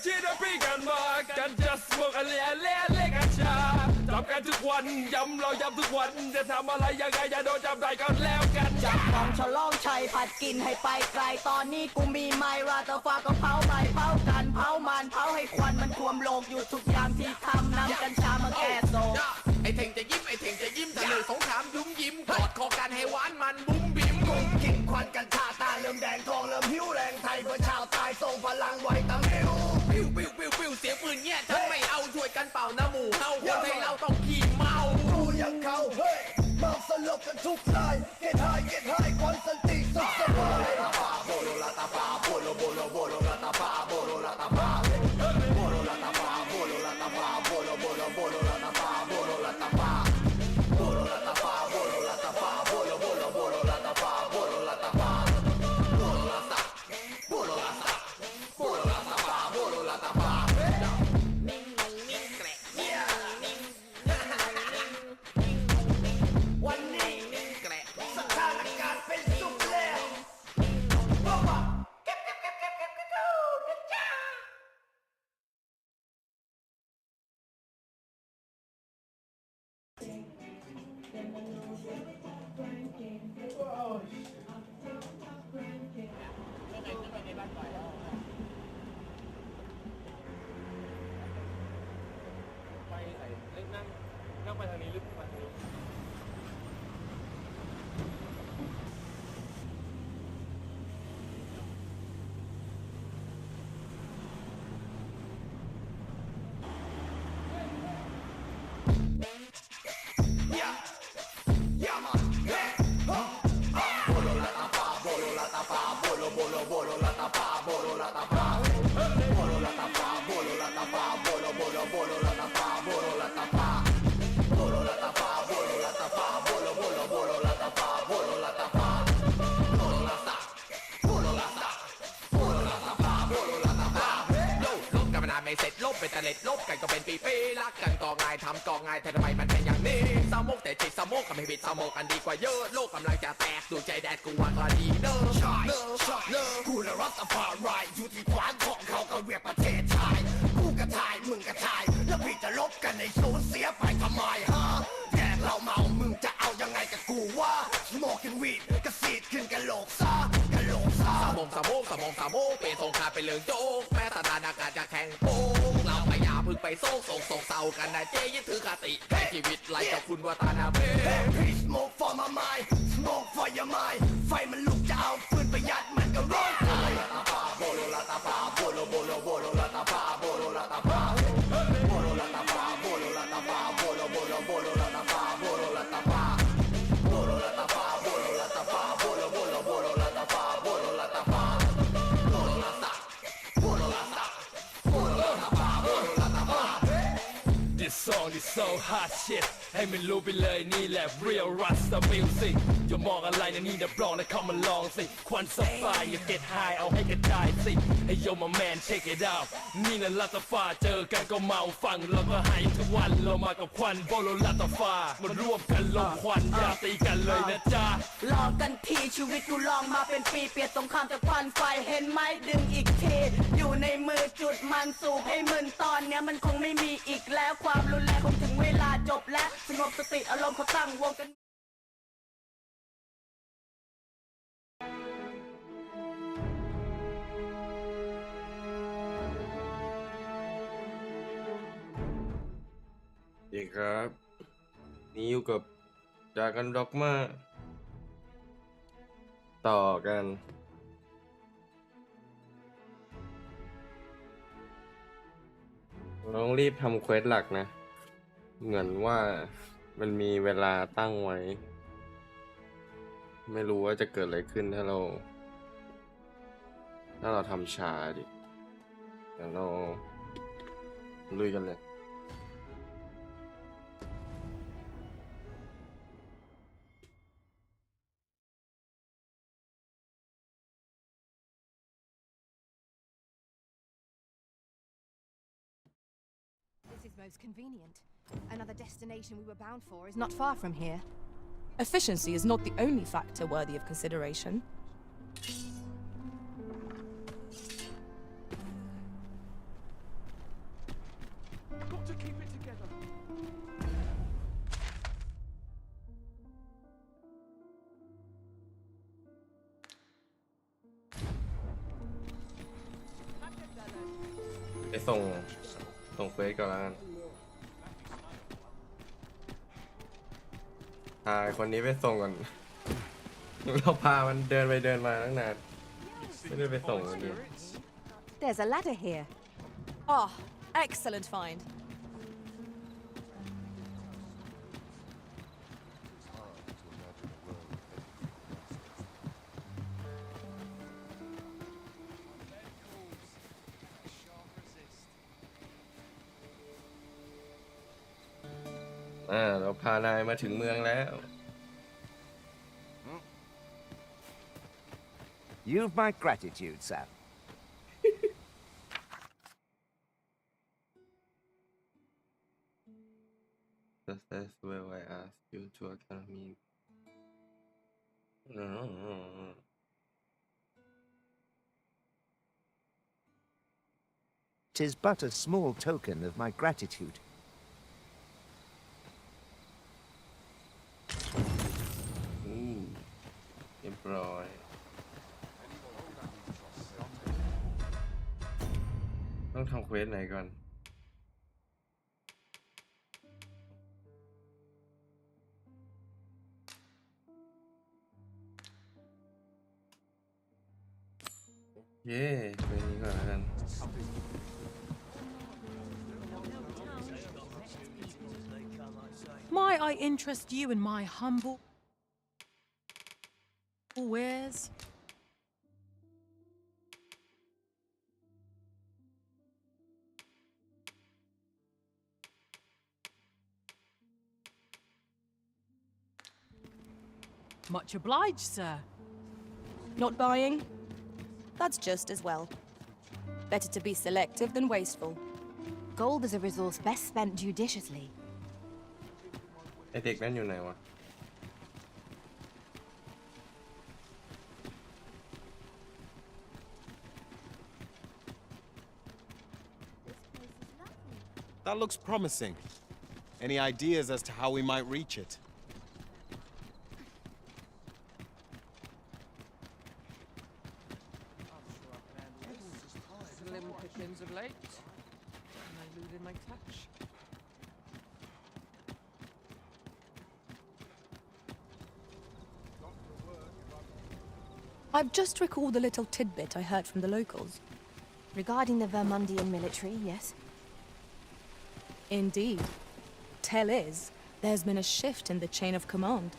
ชีดพี่กันมากันจะสโมกอะไรเล่กัญชาจับกันทุกวันย้ำเราย้ำทุกวันจะทำอะไรยังไงอย่าโดนจับได้ก็แล้วกันจับของฉลองชัยผัดกินให้ไปไกลตอนนี้กูมีไม้ราตาฟ้าก็เผาไปเผากันเผามันเผาให้ควันมันท่วมโลกอยู่ทุกอย่างที่ทำนำกัญชามาแก้โศกไอ้เท่งจะยิ้มไอ้เท่งจะยิ้มถ้าเลยสงครามยุ่มยิ้มกอดคอกันให้หวานมันบุ้มบิ่มกุ้งกินควันกัญชาตาเริ่มแดงทองเริ่มหิวแรงไทยเพื่อชาวตายส่งพลังไว้ตามหิวปิ้วปิ้วปิ้วปิ้วเสียงปืนแง่ฉันไม่เอาช่วยกันเป่าน้ำหมูเฮาคนให้เราต้องขี้เมากูยังเขาเฮ้ยเมาสลบกันทุกสายเก็ตไฮควันสันติสุขสบายโบโลลาตาปาโบโลโบโลโบโลลาตาปาโบโลลาตาปาโบโลลาตาปาโบโลลาตาปาโบโลโบโลโบโลลาตาปาโบโลลาตาปาโบโลลาตาปาโบโลลาตาปาโบโลโบโลโบโลลาตาปาโบโลลาตาปาโบโลลาตาโบโลลาตาโบโลลาตาปาโบโลลาตาปานิ่งนิ่งแกละวันนี้แกละสถานการณ์เป็นสุขแล้วบอกว่าเก็บจ้าไปไหนนั่งไปทางนี้หรือไปทางนี้ไม่เสร็จลบเป็นตะเล็ดลบกันก็เป็นปีรักกันก็ง่ายทำก็ง่ายแต่ทำไมมันเป็นอย่างนี้สมกแต่จิตสมกก็ไม่ผิดสมกกันดีกว่าเยอะโลกกำลังจะแตกดูใจแดดกูว่าก็ดีเนอะใช่กูและรัฐบาลไรอยู่ที่ขวานของเขาก็เวียกประเทศไทยกูกระทายมึงกระทายแล้วพี่จะลบกันในสูญเสียไปทำไมฮะแดกเราเมามึงจะเอายังไงกับกูวะสโมกินวีดกระสีดขึ้นกันโหลกซะกันโหลกซะสมกเป็นสงครามเป็นเรื่องโจ๊กแม้สถานการณ์จะแข่งโป๊กเราพยายามพึ่งไปโซ่ส่งเศร้ากันนะเจ๊ยึดถือคติให้ชีวิตไล่กับคุณวัฒนาเบ้ Hey smoke for my mind smoke for your mind ไฟมันลุกจะเอาฟืนไปยัดมันก็ร้อนตายโบโลลาตาปาโบโลโบโลโบโลลาตาปาโบโลลาตาปาโบโลลาตาปาโบโลลาตาปาโบโลโบโลโบโลลาตาปาโบโลลาตาปาโบโลลาตาปาโบโลลาตาปาโบโลโบโลโบโลลาตาปาโบโลลาตาปาโบโลลาตาโบโลลาตาโบโลลาตาปาโบโลลาตาปา This song is so hot shit ให้มันรู้ไปเลยนี่แหละ real Rasta music อย่ามองอะไรนะนี่นะบลองนะเข้ามาลองสิควันสฟายอย่า get high เอาให้กระจายสิให้โยมาแมน check it out นี่นะลัตตาฟ้าเจอกันก็เมาฟังแล้วก็หายทุกวันเรามากับควันโบโลลัตตาฟ้ามันร่วมกันลมควันอย่าตีกันเลยนะจ๊ะลองกันทีชีวิตกูลองมาเป็นปีเปลี่ยนสงครามจากควันไฟเห็นไหมดึงอีกทีอยู่ในมือจุดมันสูบให้มึนตอนเนี้ยมันคงไม่มีอีกแล้วความรุนแรงคงถึงเวลาจบแล้วสงบสติอารมณ์เขาตั้งวงกันสวัสดีครับนี่อยู่กับจากกันด็อกมาต่อกันเราต้องรีบทำเควสหลักนะเหมือนว่ามันมีเวลาตั้งไว้ไม่รู้ว่าจะเกิดอะไรขึ้นถ้าเราทำช้าดิเดี๋ยวเราลุยกันเลย This is most convenient. Another destination we were bound for is not far from here. Efficiency is not the only factor worthy of consideration. ส่งเควสก่อนแล้วกันพาคนนี้ไปส่งก่อน เราพามันเดินไปเดินมาตั้งนานไม่ได้ไปส่งมันดี There's a ladder here. Oh, excellent find. เราพานายมาถึงเมืองแล้ว You've my gratitude, Sam. Just as well I asked you to accompany me. Tis but a small token of my gratitude. เรียบร้อยต้องทำเควสไหนก่อนเย้เควสนี้ก่อนแล้วกัน Might I interest you in my humble wares? Much obliged, sir. Not buying? That's just as well. Better to be selective than wasteful. Gold is a resource best spent judiciously. ไอเด็กนั่นอยู่ไหนวะ That looks promising. Any ideas as to how we might reach it? Slim pickings of late. Am I losing my touch? I've just recalled a little tidbit I heard from the locals. Regarding the Vermundian military, yes? Indeed. Tell is, there's been a shift in the chain of command.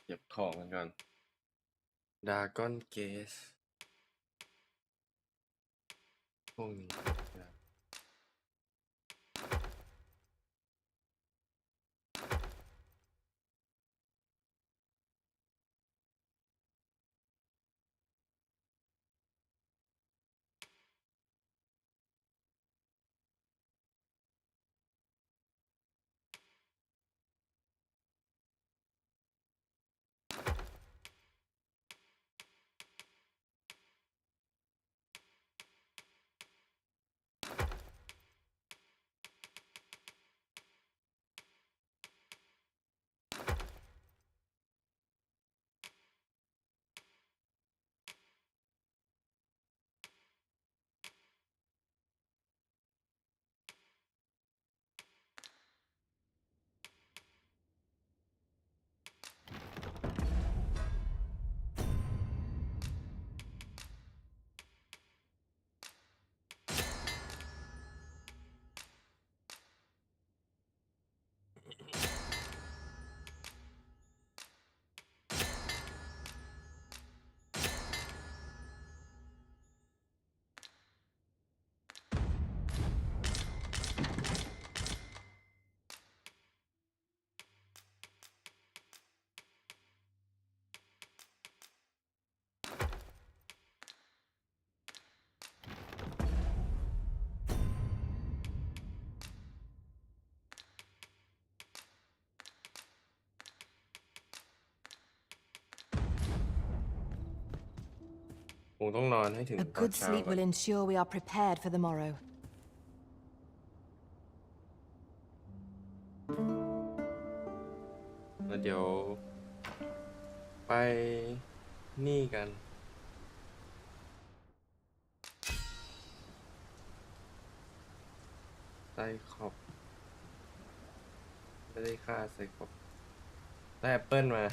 เก็บของกันก่อนดาก้อนเกสพวกนี้ คงต้องนอนให้ถึง A ตอน good เช้า sleep ก่อน will ensure we are prepared for the morrow. แล้วเดี๋ยวไปนี่กันไซคอบไม่ได้ฆ่าไซคอบได้แอปเปิลมา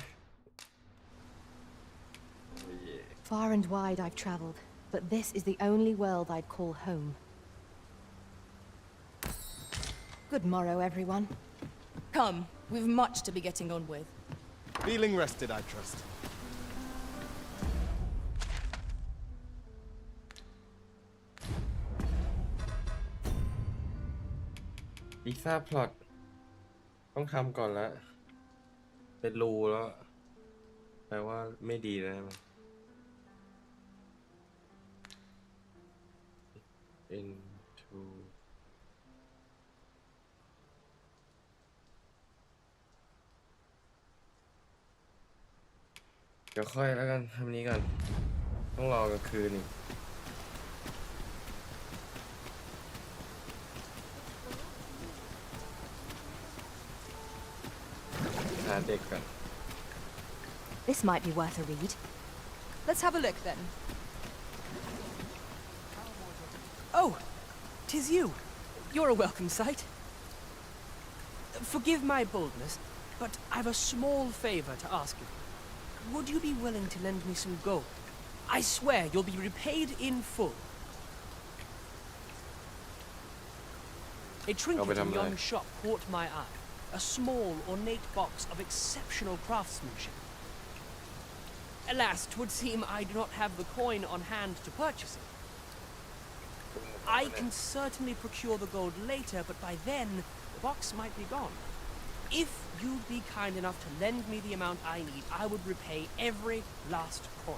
โอ้ย Far and wide I've traveled, but this is the only world I'd call home. Good morrow, everyone. Come, we've much to be getting on with. Feeling rested, I trust. พิซซ่าพลอตต้องทำก่อนละเป็นรูแล้วแปลว่าไม่ดีแล้วนะ into เดี๋ยวค่อยแล้วกันทำนี้ก่อนต้องรอกลางคืนอีกหาเด็กก่อน This might be worth a read. Let's have a look then. Oh, 'tis you. You're a welcome sight. Forgive my boldness, but I've a small favor to ask you. Would you be willing to lend me some gold? I swear you'll be repaid in full. A trinket in yon shop caught my eye. A small, ornate box of exceptional craftsmanship. Alas, 'twould seem I do not have the coin on hand to purchase it. I can certainly procure the gold later, but by then, the box might be gone. If you'd be kind enough to lend me the amount I need, I would repay every last coin.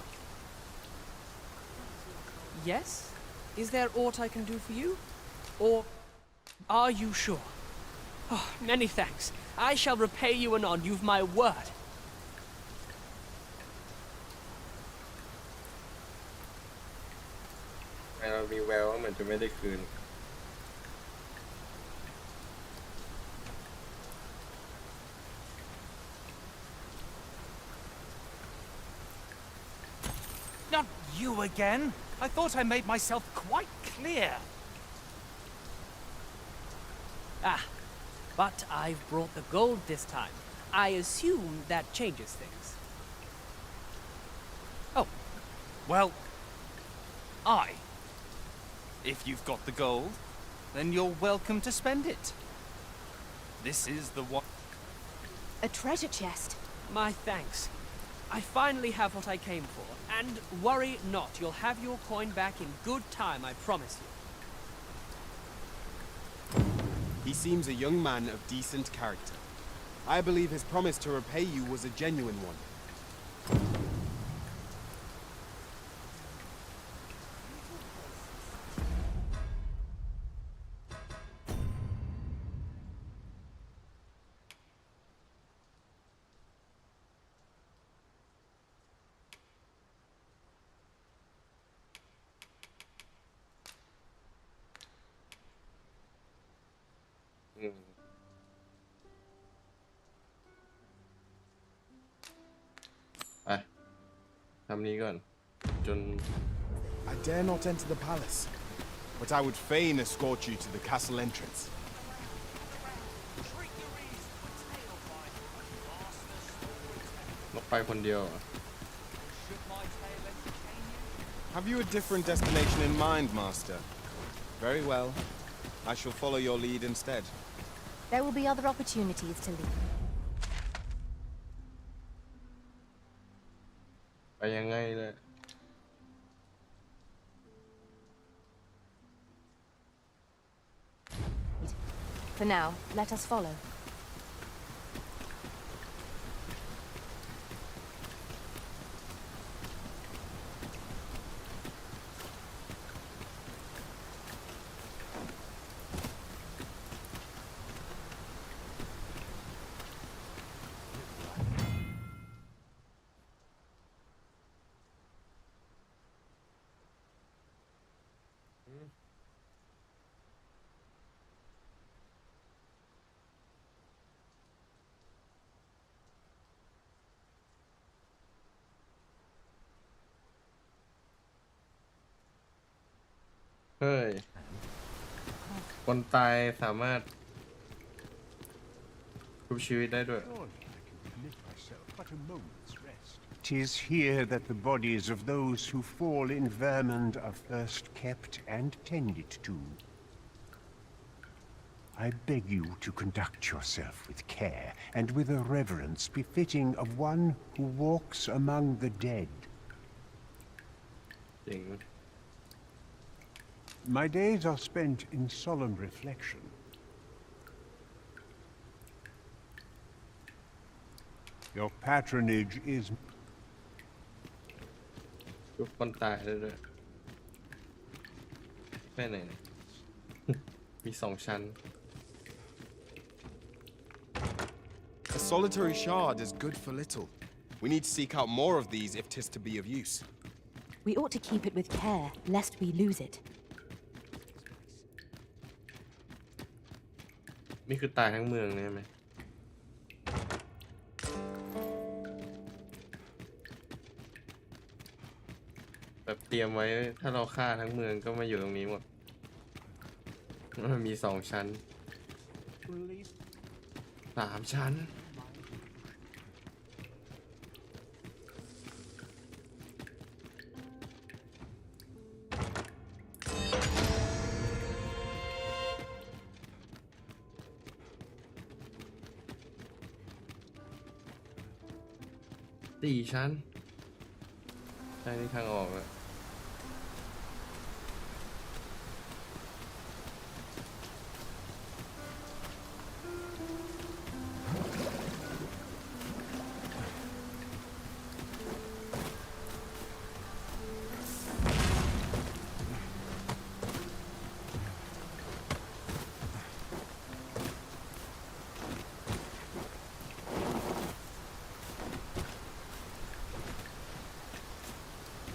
Yes? Is there aught I can do for you? Or are you sure? Oh, many thanks. I shall repay you anon, you've my word. เรามีแววว่ามันจะไม่ได้คืน Not you again. I thought I made myself quite clear. Ah, but I've brought the gold this time. I assume that changes things. Oh, well, if you've got the gold, then you're welcome to spend it. This is the one. A treasure chest. My thanks. I finally have what I came for, and worry not, you'll have your coin back in good time, I promise you. He seems a young man of decent character. I believe his promise to repay you was a genuine one. I dare not enter the palace, but I would fain escort you to the castle entrance. Have you a different destination in mind, Master? Very well. I shall follow your lead instead. There will be other opportunities to leave. ไปยังไงเลย For now, let us follow. เฮ้ยคนตายสามารถชุบชีวิตได้ด้วย 'Tis here that the bodies of those who fall in Vermund are first kept and tended to. I beg you to conduct yourself with care and with a reverence befitting of one who walks among the dead. จริง My days are spent in solemn reflection. Your patronage is ชุบคนตายได้ด้วยแม่ไหนเนี่ย มี2 ชั้น A solitary shard is good for little. We need to seek out more of these if 'tis to be of use. We ought to keep it with care, lest we lose it. นี่คือตายทั้งเมืองเลยไหมแบบเตรียมไว้ถ้าเราฆ่าทั้งเมืองก็มาอยู่ตรงนี้หมดมันมี2 ชั้น 3 ชั้น 4 ชั้นใช่นี่ทางออกอะ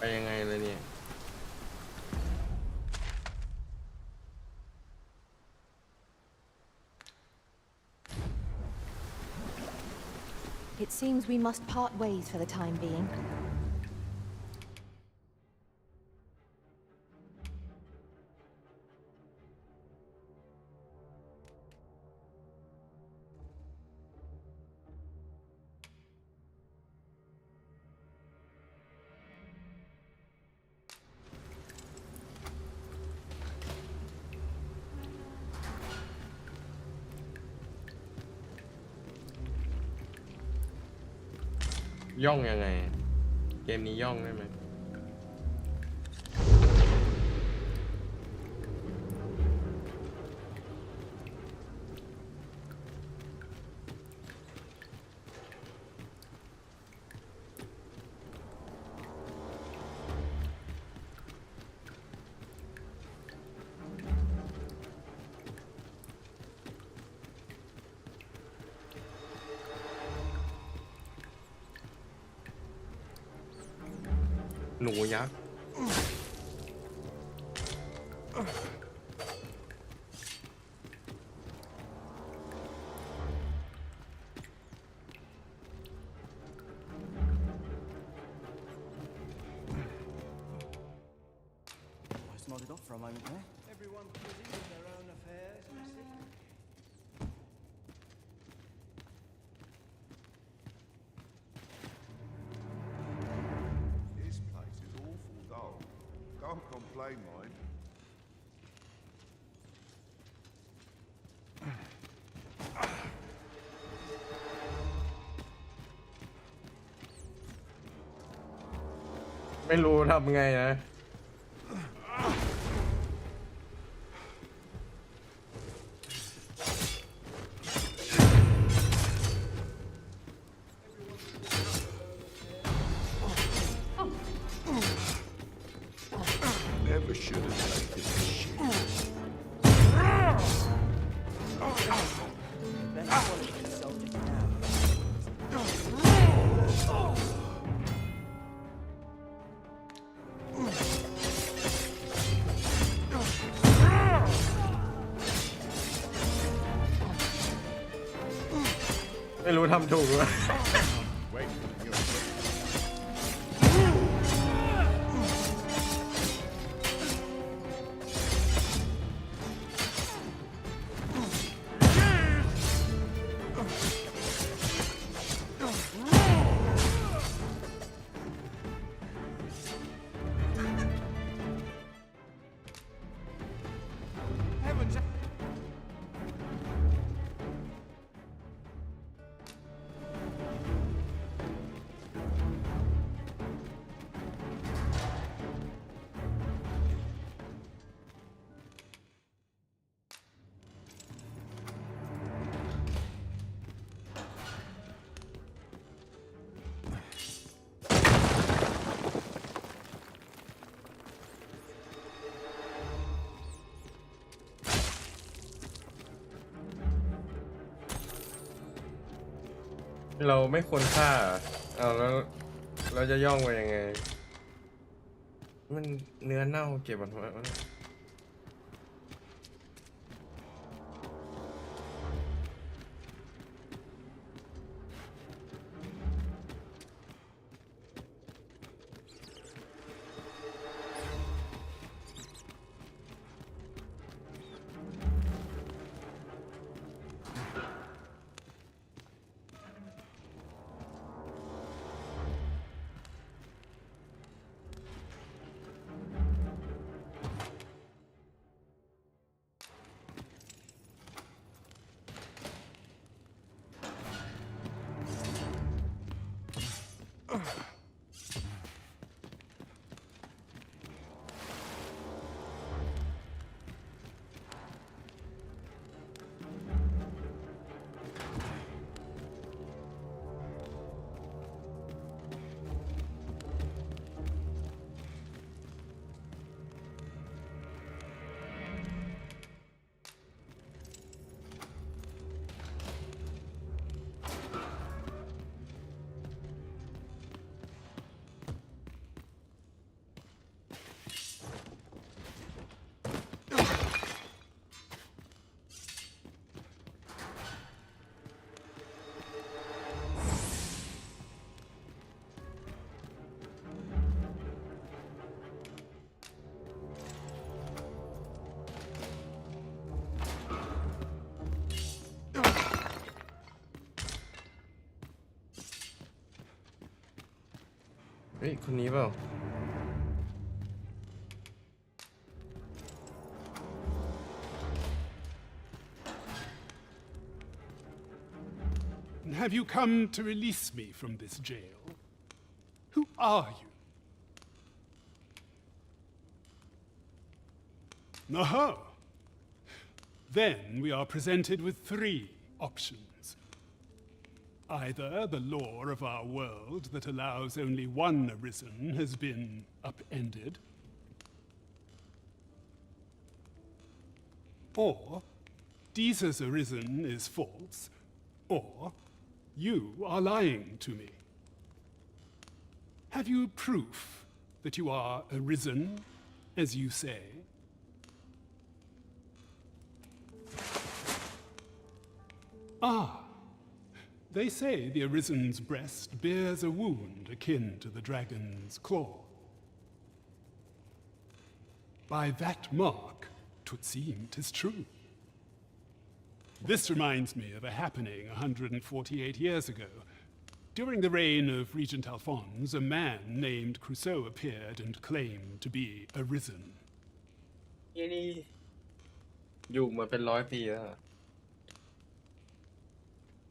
ไปยังไงเลยเนี่ย It seems we must part ways for the time being.ย่องยังไง เกมนี้ย่องได้ไหม หนูยักษ์ Nodded off for a moment there. Everyone busy with their own affairs, you see. This place is awful dull. Can't complain, mind. ไม่รู้ทำไงนะ Never should have taken this shit. Better quality soldiers now. ไม่รู้ทำถูกไหม Wait, you're ไ เราไม่ควรฆ่าเอาแล้วเราจะย่องไปยังไงมันเนื้อเน่าเก็บมันไว้ เฮ้ยคนนี้เปล่า Have you come to release me from this jail? Who are you? Aha! Then we are presented with three options. Either the law of our world that allows only one arisen has been upended, or Jesus arisen is false, or you are lying to me. Have you proof that you are arisen, as you say? Ah, they say the Arisen's breast bears a wound akin to the dragon's claw. By that mark, 'twould seem 'tis true. This reminds me of a happening 148 years ago. During the reign of Regent Alphonse, a man named Crusoe appeared and claimed to be arisen. นี่อยู่มาเป็น100 ปีแล้ว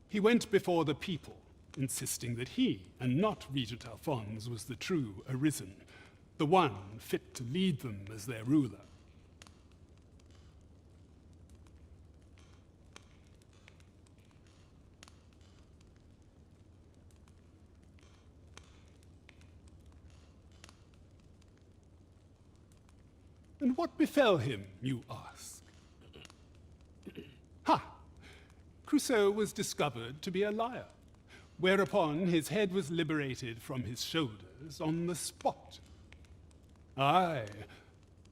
He went before the people, insisting that he, and not Regent Alphonse, was the true arisen, the one fit to lead them as their ruler. And what befell him, you ask? Ha! Crusoe was discovered to be a liar, whereupon his head was liberated from his shoulders on the spot. Aye,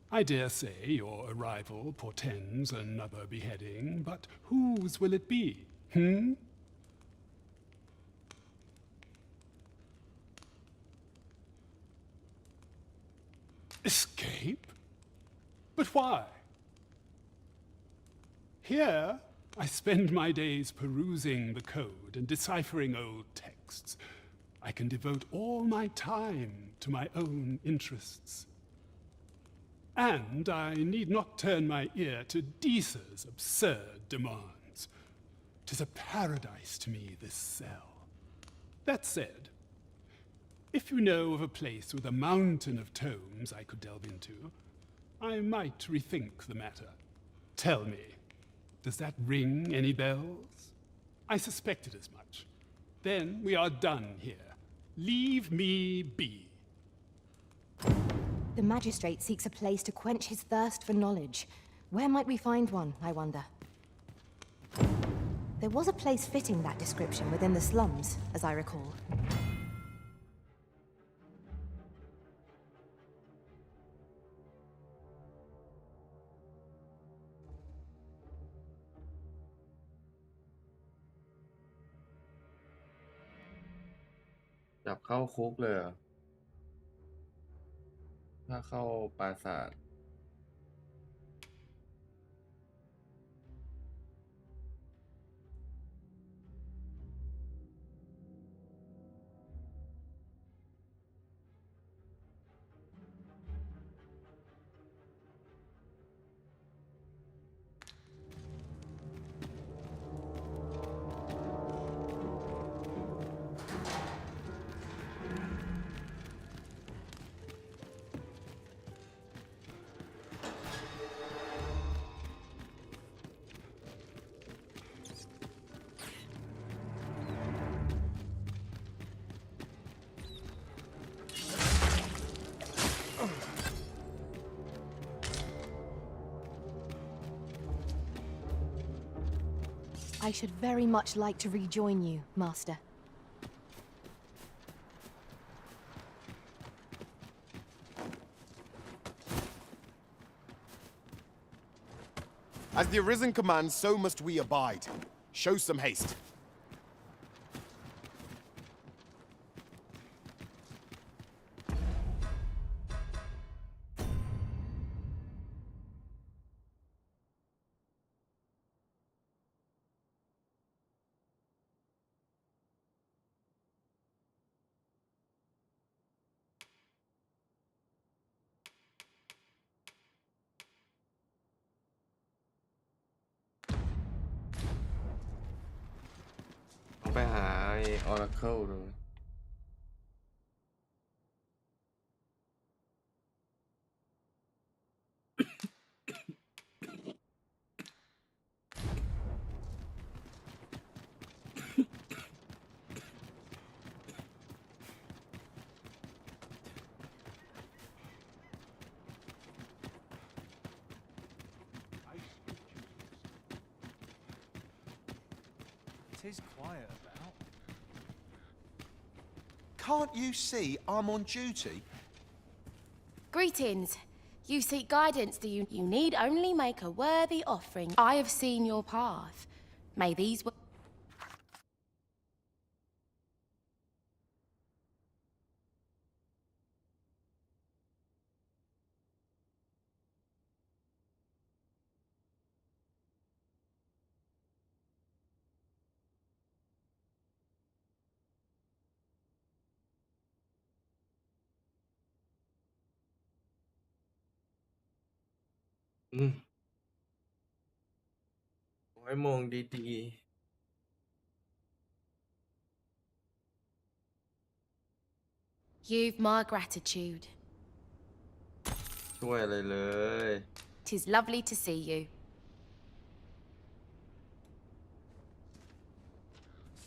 I dare say your arrival portends another beheading, but whose will it be, Escape? But why? Here, I spend my days perusing the code and deciphering old texts. I can devote all my time to my own interests. And I need not turn my ear to Disa's absurd demands. 'Tis a paradise to me, this cell. That said, if you know of a place with a mountain of tomes I could delve into, I might rethink the matter. Tell me, does that ring any bells? I suspected as much. Then we are done here. Leave me be. The magistrate seeks a place to quench his thirst for knowledge. Where might we find one, I wonder? There was a place fitting that description within the slums, as I recall. จับเข้าคุกเลยเหรอถ้าเข้าปราสาท I should very much like to rejoin you, Master. As the Arisen commands, so must we abide. Show some haste.ไปหาไอ้ Oracle ดู 'Tis quiet about. Can't you see I'm on duty? Greetings. You seek guidance, do you? You need only make a worthy offering. I have seen your path. May these...ไว้มองดี You've my gratitude. ๆ ช่วยอะไรเลย 'Tis lovely to see you.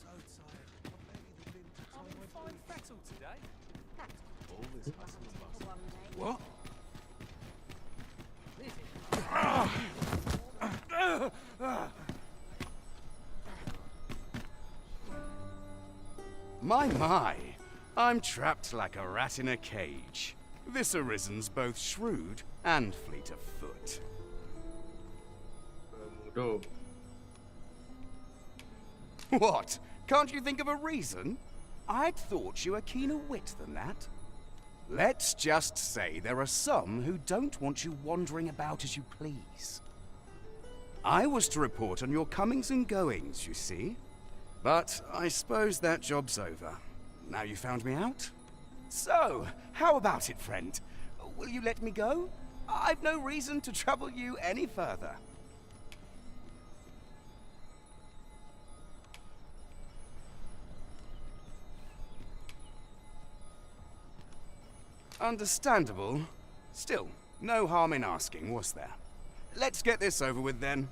So tired. Maybe the I'm fine fettle today. All this hustle and bustle. What? My, I'm trapped like a rat in a cage. This Arisen's both shrewd and fleet of foot. มูโด What? Can't you think of a reason? I'd thought you were keener wit than that. Let's just say there are some who don't want you wandering about as you please. I was to report on your comings and goings, you see. But I suppose that job's over. Now you found me out? So, how about it, friend? Will you let me go? I've no reason to trouble you any further. Understandable. Still, no harm in asking, was there? Let's get this over with then.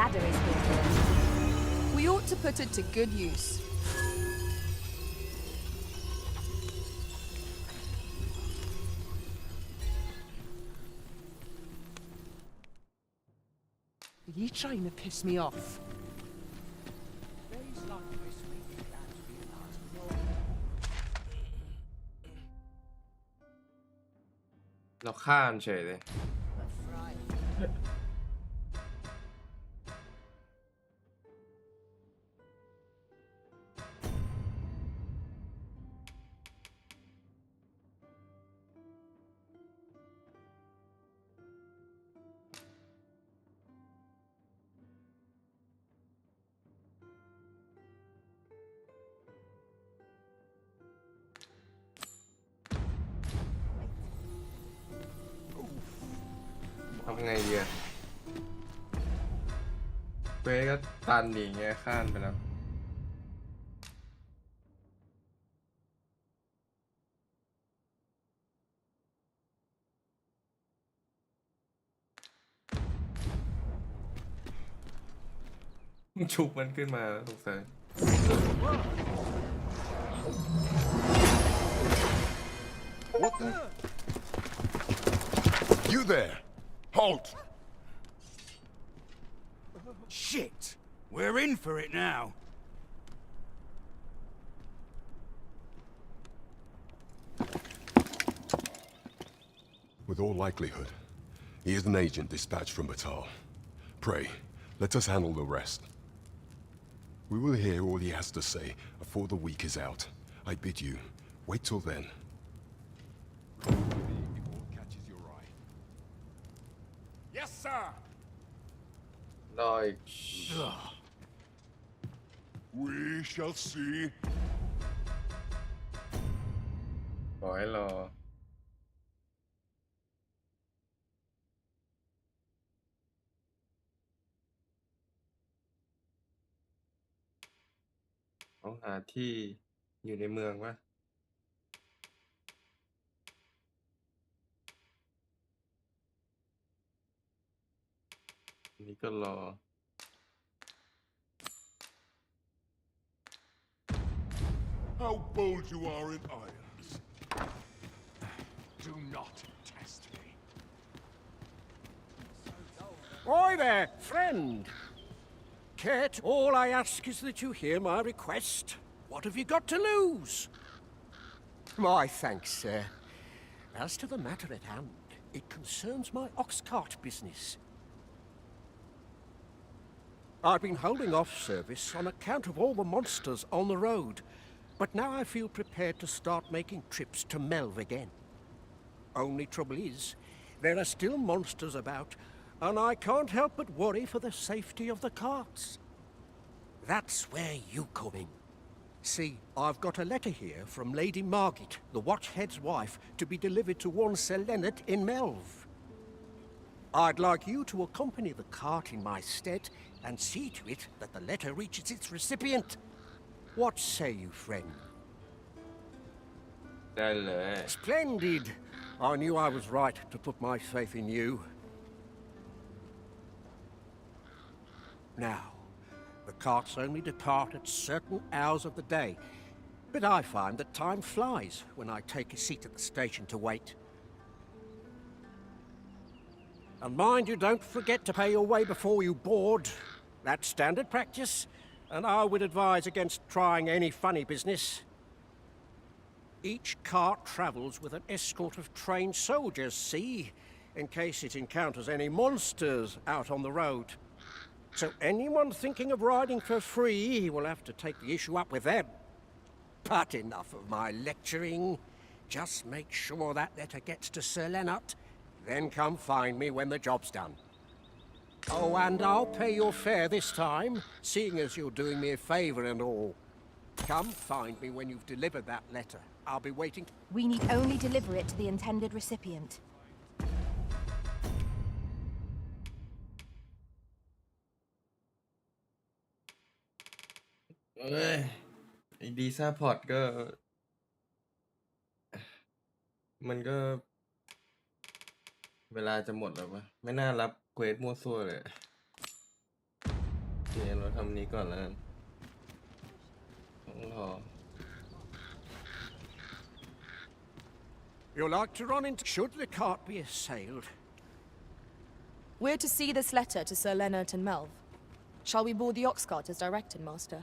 ladder is here for. We ought to put it to good use. Are you trying to piss me off? Days like this make me glad to realize we all เราข้ามเฉยเลย ทำไงดีอะเควสก็ตันดีไงข้ามไปแล้ว ชุบมันขึ้นมาสงสัย What the? You there! Halt! Shit! We're in for it now. With all likelihood, he is an agent dispatched from Batal. Pray, let us handle the rest. We will hear all he has to say before the week is out. I bid you, wait till then. If all catches your eye. Yes, sir! รออีก We shall see. ขอให้รอ ต้องหาที่อยู่ในเมืองวะอันนี้ก็รอ How bold you are in irons. Do not test me. Oi there, friend. Kate, all I ask is that you hear my request. What have you got to lose? My thanks, sir. As to the matter at hand, it concerns my ox cart business. I've been holding off service on account of all the monsters on the road, but now I feel prepared to start making trips to Melv again. Only trouble is, there are still monsters about, and I can't help but worry for the safety of the carts. That's where you come in. See, I've got a letter here from Lady Margit, the Watchhead's wife, to be delivered to one Sir Leonard in Melv. I'd like you to accompany the cart in my stead and see to it that the letter reaches its recipient. What say you, friend? ได้เลย Splendid! I knew I was right to put my faith in you. Now, the carts only depart at certain hours of the day, but I find that time flies when I take a seat at the station to wait. And mind you don't forget to pay your way before you board. That's standard practice, and I would advise against trying any funny business. Each cart travels with an escort of trained soldiers, see, in case it encounters any monsters out on the road. So anyone thinking of riding for free will have to take the issue up with them. But enough of my lecturing. Just make sure that letter gets to Sir Leonard, then come find me when the job's done. Oh, and I'll pay your fare this time, seeing as you're doing me a favour and all. Come find me when you've delivered that letter. I'll be waiting. We need only deliver it to the intended recipient. เอ้ยไอ้ดีซ่าพอร์ตก็ มันก็ เวลาจะหมดแล้วปะไม่น่ารับเควสมั่วซั่วเลย เคเราทำนี้ก่อนแล้วกันต้องรอ You like to run into... Should the cart be assailed? We're to see this letter to Sir Leonard and Melv. Shall we board the ox cart as directed, Master?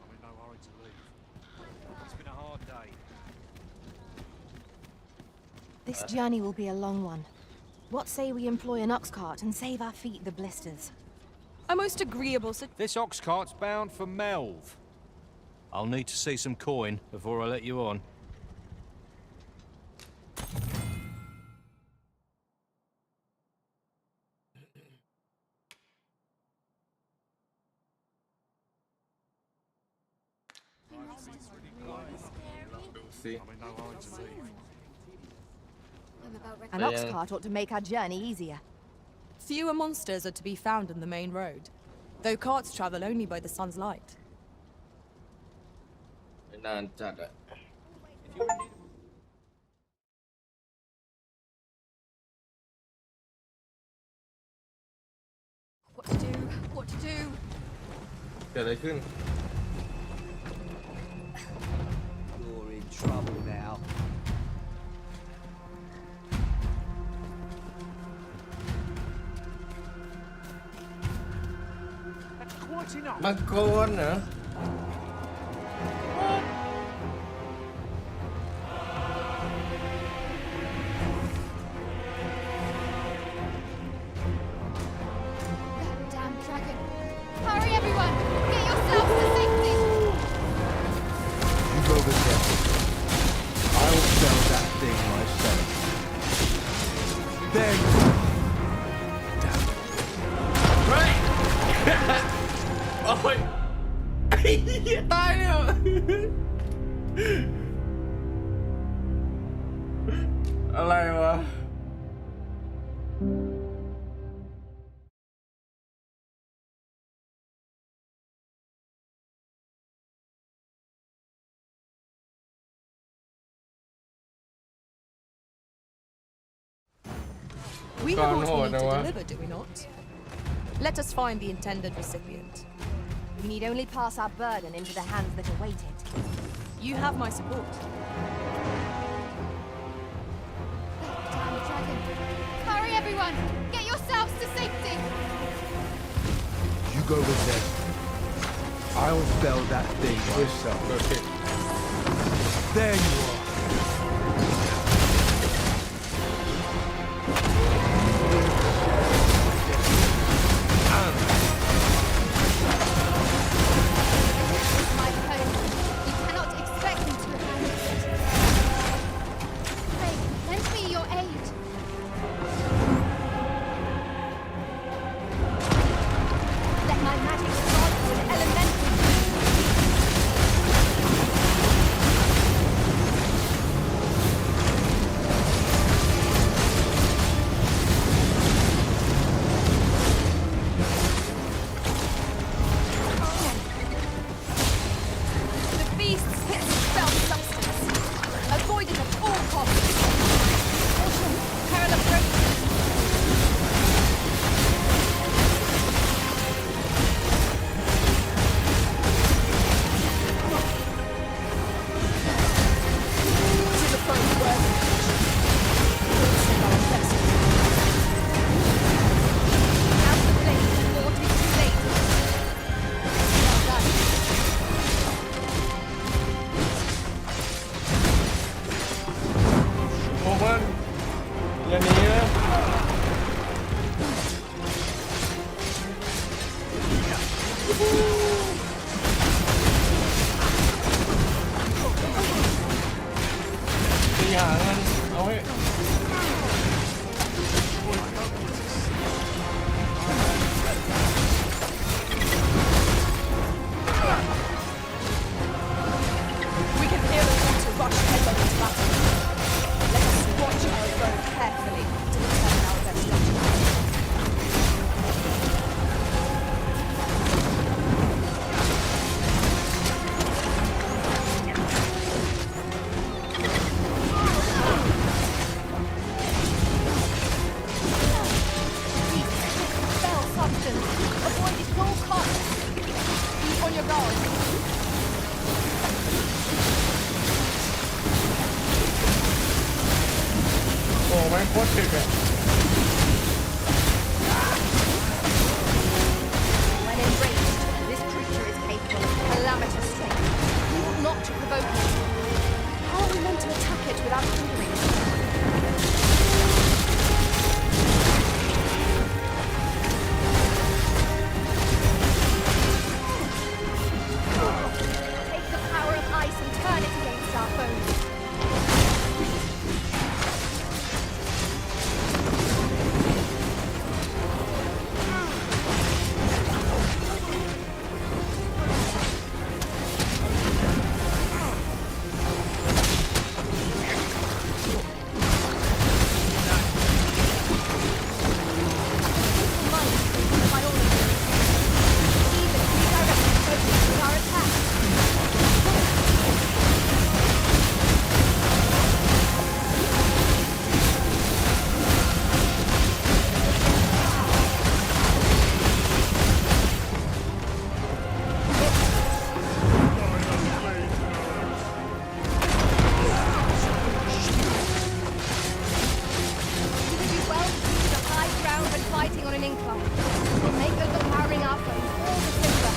I'm in no hurry to leave. It's been a hard day. This journey will be a long one. What say we employ an ox cart and save our feet the blisters? A most agreeable This ox cart's bound for Melv. I'll need to see some coin before I let you on. An ox cart ought to make our journey easier. Fewer monsters are to be found on the main road, though carts travel only by the sun's light. นานจัดอะ What to do? What to do? เกิดอะไรขึ้น You're in trouble now. That's quite enough. มังกรเหรอ Damn dragon. Hurry, everyone! Get yourselves to safety! You go with them. I'll sell that thing myself. Then. Damn. โอ้ยไอ้เหี้ยตายแล้วอะไรวะ We have what we need to Gone, deliver, do we not? Let us find the intended recipient. We need only pass our burden into the hands that await it. You have my support. Damn dragon. Hurry, everyone! Get yourselves to safety! You go with them. I'll sell that thing myself. There you are. My home. We cannot expect them to abandon it. Pray, lend me your aid. Let my magic start with elemental. The beast spits spell substance. Avoid it at all costs. Caution, peril approaches. To the foe's worthy. Our destiny. Out the blade before it is too late. Well done. โอ้มันอย่าหนีนะ ตีหางมันเอาให้ We can hear the water rush headlong into battle. Let us watch our road carefully to determine our best judgment. ตรถึกอะ When enraged, this creature is capable of calamitous strength. We ought not to provoke it. How are we meant to attack it without hindering it? Take the power of ice and turn it against our foes. By all means, even redirect the focus of our attack. We would do well to keep the high ground when fighting on an incline. It will make overpowering our foes all the simpler.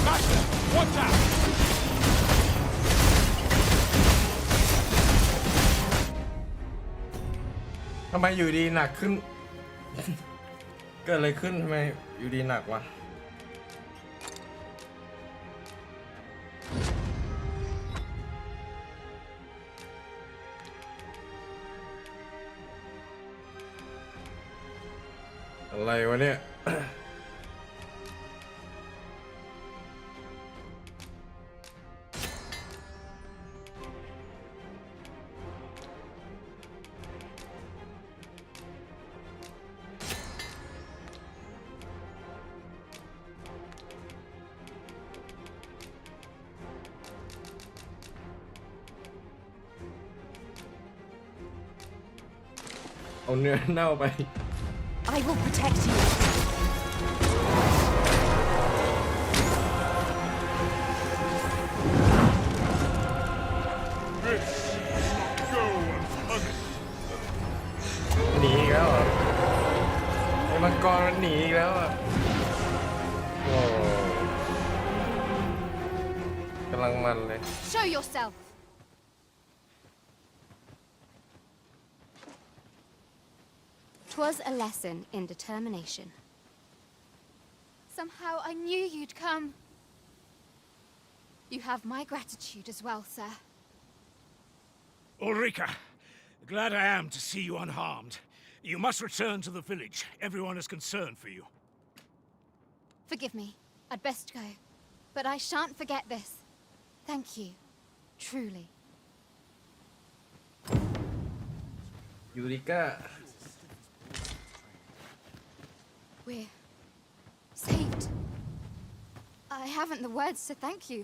Master, watch out! ทำไมอยู่ดีหนักขึ้น เกิดอะไรขึ้นทำไมอยู่ดีหนักวะ อะไรวะเนี่ย เอาเนื้อเน่าไป I will protect you. Go unpunished. หนีอีกแล้วเหรอไอ้มังกรมันหนีอีกแล้วอ่ะโอ้กำลังมันเลย Show yourself. Twas a lesson in determination. Somehow I knew you'd come. You have my gratitude as well, sir. Ulrika, glad I am to see you unharmed. You must return to the village. Everyone is concerned for you. Forgive me. I'd best go. But I shan't forget this. Thank you. Truly. ยูริก้า We're saved. I haven't the words to thank you.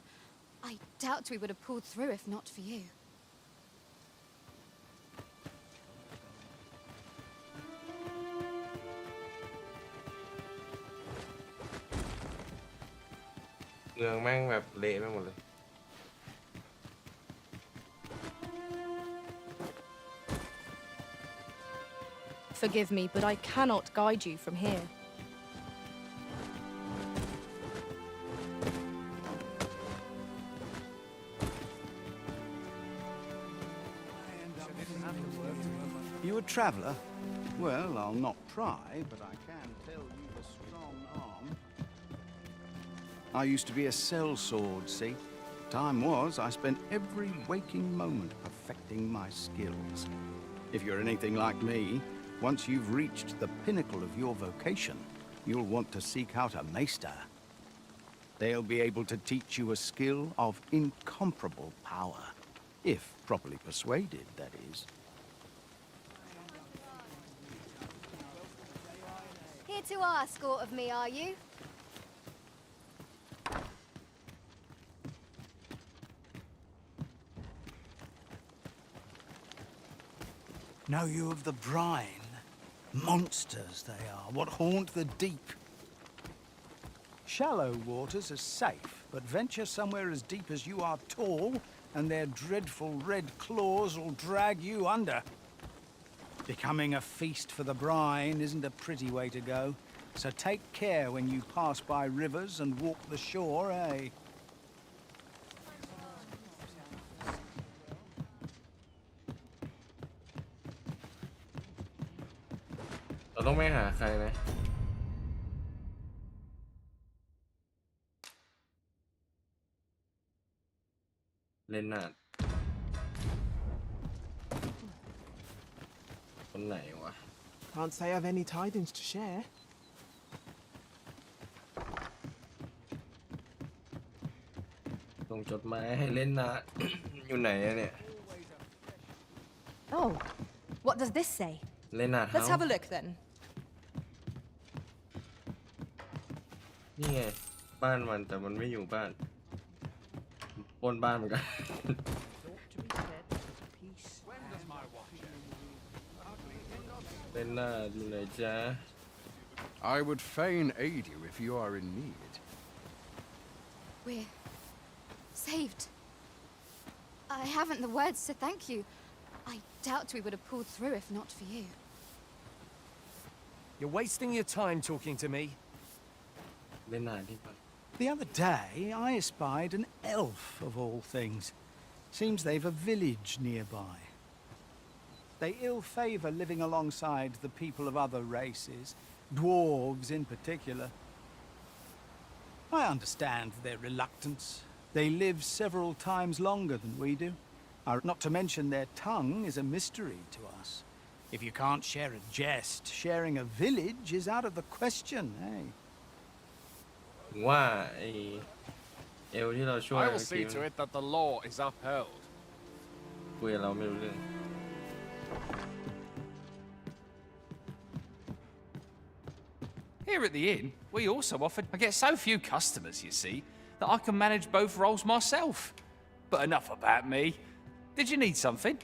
I doubt we would have pulled through if not for you. เมืองแม่งแบบเละไปหมดเลย Forgive me, but I cannot guide you from here. You a traveller? Well, I'll not pry, but I can tell you've a strong arm. I used to be a sellsword, see? Time was, I spent every waking moment perfecting my skills. If you're anything like me, once you've reached the pinnacle of your vocation, you'll want to seek out a maester. They'll be able to teach you a skill of incomparable power. If properly persuaded, that is. Here to ask aught of me, are you? Know you of the brine? Monsters they are, what haunt the deep. Shallow waters are safe, but venture somewhere as deep as you are tall, and their dreadful red claws will drag you under. Becoming a feast for the brine isn't a pretty way to go, so take care when you pass by rivers and walk the shore, eh? เราต้องไม่หาใครไหมเลนนาร์ดคนไหนวะ Can't say I've any tidings to share. ส่งจดหมายให้เลนนาร์ด อยู่ไหนอะเนี่ย Oh, what does this say? เลนนาร์ด Let's have a look then. นี่ไงบ้านมันแต่มันไม่อยู่บ้านปล้นบ้านเหมือนกัน เลนนาร์ดอยู่ไหนจ๊ะ I would fain aid you if you are in need. We're saved. I haven't the words to thank you. I doubt we would have pulled through if not for you. You're wasting your time talking to me. เลนนาร์ดที่บ้าน The other day, I espied an elf, of all things. Seems they've a village nearby. They ill favor living alongside the people of other races, dwarves in particular. I understand their reluctance. They live several times longer than we do. Not to mention their tongue is a mystery to us. If you can't share a jest, sharing a village is out of the question, eh? ว่าไอเอลที่เราช่วย I will see to it that the law is upheld. คุยกับเราไม่รู้เรื่อง Here at the inn, we also offered. I get so few customers, you see, that I can manage both roles myself. But enough about me. Did you need something?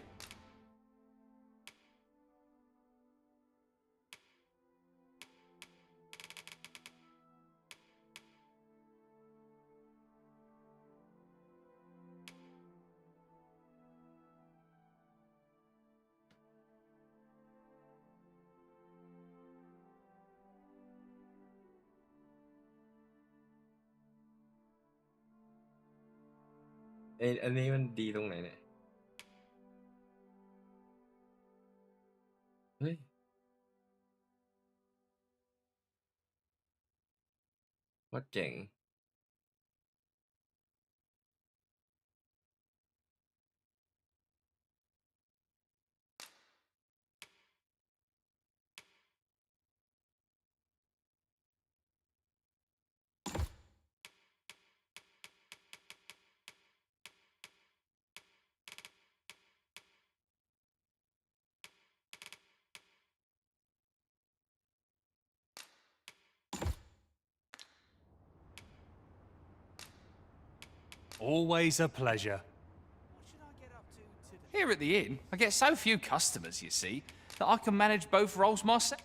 อันนี้มันดีตรงไหนเนี่ย เฮ้ย ว่าเจ๋ง Always a pleasure. Here at the inn, I get so few customers, you see, that I can manage both roles myself.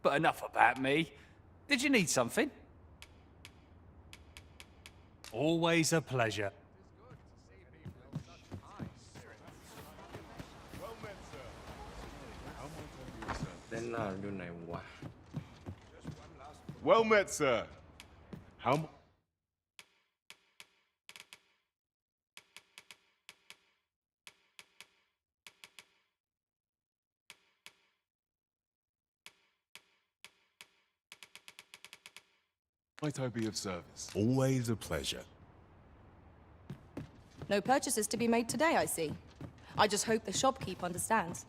But enough about me. Did you need something? Always a pleasure. Well met, sir. How? Might I be of service? Always a pleasure. No purchases to be made today, I see. I just hope the shopkeep understands.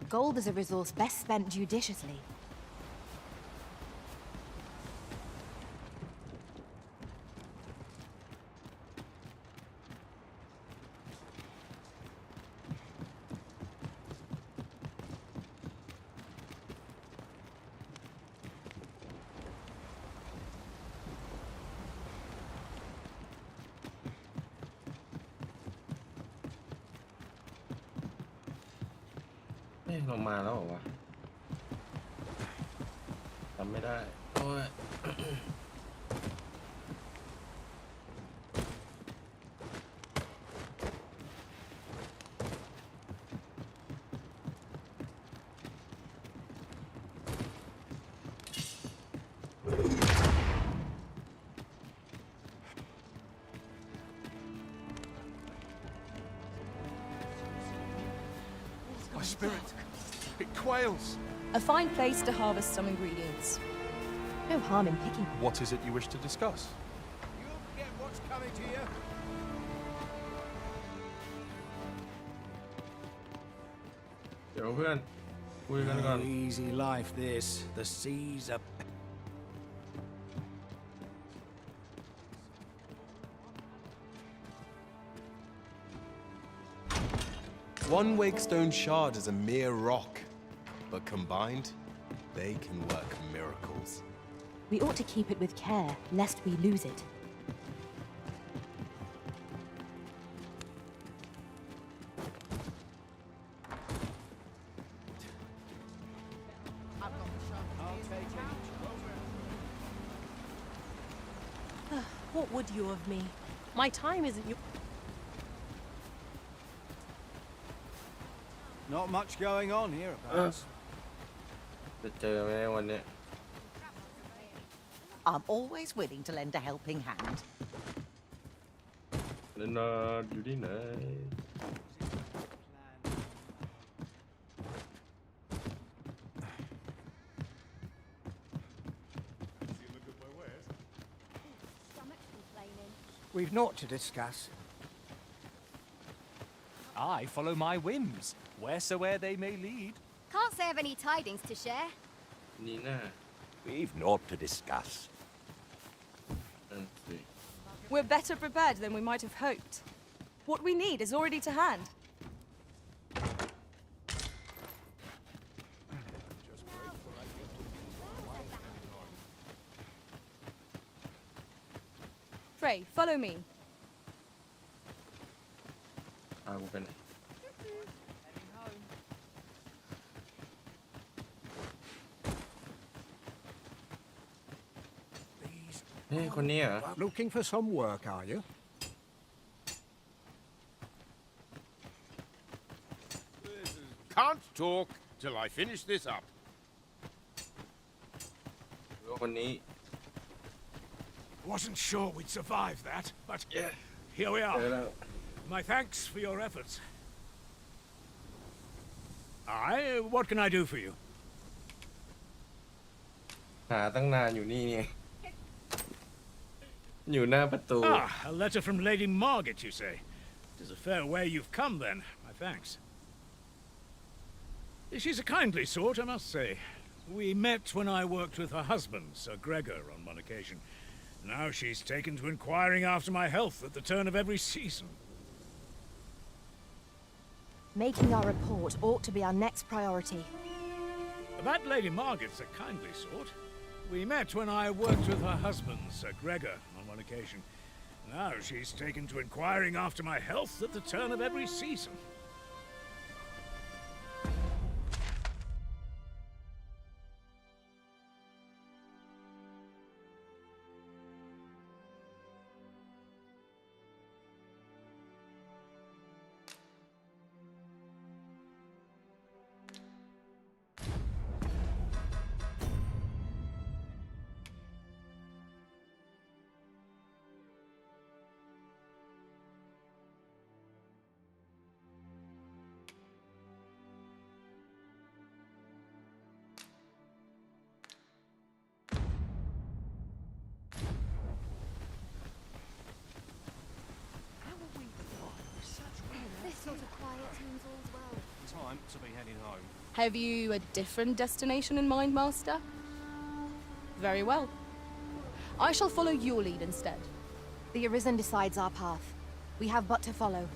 Gold is a resource best spent judiciously. เรามาแล้วเหรอวะจำไม่ได้โอ้ย My spirit, it quails. A fine place to harvest some ingredients. No harm in picking. What is it you wish to discuss? You'll get what's coming to you. เดี๋ยวเพื่อนคุยกันก่อน No easy life this. The seas are... One Wakestone shard is a mere rock, but combined, they can work miracles. We ought to keep it with care, lest we lose it. What would you of me? My time isn't your... Not much going on hereabouts. จะเจอไหมวันนี้ I'm always willing to lend a helping hand. เลนนาอยู่ที่ไหน We've naught to discuss. I follow my whims, wheresoe'er they may lead. Can't say I've any tidings to share. นี่น่า We've naught to discuss. นั่นสิ We're better prepared than we might have hoped. What we need is already to hand. Frey, follow me. พากูไปไหนเฮ้ยคนนี้เหรอ Looking for some work, are you? Can't talk till I finish this up. หรือว่าคนนี้ Wasn't sure we'd survive that, but here we เจอ are. แล้ว My thanks for your efforts. What can I do for you? หาตั้งนานอยู่นี่นี่อยู่หน้าประตู A letter from Lady Margaret, you say? It is a fair way you've come, then. My thanks. She's a kindly sort, I must say. We met when I worked with her husband, Sir Gregor, on one occasion. Now she's taken to inquiring after my health at the turn of every season. Making our report ought to be our next priority. That Lady Margaret's a kindly sort. We met when I worked with her husband, Sir Gregor, on one occasion. Now she's taken to inquiring after my health at the turn of every season. This sort of quiet means all's well. Time to be heading home. Have you a different destination in mind, Master? Very well. I shall follow your lead instead. The Arisen decides our path. We have but to follow.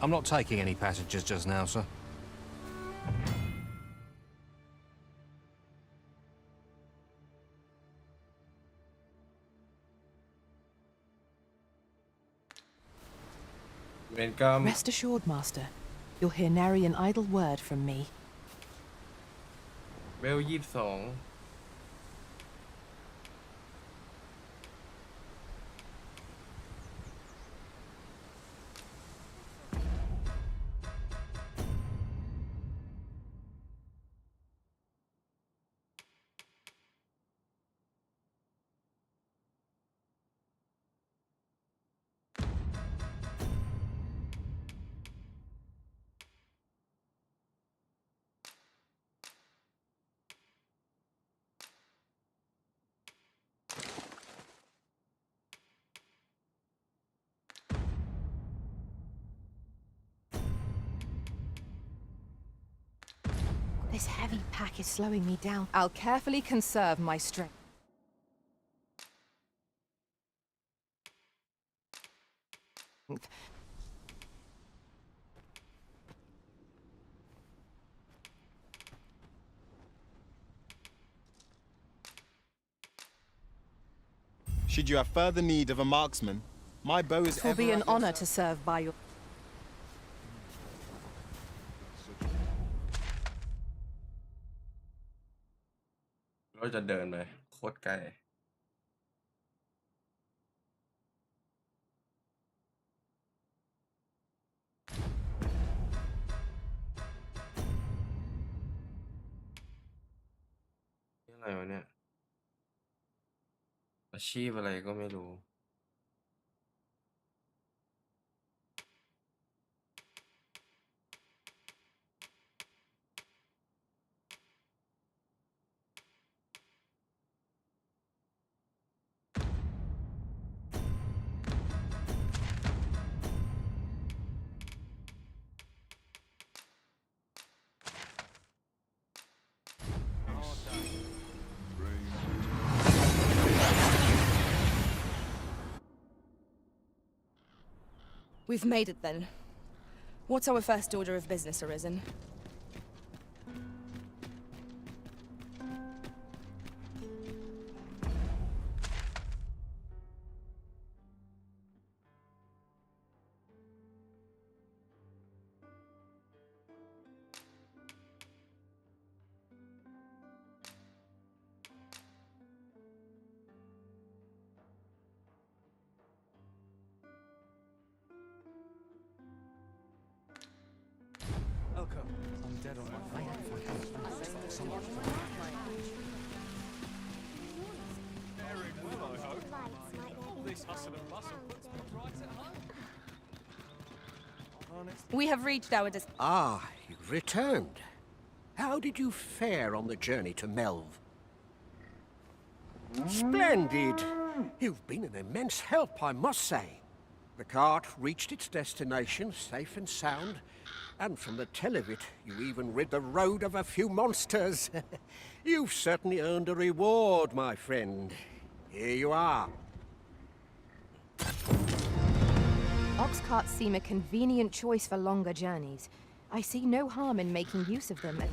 I'm not taking any passengers just now, sir. เวรกรรม Rest assured, Master. You'll hear nary an idle word from me. เวล22This heavy pack is slowing me down. I'll carefully conserve my strength. Should you have further need of a marksman, my bow is It will be an honor to serve by your... เราจะเดินไปโคตรไกลนี่อะไรวะเนี่ยอาชีพอะไรก็ไม่รู้We've made it then. What's our first order of business, Arisen? I'm dead on my feet. Faring well, I hope. All this hustle and bustle puts me right at home. We have reached our destination. Ah, you've returned. How did you fare on the journey to Melv? Splendid! You've been an immense help, I must say. The cart reached its destination safe and sound, and from the tell of it, you even rid the road of a few monsters. You've certainly earned a reward, my friend. Here you are. Ox carts seem a convenient choice for longer journeys. I see no harm in making use of them.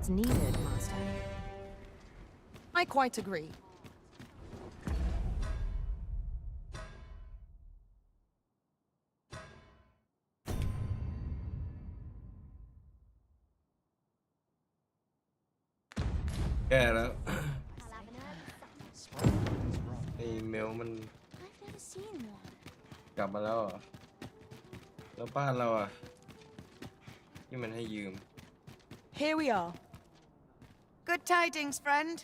It's needed, Master. I quite agree. Yeah, ไอ้เมลมันกลับมาแล้วเหรอแล้วบ้านเราอ่ะที่มันให้ยืม Here we are. Good tidings, friend.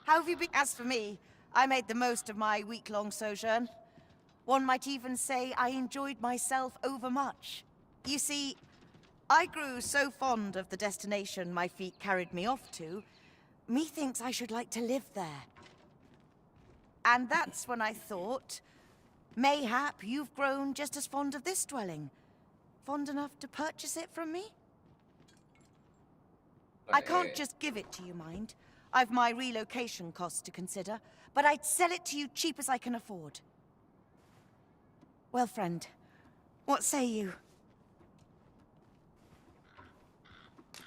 How have you been? As for me, I made the most of my week-long sojourn. One might even say I enjoyed myself overmuch. You see, I grew so fond of the destination my feet carried me off to, methinks I should like to live there. And that's when I thought, mayhap you've grown just as fond of this dwelling. Fond enough to purchase it from me? I can't just give it to you, mind. I've my relocation costs to consider, but I'd sell it to you cheap as I can afford. Well, friend, what say you?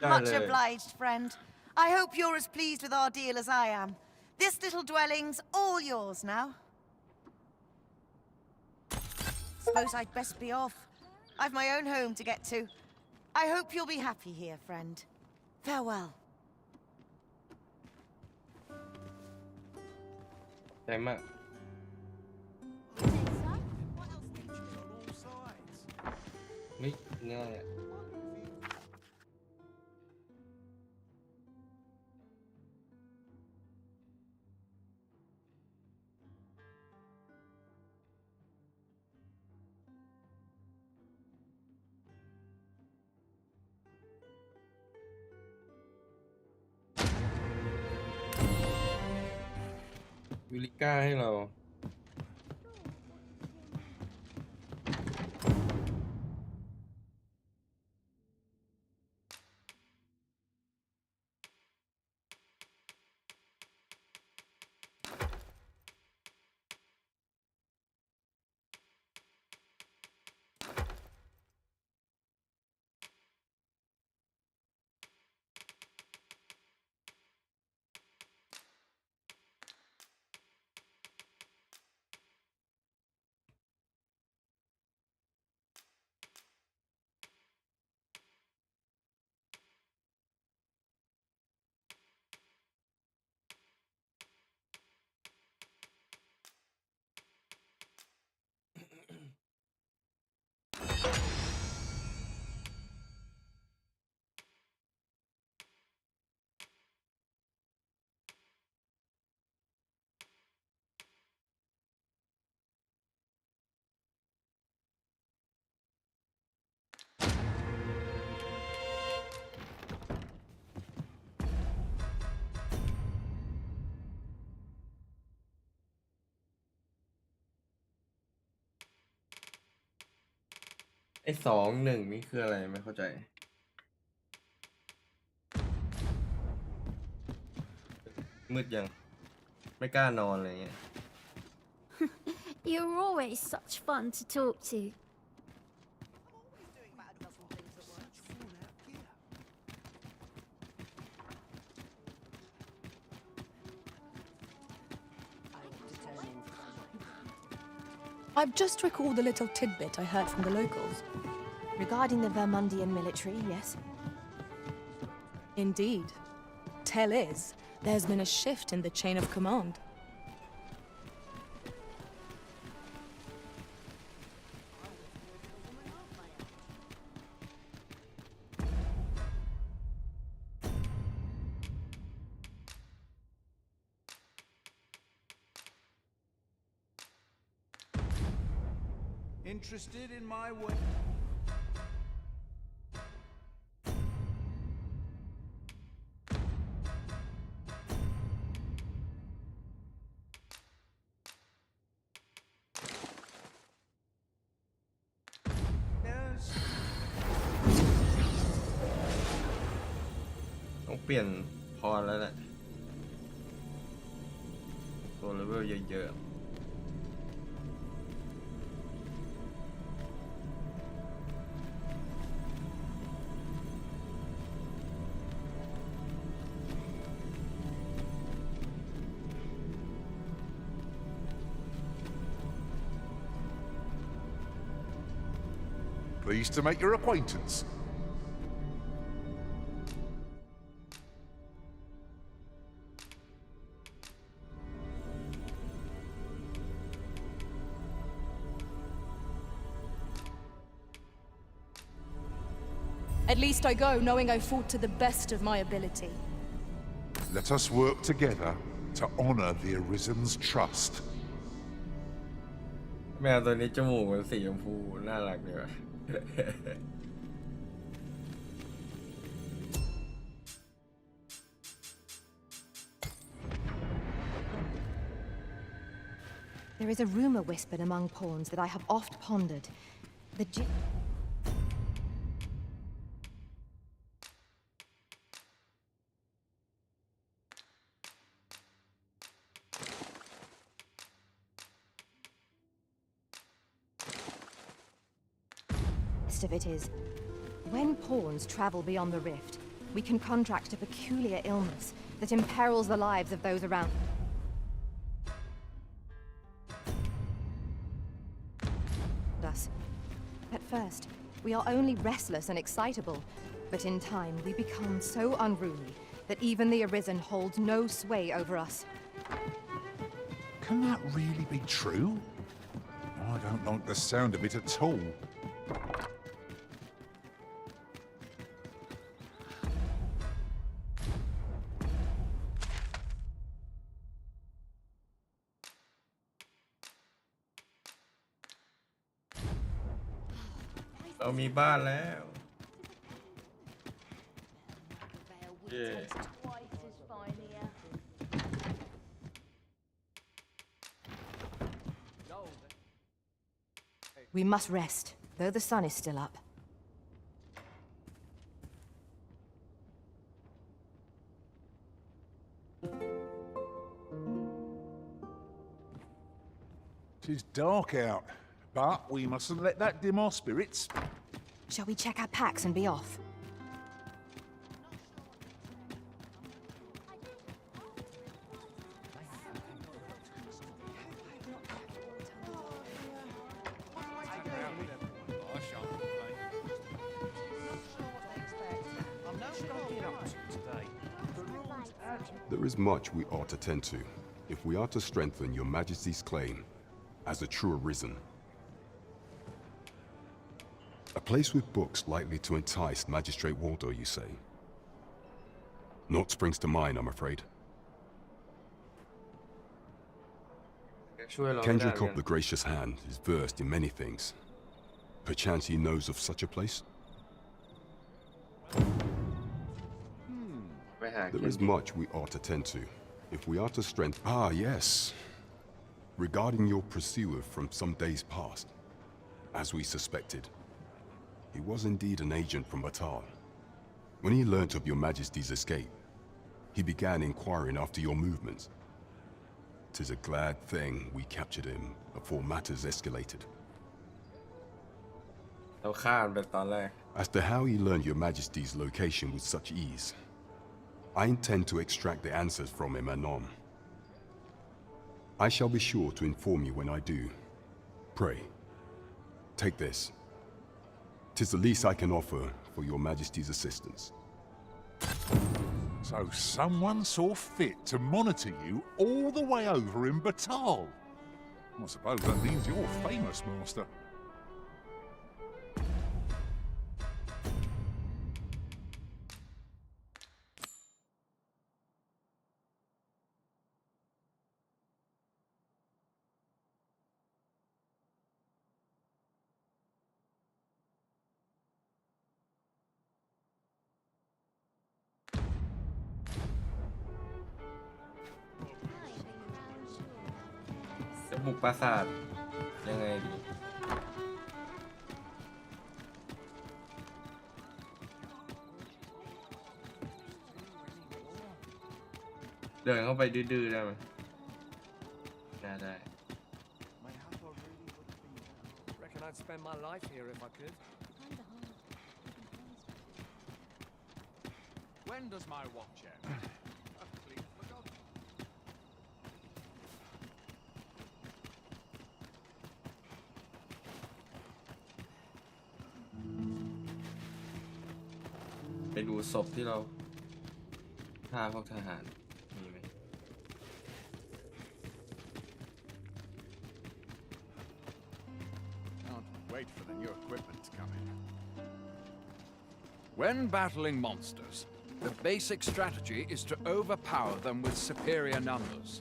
Much obliged, friend. I hope you're as pleased with our deal as I am. This little dwelling's all yours now. Suppose I'd best be off. I've my own home to get to. I hope you'll be happy here, friend. Farewell. ใจมากไม่ง่ายอะวิลิก้าให้เราไอ้2-1นี่คืออะไรไม่เข้าใจมืดยังไม่กล้านอนอะไรเงี้ย You're always such fun to talk to. I've just recalled a little tidbit I heard from the locals. Regarding the Vermundian military, yes? Indeed. Tell is, there's been a shift in the chain of command. Interested in my way? Yes. ต้องเปลี่ยนพรแล้วแหละตัวเลเวลเยอะๆ Pleased to make your acquaintance. At least I go knowing I fought to the best of my ability. Let us work together to honor the Arisen's trust. แมวตัวนี้จมูกมันสีชมพูน่ารักดีว่ะ There is a rumor whispered among pawns that I have oft pondered. The worst of it is, when pawns travel beyond the rift, we can contract a peculiar illness that imperils the lives of those around. Us. At first, we are only restless and excitable, but in time we become so unruly that even the Arisen holds no sway over us. Can that really be true? I don't like the sound of it at all. We have a house now. Yeah. We must rest, though the sun is still up. It is dark out, but we mustn't let that dim our spirits. Shall we check our packs and be off? There is much we ought to tend to, if we are to strengthen your Majesty's claim as a true Arisen. A place with books likely to entice Magistrate Waldo, you say? Naught springs to mind, I'm afraid. Kendrick the Gracious Hand is versed in many things. Perchance he knows of such a place? There is much we ought to tend to, if we are to strengthen... Ah, yes. Regarding your pursuer from some days past, as we suspected. He was indeed an agent from Batal. When he learnt of your Majesty's escape, he began inquiring after your movements. 'Tis a glad thing we captured him before matters escalated. As to how he learned your Majesty's location with such ease, I intend to extract the answers from him anon. I shall be sure to inform you when I do. Pray, take this. 'Tis the least I can offer for your Majesty's assistance. So someone saw fit to monitor you all the way over in Batal. I suppose that means you're famous, Master. Buộcปราสาทยังไงดีเดินเข้าไปดื้อๆได้ไหมน่าได้ Reckon I'd spend my life here if I could. When does my watch end? Please, look up. ไปดูศพที่เราฆ่าพวกทหารมีไหม Can't wait for the new equipment to come in. When battling monsters, the basic strategy is to overpower them with superior numbers.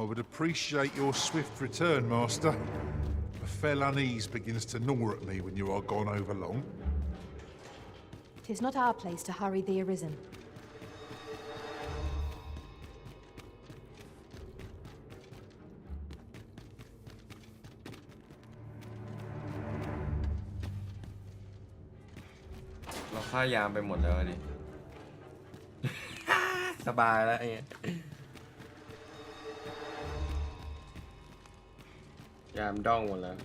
I would appreciate your swift return, Master. A fell unease begins to gnaw at me when you are gone over long. 'Tis not our place to hurry the Arisen.เราฆ่ายามไปหมดแล้วดิ สบายแล้วไอ้ ยามด้องหมดแล้ว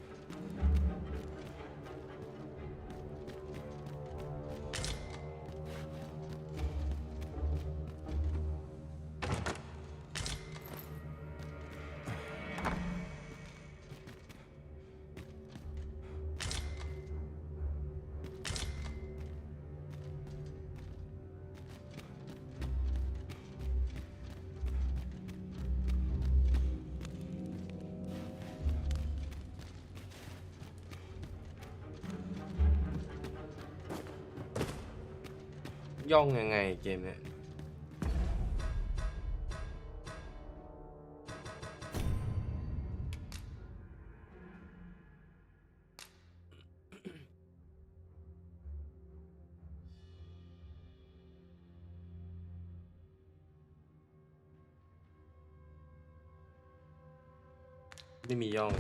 ย่องยังไงเกมเนี่ยไม่มีย่อง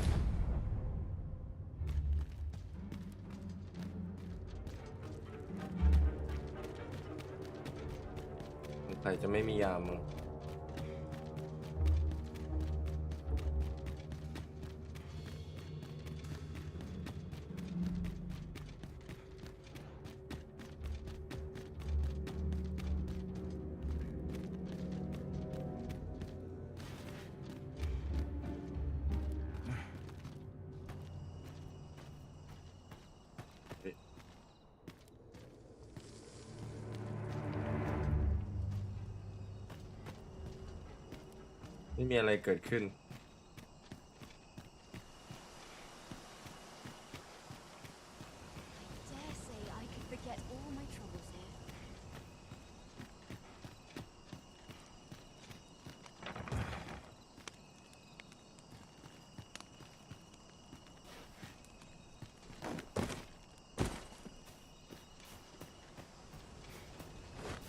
ใครจะไม่มียามมั้งไม่มีอะไรเกิดขึ้น Dare say I could forget all my troubles here.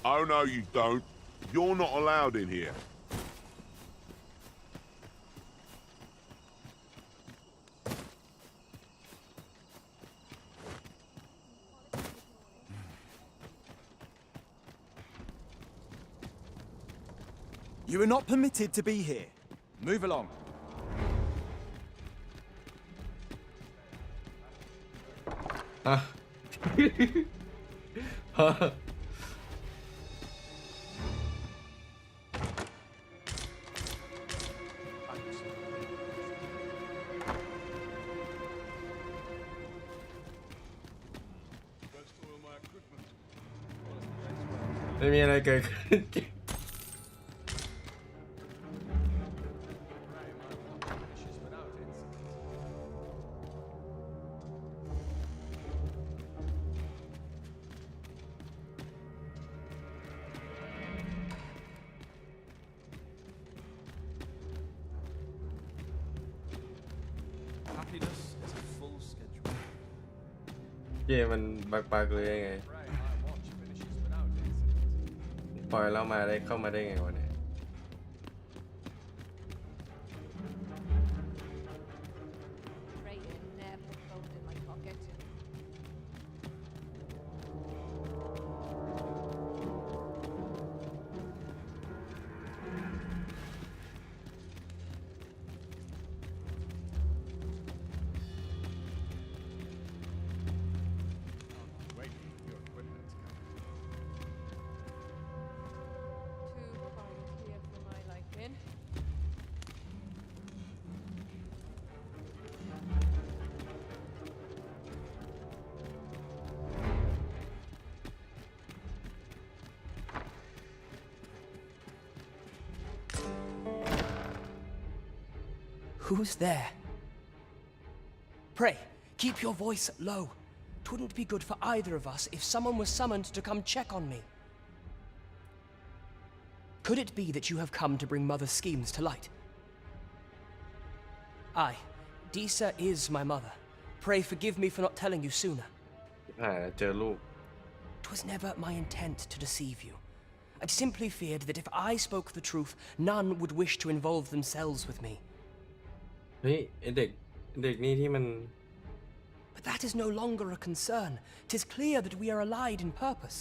Oh, no, you don't. You're not allowed in here. You are not permitted to be here. Move along.ไม่มีอะไรเกิดขึ้นเกมมันบักเลยยังไงปล่อยเรามาได้เข้ามาได้ไงวะเนี่ย Who's there? Pray, keep your voice low. 'Twouldn't be good for either of us if someone was summoned to come check on me. Could it be that you have come to bring Mother's schemes to light? Aye, Disa is my mother. Pray forgive me for not telling you sooner. เจอลูก 'Twas never my intent to deceive you. I simply feared that if I spoke the truth, none would wish to involve themselves with me. เฮ้ยไอ้เด็กนี่ที่มัน But that is no longer a concern. 'Tis clear that we are allied in purpose.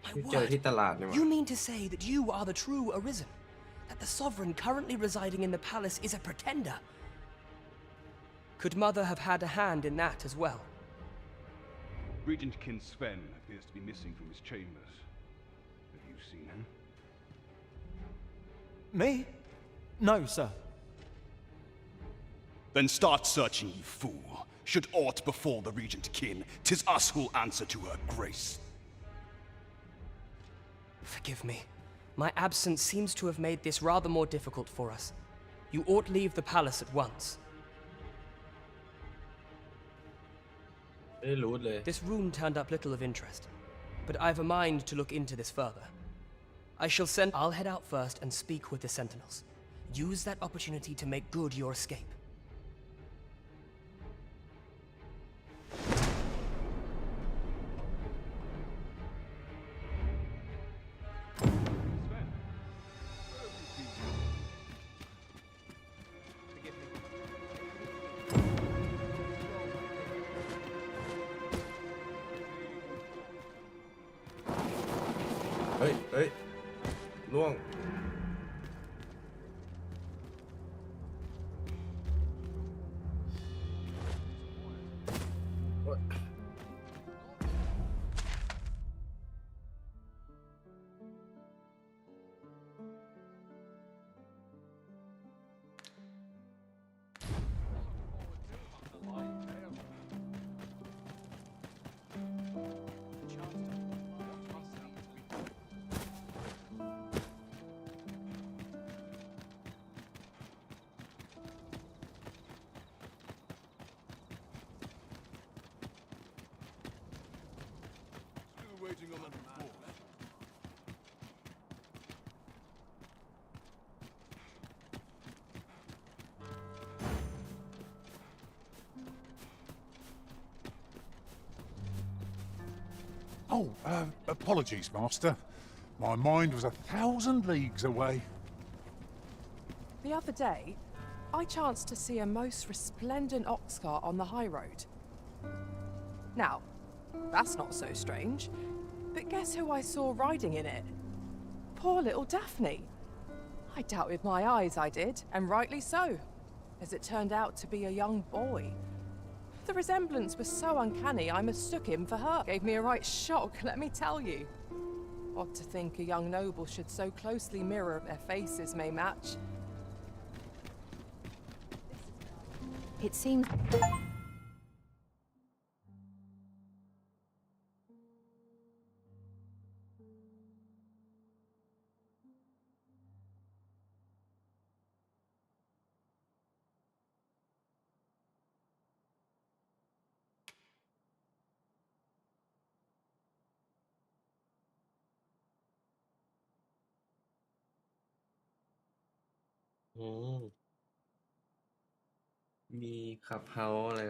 My เจอ word, ที่ตลาดนี่วะ you mean to say that you are the true Arisen? that the sovereign currently residing in the palace is a pretender. Could Mother have had a hand in that as well? Regent Kin Sven appears to be missing from his chambers. Have you seen him? Me? No, sir. Then start searching, you fool. Should aught befall the Regent Kin, 'tis us who'll answer to her grace. Forgive me. My absence seems to have made this rather more difficult for us. You ought leave the palace at once. This room turned up little of interest, but I've a mind to look into this further. I'll head out first and speak with the sentinels. Use that opportunity to make good your escape. Hey, ล่วง Waiting on that report. Oh, apologies, Master. My mind was 1,000 leagues away. The other day, I chanced to see a most resplendent ox cart on the high road. Now, that's not so strange, but guess who I saw riding in it? Poor little Daphne. I doubted my eyes, I did, and rightly so, as it turned out to be a young boy. The resemblance was so uncanny, I mistook him for her. Gave me a right shock, let me tell you. Odd to think a young noble should so closely mirror their faces may match. It seems...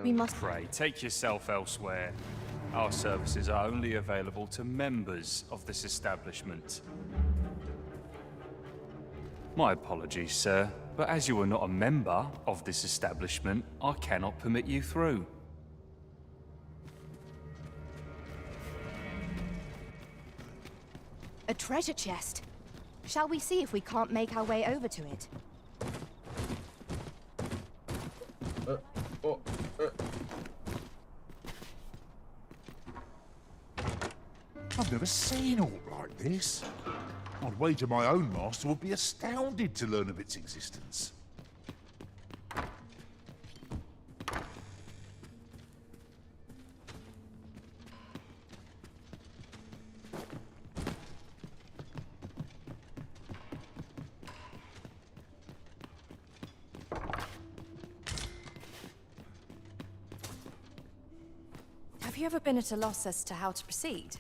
We must pray. Take yourself elsewhere. Our services are only available to members of this establishment. My apologies, sir, but as you are not a member of this establishment, I cannot permit you through. A treasure chest. Shall we see if we can't make our way over to it? I've never seen aught like this. I'd wager my own master would be astounded to learn of its existence. Have you ever been at a loss as to how to proceed?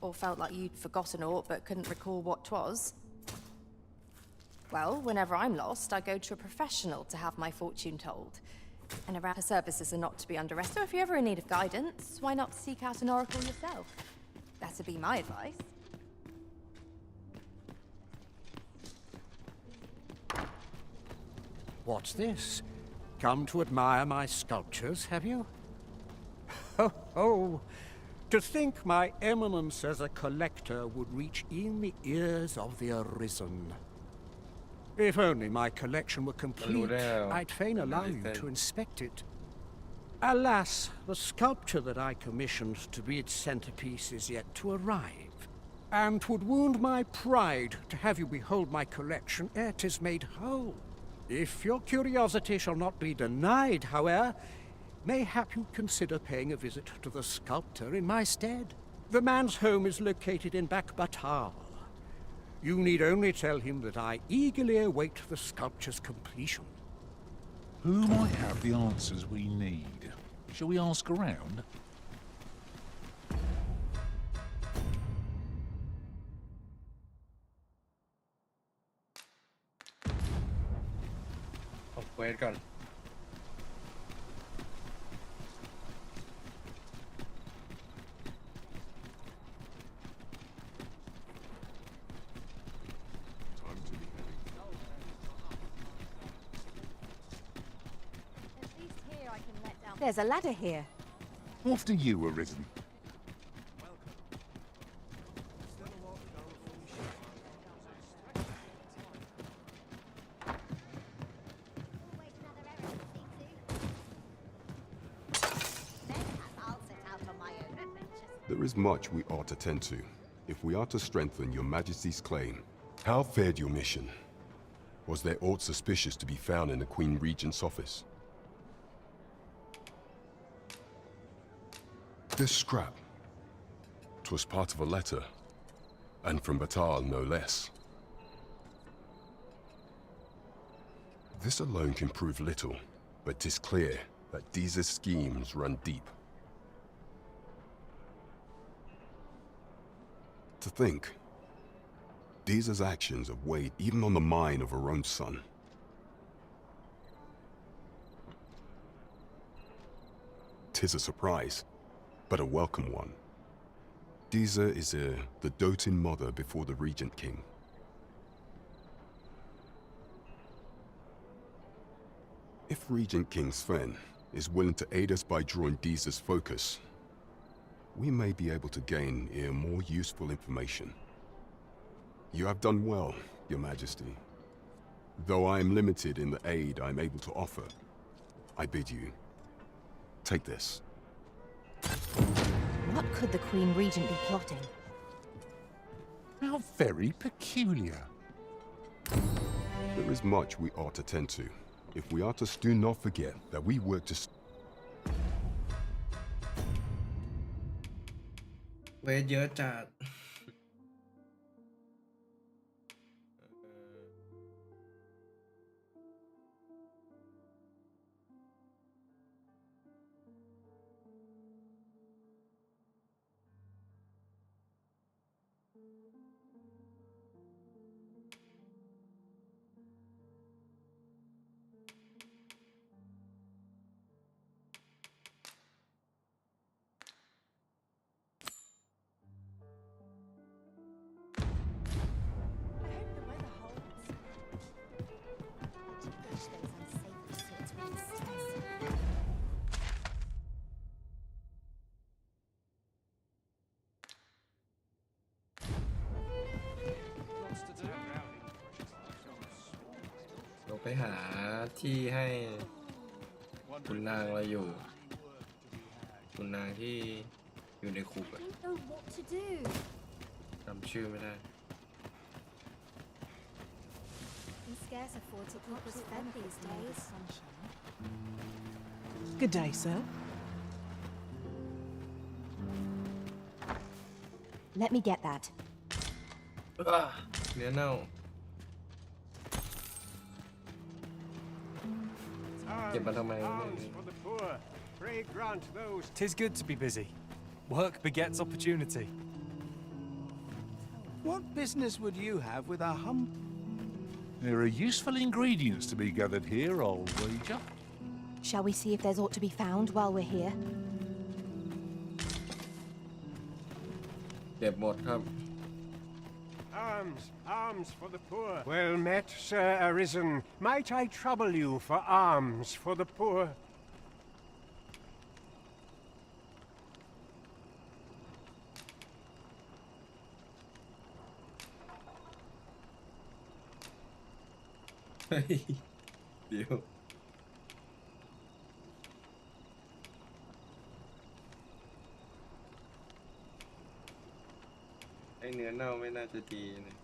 Or felt like you'd forgotten aught but couldn't recall what 'twas? Well, whenever I'm lost, I go to a professional to have my fortune told. And around her services are not to be underestimated. So if you're ever in need of guidance, why not seek out an oracle yourself? That'd be my advice. What's this? Come to admire my sculptures, have you? Ho ho! To think my eminence as a collector would reach in the ears of the Arisen. If only my collection were complete, now. I'd fain allow you to inspect it. Alas, the sculpture that I commissioned to be its centerpiece is yet to arrive, and 'twould wound my pride to have you behold my collection ere 'tis made whole. If your curiosity shall not be denied, however, mayhap you'd consider paying a visit to the sculptor in my stead. The man's home is located in Batal. You need only tell him that I eagerly await the sculpture's completion. Who might have the answers we need? Shall we ask around? Wait ก่อน There's a ladder here. After you were risen. There is much we ought to tend to, if we are to strengthen your Majesty's claim. How fared your mission? Was there aught suspicious to be found in the Queen Regent's office? This scrap. 'Twas part of a letter, and from Batal no less. This alone can prove little, but 'tis clear that Deeza's schemes run deep. To think, Deeza's actions have weighed even on the mind of her own son. Tis a surprise, but a welcome one. Deeza is the doting mother before the Regent King. If Regent King Sven is willing to aid us by drawing Deeza's focus, we may be able to gain more useful information. You have done well, Your Majesty. Though I am limited in the aid I'm able to offer, I bid you, take this. What could the Queen Regent be plotting? How very peculiar. There is much we ought to tend to. If we are to do not forget that we work to... เวทเยอะจัด เราไปหาที่ให้คุณนางเราอยู่คุณนางที่อยู่ในคุกอะ Don't know what to do. จำชื่อไม่ได้ Can scarce afford to keep us fed these days. Good day, sir. Let me get that. เนื้อเน่า เก็บมาทำไม 'Tis good to be busy. Work begets opportunity. What business would you have with a There are useful ingredients to be gathered here, I'll wager. Shall we see if there's aught to be found while we're here? เก็บหมดครับ Arms for the poor. Well met, Sir Arisen. Might I trouble you for alms for the poor? ฮ้ยเดี๋ยวไอเนื้อเน่าไม่น่าจะดีนะ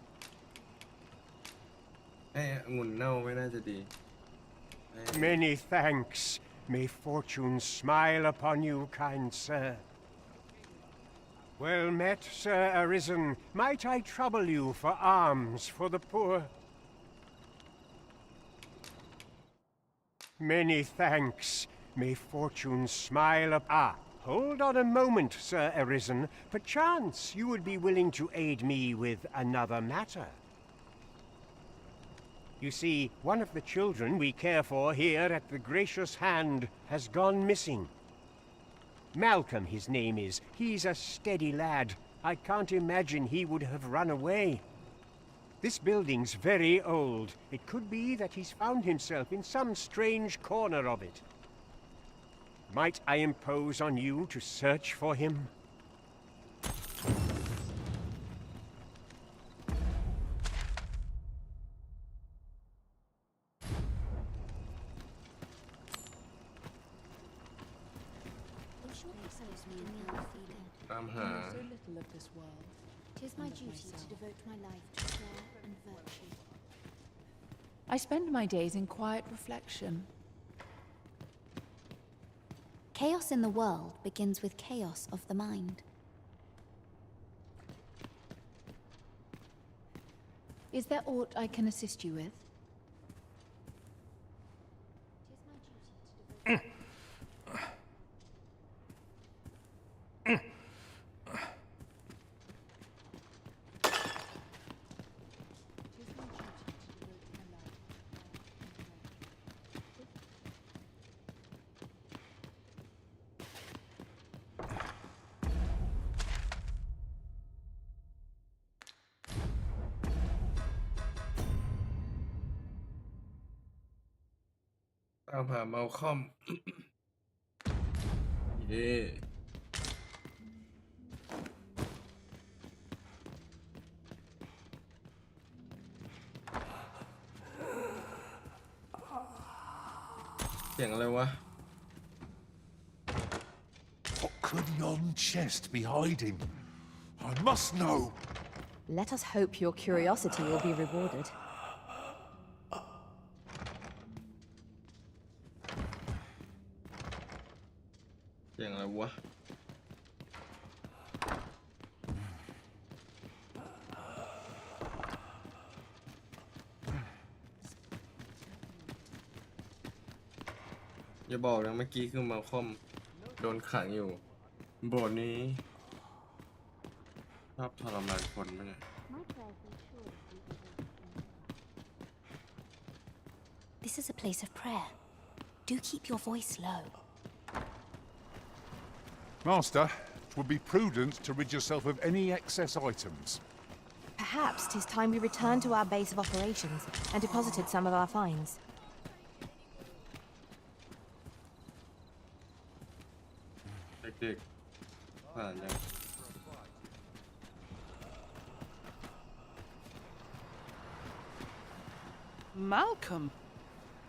ไอ้องุ่นเน่าไม่น่าจะดี Many thanks. May fortune smile upon you, kind sir. Well met, Sir Arisen. Might I trouble you for alms for the poor? Many thanks. May fortune smile up. Hold on a moment, Sir Arisen. Perchance you would be willing to aid me with another matter. You see, one of the children we care for here at the Gracious Hand has gone missing. Malcolm, his name is. He's a steady lad. I can't imagine he would have run away. This building's very old. It could be that he's found himself in some strange corner of it. Might I impose on you to search for him? So little of this world. 'Tis my duty to devote my life to prayer and virtue. I spend my days in quiet reflection. Chaos in the world begins with chaos of the mind. Is there aught I can assist you with?ตามหาเมาคอม เย่เสียงอะไรวะ What could yon chest be hiding? I must know. Let us hope your curiosity will be rewarded. เสียงอะไรวะ อย่าบอกนะเมื่อกี้คือมาคอมโดนขังอยู่โบสถ์นี้ชอบทรมานคนไหมเนี่ย This is a place of prayer. Do keep your voice low. Master, it would be prudent to rid yourself of any excess items. Perhaps 'tis time we returned to our base of operations and deposited some of our finds. Malcolm!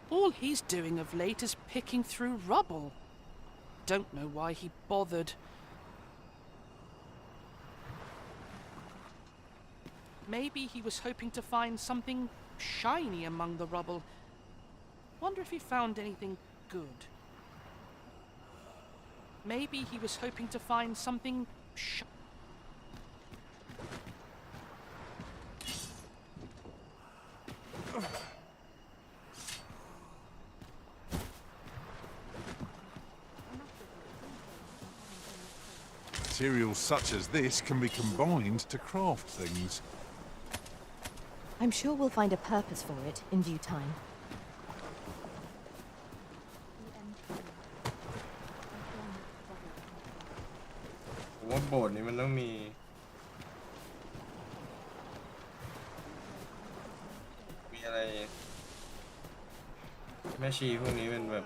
All he's doing of late is picking through rubble. Don't know why he bothered. Maybe he was hoping to find something shiny among the rubble. Wonder if he found anything good. Maybe he was hoping to find something Materials such as this can be combined to craft things. I'm sure we'll find a purpose for it in due time. ผมว่าโบสถ์นี้มันต้องมีอะไรแม่ชีพวกนี้เป็นแบบ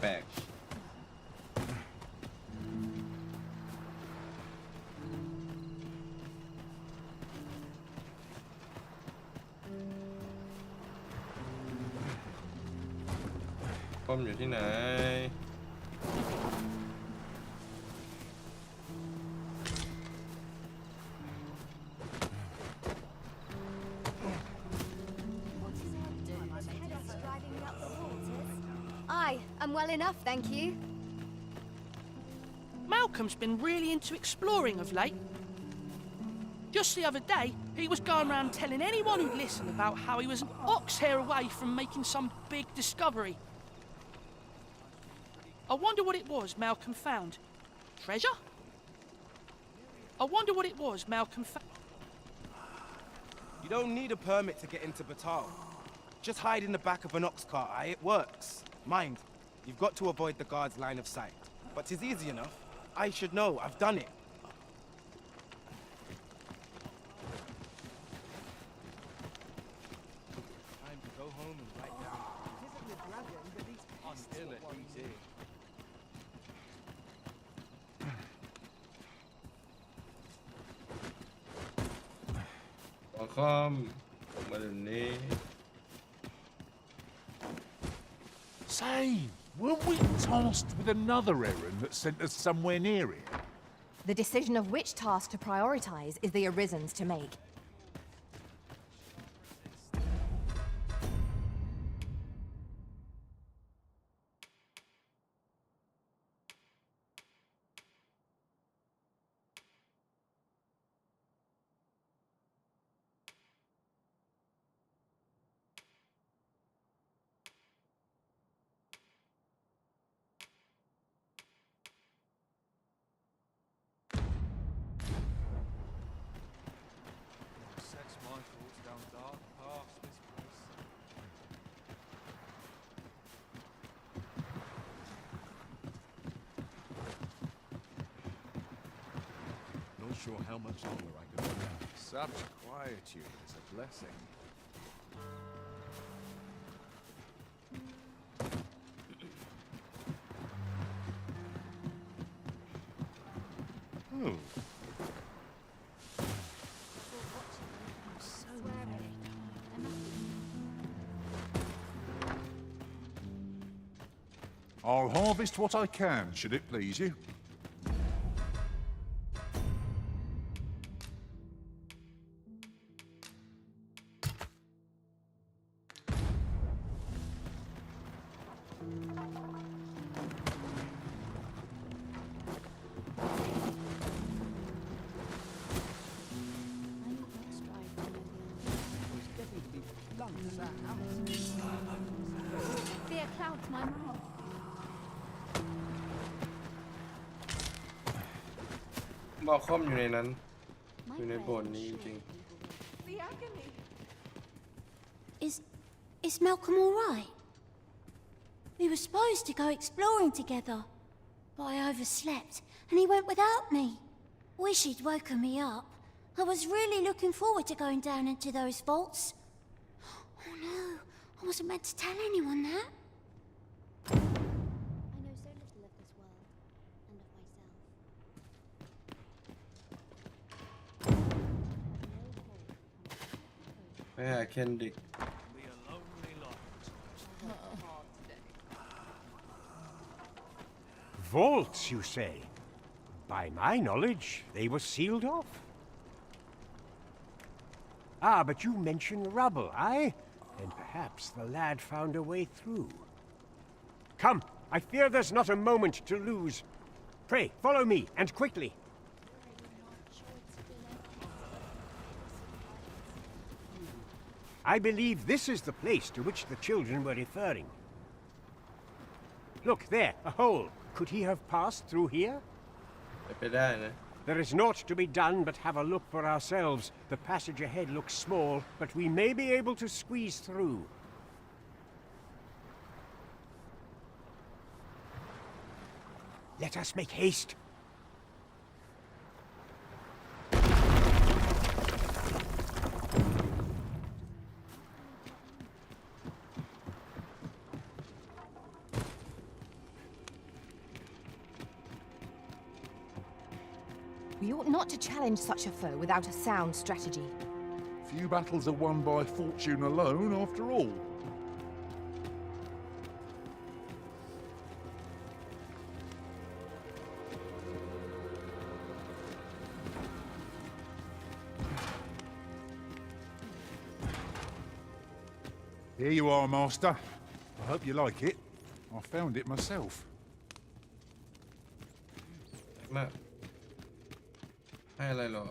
แปลกๆ ป้อมอยู่ที่ไหนI'm well enough, thank you. Malcolm's been really into exploring of late. Just the other day, he was going around telling anyone who'd listen about how he was an ox hair away from making some big discovery. I wonder what it was Malcolm found. Treasure? I wonder what it was Malcolm found. You don't need a permit to get into Batal. Just hide in the back of an ox cart, aye? It works. Mind, you've got to avoid the guard's line of sight. But 'tis easy enough. I should know. I've done it. Time to go home and write down. It isn't the dragon, but these until it easy. ขอคอมมาเดี๋ยวนี้ Say, weren't we tasked with another errand that sent us somewhere near here? The decision of which task to prioritize is the Arisen's to make. Sets my thoughts down dark paths, this place. Not sure how much longer I can hold out. Such quietude is a blessing. I'll harvest what I can, should it please you. Fear clouds my mind. บอกคอมอยู่ในนั้นอยู่ในโบสถ์นี้จริง Is Malcolm all right? We were supposed to go exploring together, but I overslept and he went without me. Wish he'd woken me up. I was really looking forward to going down into those vaults. Oh no, I wasn't meant to tell anyone that. I know so little of this world and of myself.ไปหาเคนดิก Vaults, you say? By my knowledge, they were sealed off. Ah, but you mentioned rubble, aye? Then perhaps the lad found a way through. Come, I fear there's not a moment to lose. Pray, follow me, and quickly. I believe this is the place to which the children were referring. Look, there, a hole. Could he have passed through here? ไปได้นะ There is naught to be done but have a look for ourselves. The passage ahead looks small, but we may be able to squeeze through. Let us make haste. We ought not to challenge such a foe without a sound strategy. Few battles are won by fortune alone, after all. Here you are, Master. I hope you like it. I found it myself. มากให้อะไรเหรอ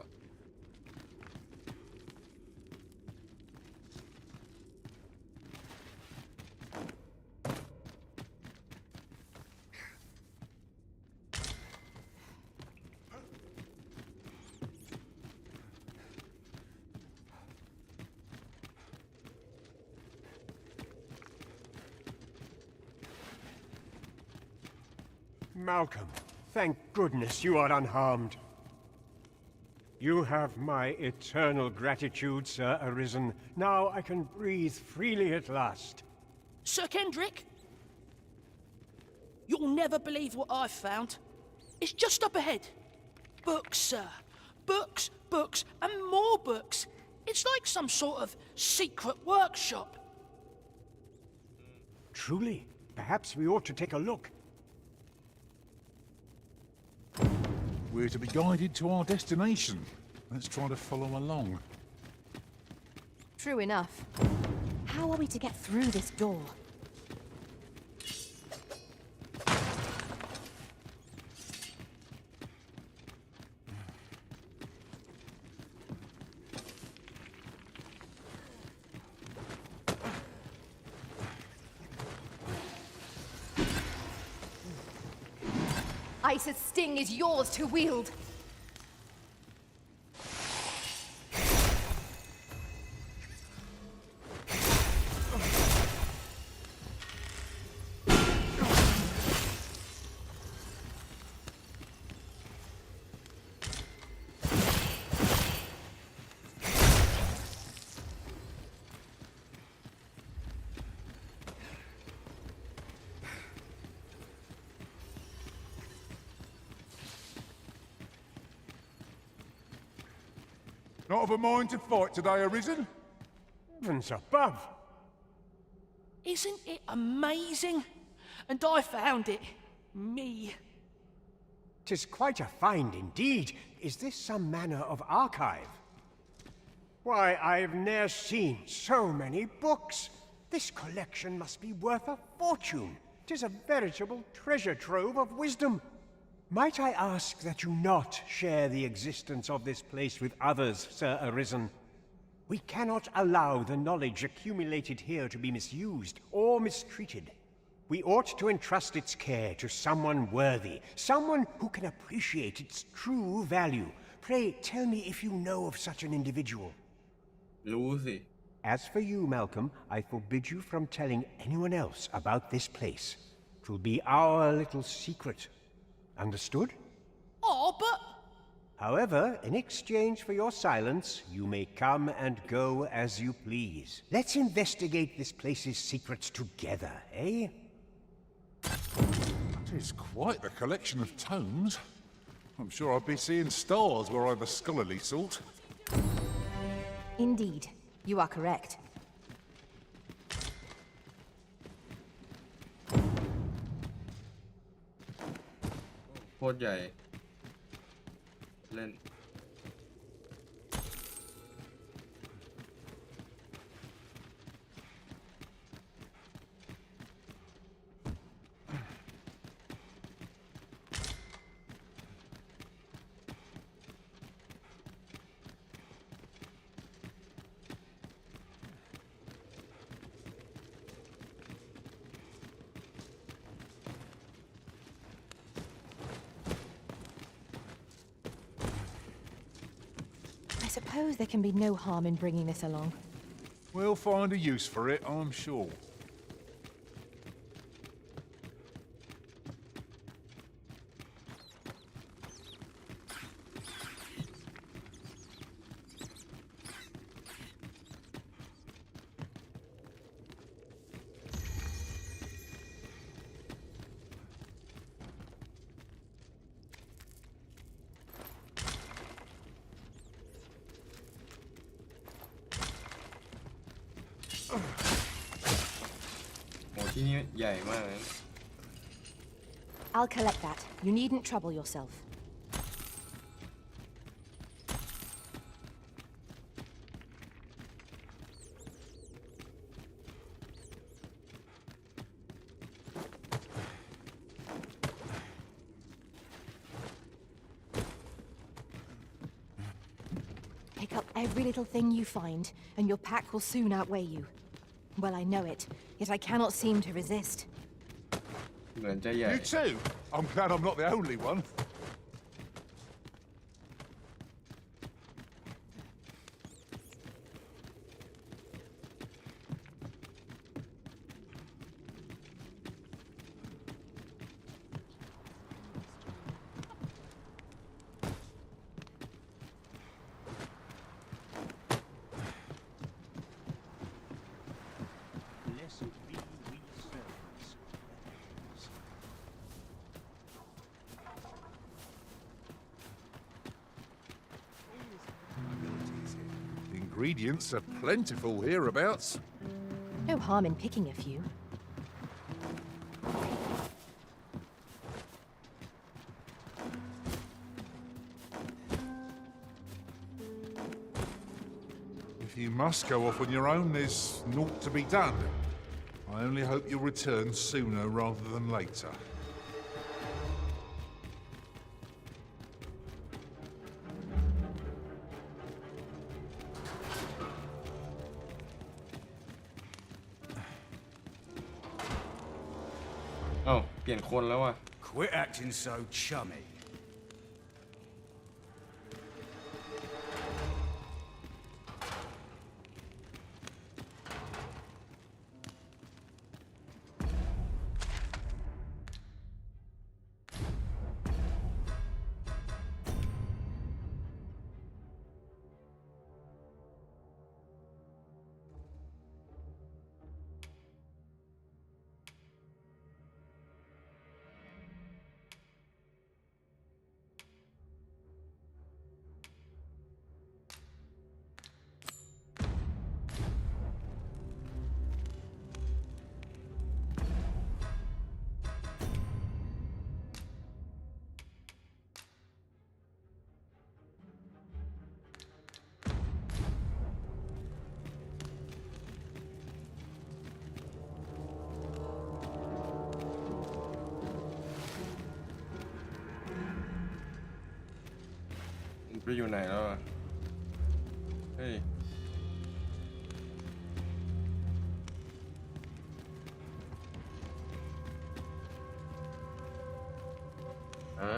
Malcolm, thank goodness you are unharmed. You have my eternal gratitude, Sir Arisen. Now I can breathe freely at last. Sir Kendrick? You'll never believe what I've found. It's just up ahead. Books, sir. Books, books, and more books. It's like some sort of secret workshop. Truly, perhaps we ought to take a look. We're to be guided to our destination. Let's try to follow along. True enough. How are we to get through this door? Ice's sting is yours to wield. Not of a mind to fight today, Arisen? Heavens above! Isn't it amazing? And I found it. Me. 'Tis quite a find indeed. Is this some manner of archive? Why, I've ne'er seen so many books. This collection must be worth a fortune. 'Tis a veritable treasure trove of wisdom. Might I ask that you not share the existence of this place with others, Sir Arisen? We cannot allow the knowledge accumulated here to be misused or mistreated. We ought to entrust its care to someone worthy, someone who can appreciate its true value. Pray tell me if you know of such an individual. รู้สิ As for you, Malcolm, I forbid you from telling anyone else about this place. 'Twill be our little secret. Understood? Oh, but... However, in exchange for your silence, you may come and go as you please. Let's investigate this place's secrets together, eh? That is quite the collection of tomes. I'm sure I'll be seeing stars were I the scholarly sort. Indeed, you are correct. โคตรใหญ่ เล่น I suppose there can be no harm in bringing this along. We'll find a use for it, I'm sure. I'll collect that. You needn't trouble yourself. every little thing you find, and your pack will soon outweigh you. Well, I know it, yet I cannot seem to resist. You too? I'm glad I'm not the only one. Ingredients are plentiful hereabouts. No harm in picking a few. If you must go off on your own, there's naught to be done. I only hope you'll return sooner rather than later. Oh, เปลี่ยนคนแล้วอ่ะ Quit acting so chummy.ไปอยู่ไหนแล้วอ่ะ เฮ้ยฮะ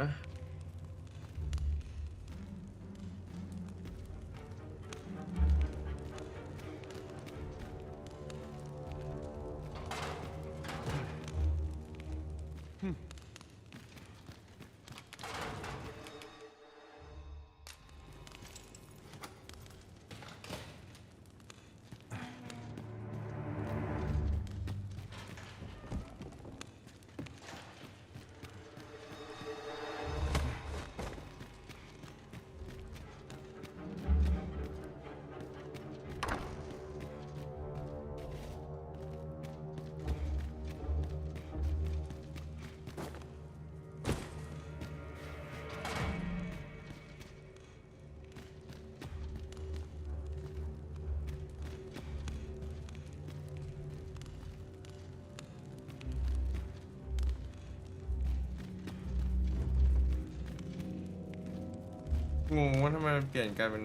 งงว่าทำไมมันเปลี่ยนกลายเป็น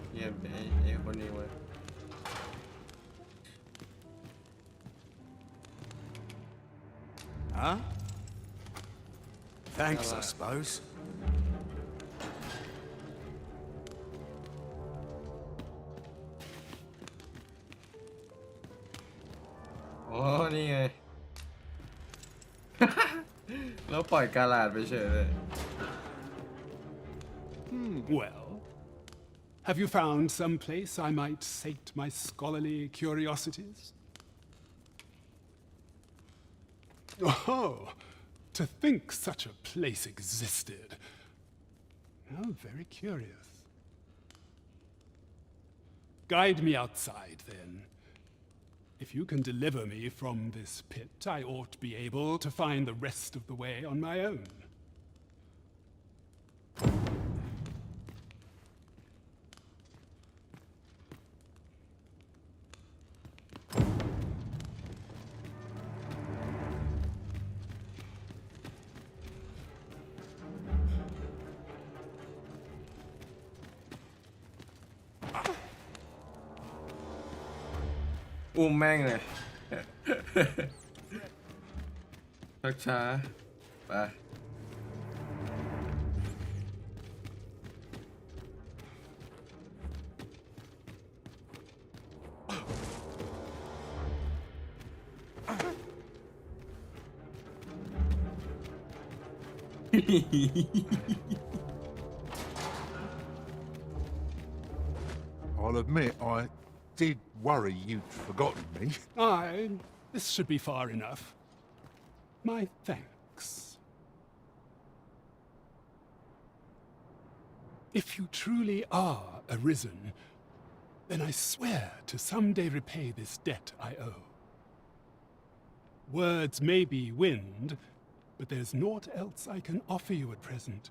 เปลี่ยนเป็นไอ้คนนี้วะ Huh? Thanks, I suppose. อ๋อ นี่ไง แล้วปล่อยกาลาดไปเฉยเลย Well, have you found some place I might sate my scholarly curiosities? Oh, to think such a place existed. Oh, very curious. Guide me outside, then. If you can deliver me from this pit, I ought to be able to find the rest of the way on my own. อุ้มแม่งเลยชักช้าไป I'll admit I did worry you'd forgotten me. Aye, this should be far enough. My thanks. If you truly are arisen, then I swear to someday repay this debt I owe. Words may be wind, but there's naught else I can offer you at present.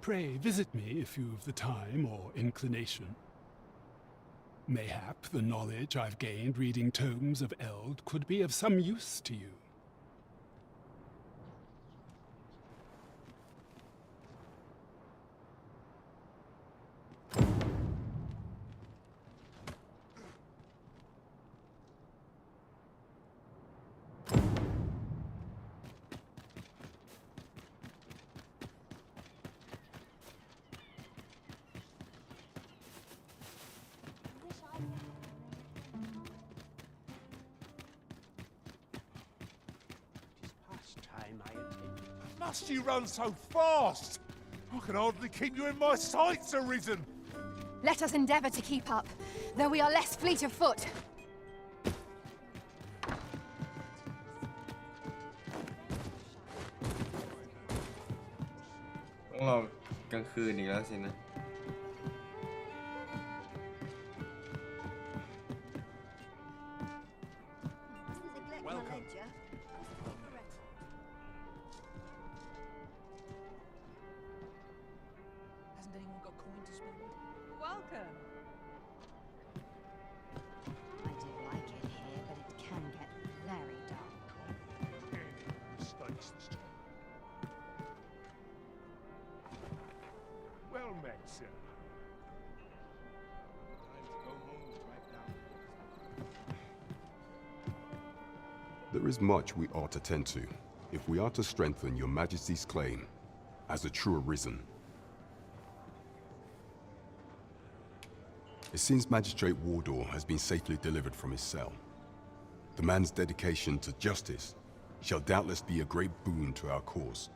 Pray visit me if you've the time or inclination. Mayhap the knowledge I've gained reading tomes of Eld could be of some use to you. Must you run so fast? I can hardly keep you in my sights, Arisen. Let us endeavor to keep up, though we are less fleet of foot. ต้องรอกลางคืนอีกแล้วสินะ Hasn't anyone got coin to spend? Welcome. I do like it here, but it can get very dark. Mistakes this time. Well met, sir. Time to go home right now. There is much we ought to tend to, if we are to strengthen your Majesty's claim as a true Arisen. It seems Magistrate Wardor has been safely delivered from his cell. The man's dedication to justice shall doubtless be a great boon to our cause.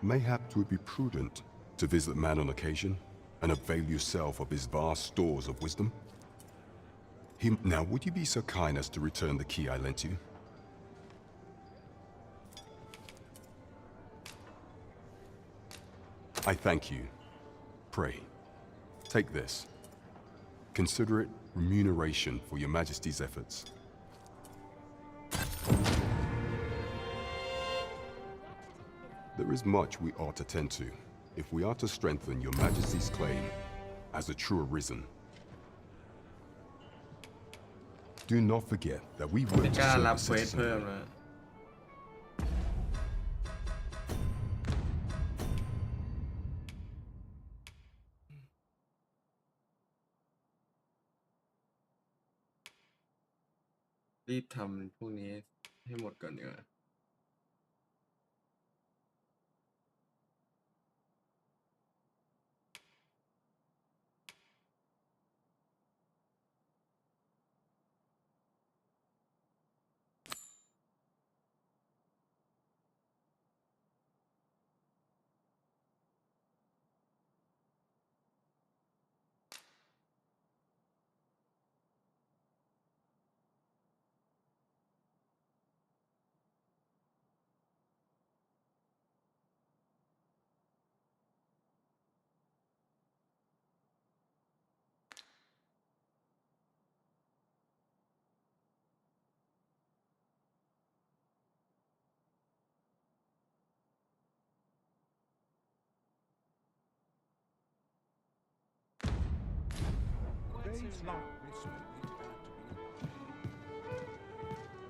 Mayhap it would be prudent to visit the man on occasion and avail yourself of his vast stores of wisdom. Now, would you be so kind as to return the key I lent you? I thank you. Pray, take this. Consider it remuneration for your Majesty's efforts. There is much we ought to tend to, if we are to strengthen your Majesty's claim as a true Arisen. Do not forget that we work ไม่ to กล้า serve รับ the เควส citizen. เพิ่มแล้ว รีบทำพวกนี้ให้หมดก่อนดีกว่า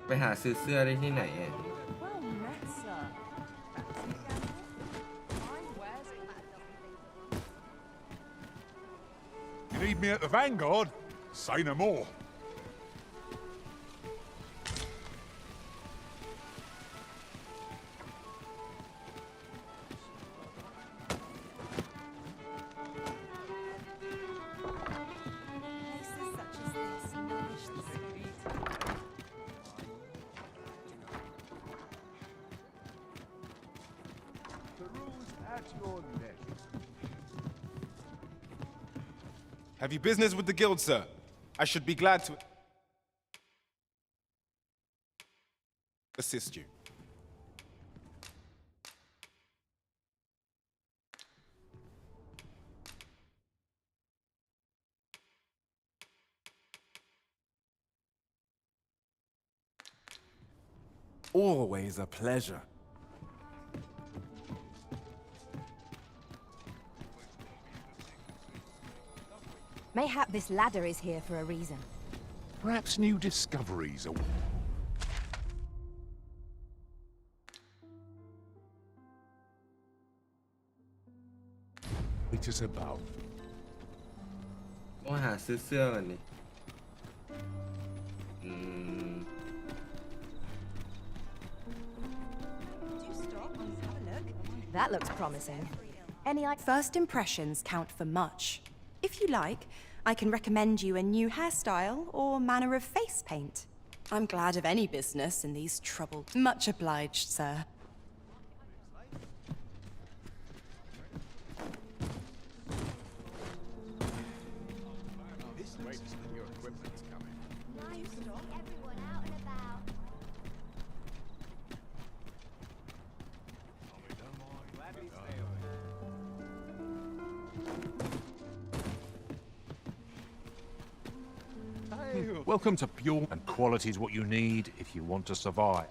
ไปหาซื้อเสื้อได้ที่ไหนอ่ะ Well met, sir. Fancy a gamble? Mine wears a hat. You need me at the Vanguard? Say no more. Have you business with the guild, sir? I should be glad to assist you. Always a pleasure. Mayhap this ladder is here for a reason. Perhaps new discoveries are... It is about. ต้องหาซื้อเสื้อกันนี่ That looks promising. First impressions count for much. If you like, I can recommend you a new hairstyle or manner of face paint. I'm glad of any business in these troubled... Much obliged, sir. Welcome to Pure, and quality is what you need if you want to survive.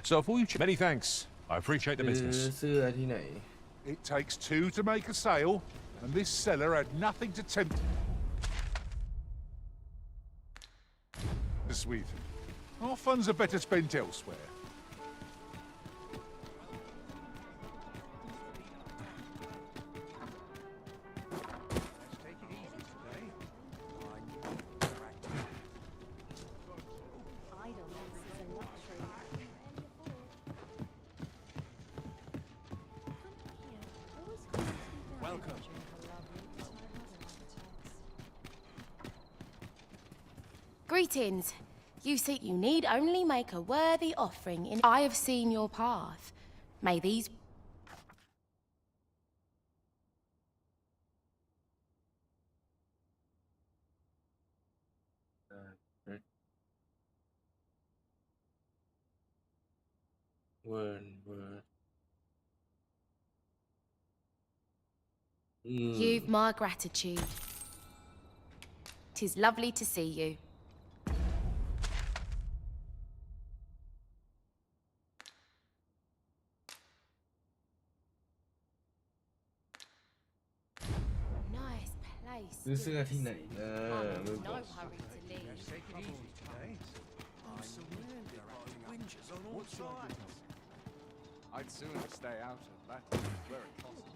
So for you, many thanks. I appreciate the business. ซื้อที่ไหน It takes two to make a sale, and this seller had nothing to tempt us with. Our funds are better spent elsewhere. Greetings. You see, you need only make a worthy offering in... I have seen your path. May these... Word. You've my gratitude. 'Tis lovely to see you. Nice place. ซื้อเสื้อที่ไหนนะไม่บ No อก hurry to leave. I'd sooner stay out of that where it costs.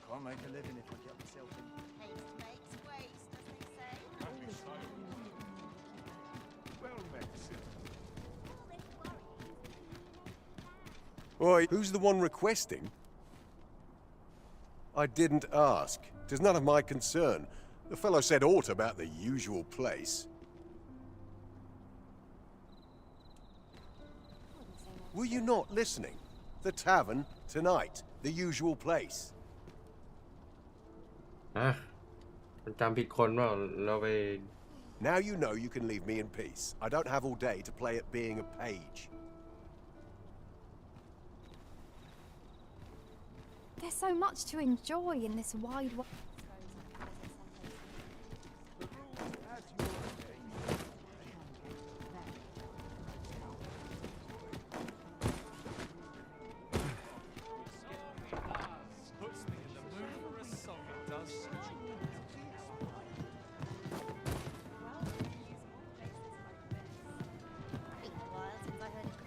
Can't make a living if I get myself in. Haste makes waste, doesn't it say? Don't be so well met, sir. Oi, who's the one requesting? I didn't ask. 'Tis none of my concern. The fellow said aught about the usual place. Were you not listening? The tavern, tonight. The usual place. มันจำผิดคนเปล่าเราไป Now you know you can leave me in peace. I don't have all day to play at being a page. There's so much to enjoy in this wide world.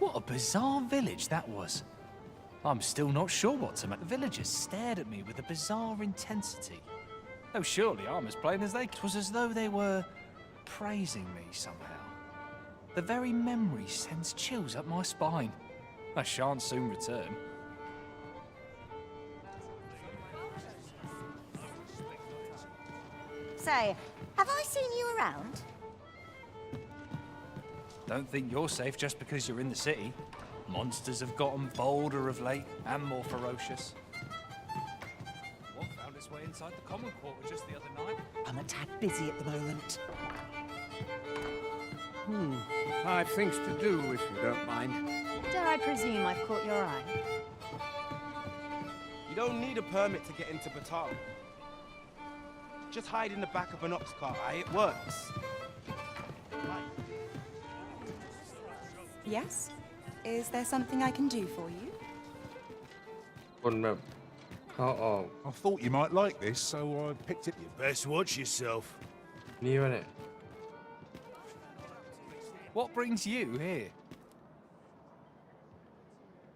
What a bizarre village that was. I'm still not sure what to make. The villagers stared at me with a bizarre intensity. Oh, surely I'm as plain as they. It was as though they were praising me somehow. The very memory sends chills up my spine. I shan't soon return. Say, have I seen you around? Don't think you're safe just because you're in the city. Monsters have gotten bolder of late and more ferocious. One found its way inside the common quarter just the other night. I'm a tad busy at the moment. I've things to do, if you don't mind. Dare I presume I've caught your eye? You don't need a permit to get into Batal. Just hide in the back of an ox cart, aye? It works. Yes? Is there something I can do for you? คนแบบเข้าออก I thought you might like this, so I picked it. You best watch yourself. นี่วะเนี่ย What brings you here?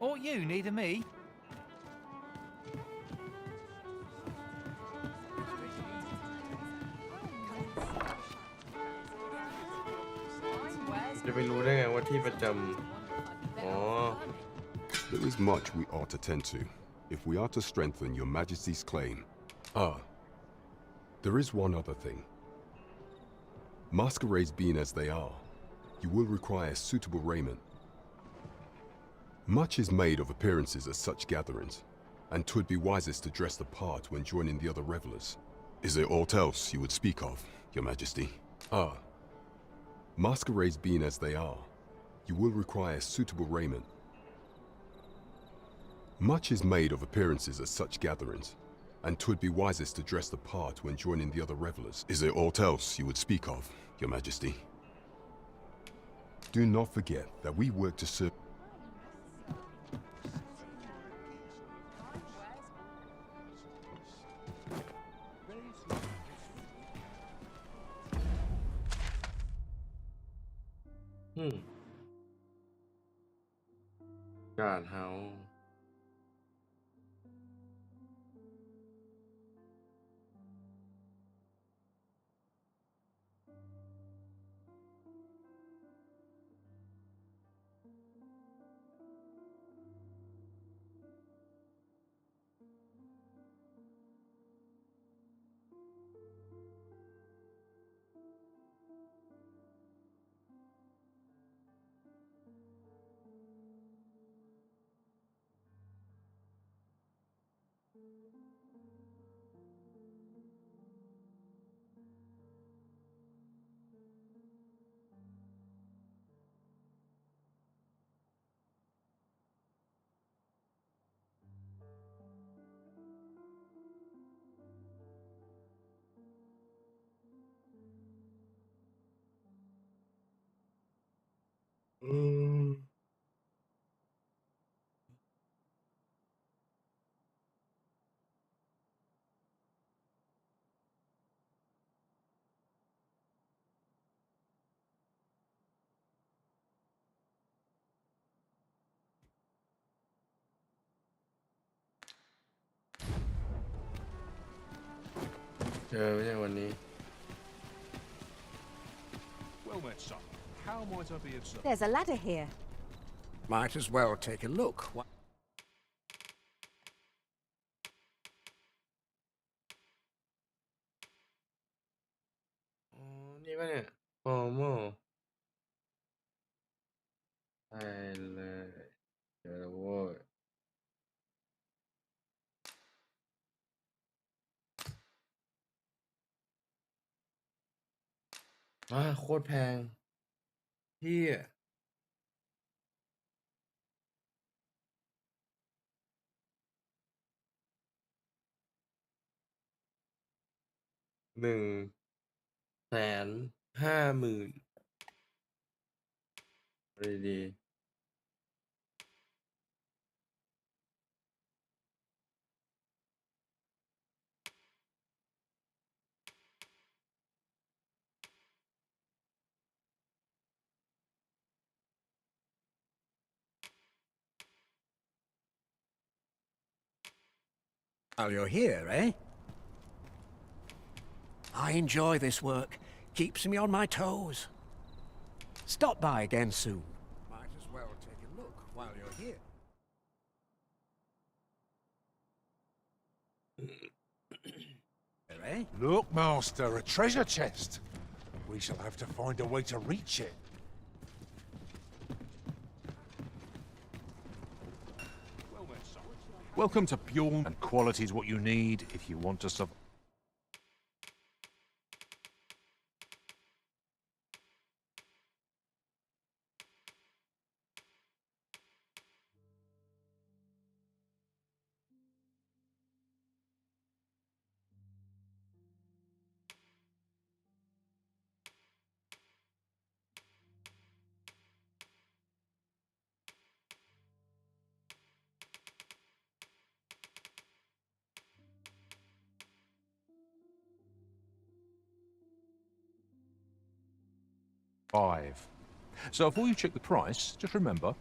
Ought you need a me? There is much we ought to tend to, if we are to strengthen your Majesty's claim. There is one other thing. Masquerades being as they are, you will require suitable raiment. Much is made of appearances at such gatherings, and 'twould be wisest to dress the part when joining the other revelers. Is there aught else you would speak of, Your Majesty? Masquerades being as they are, you will require suitable raiment. Much is made of appearances at such gatherings, and 'twould be wisest to dress the part when joining the other revelers. Is there aught else you would speak of, Your Majesty? Do not forget that we work to serve. God, how? Well met, son. How might I be of service? There's a ladder here. Might as well take a look. นี่ปะเนี่ยโอ้โมไปเลย โคตรแพงที่150,000ดี Oh, you're here, eh? I enjoy this work. Keeps me on my toes. Stop by again soon. Might as well take a look while you're here. Eh? Look, Master, a treasure chest. We shall have to find a way to reach it. Welcome to Bjorn, and quality is what you need if you want to survive. So before you check the price, just remember.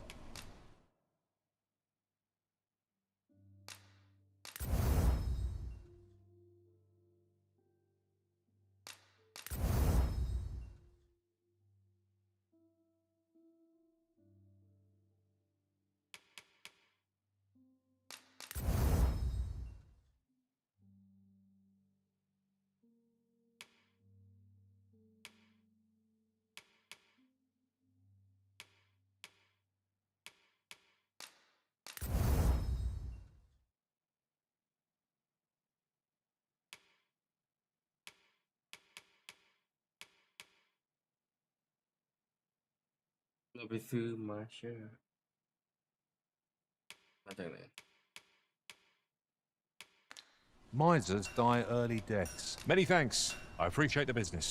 เราไปซื้อมาเชอร์มาจากไหน Misers die early deaths. Many thanks. I appreciate the business.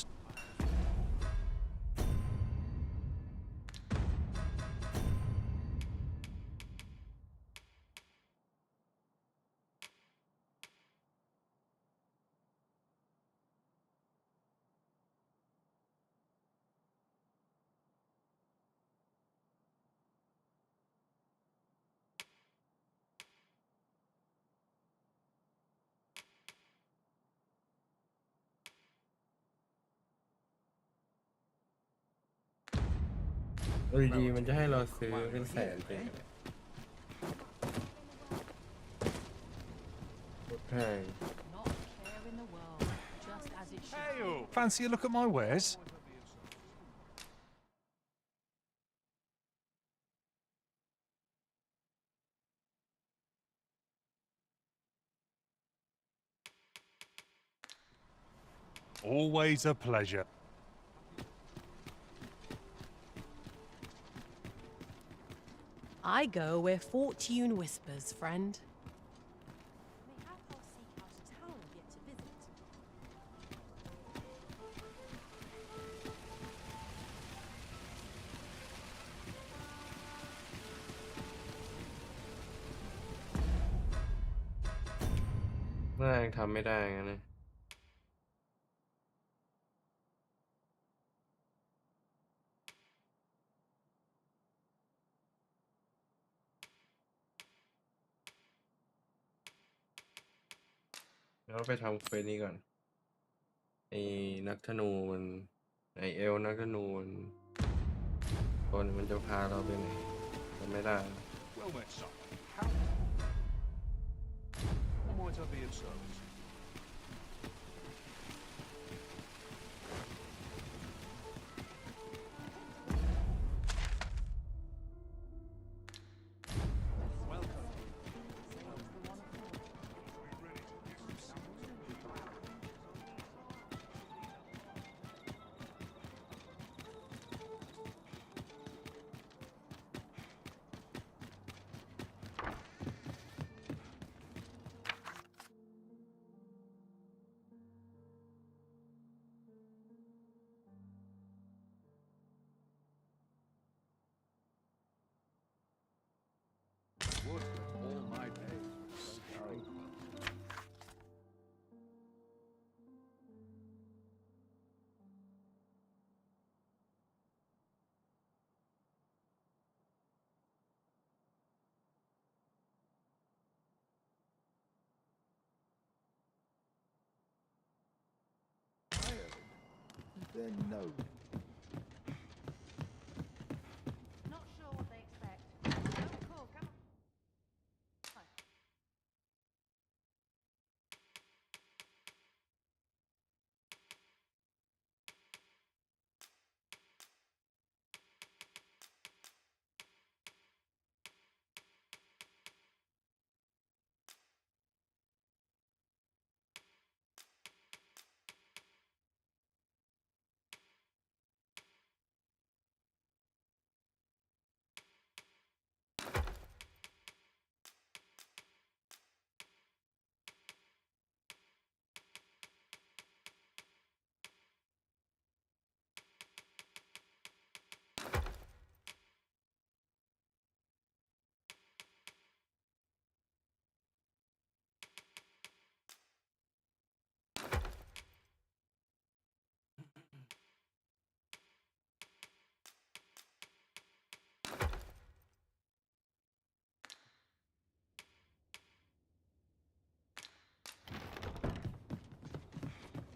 ดีมันจะให้เราซื้อเป็นแสนเป็นแพง Fancy a look at my wares? Always a pleasure. I go where fortune whispers, friend. Mayhap น่ายังทำไม่ได้งั้นนะแล้วไปทำเควสนี้ก่อนไอ้นักธนูมันไอ้เอลนักธนูมันจะพาเราไปไหนก็ไม่ได้ Well met, son. How might I be of service? then no. Not sure what they expect. Oh, cool, come on.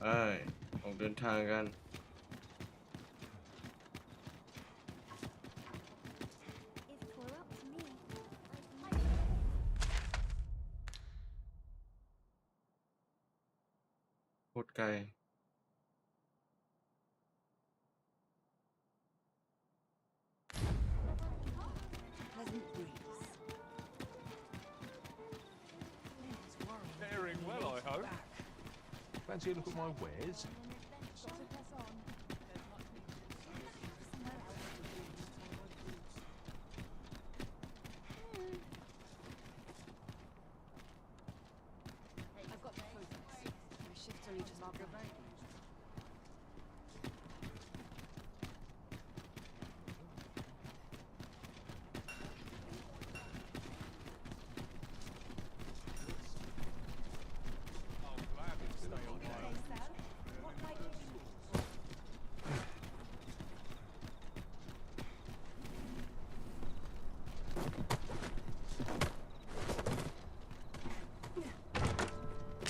ไปออกเดินทางกันโคตรไกล Faring well, I hope. Fancy a look at my wares? I've got the photos. My shift's only just begun.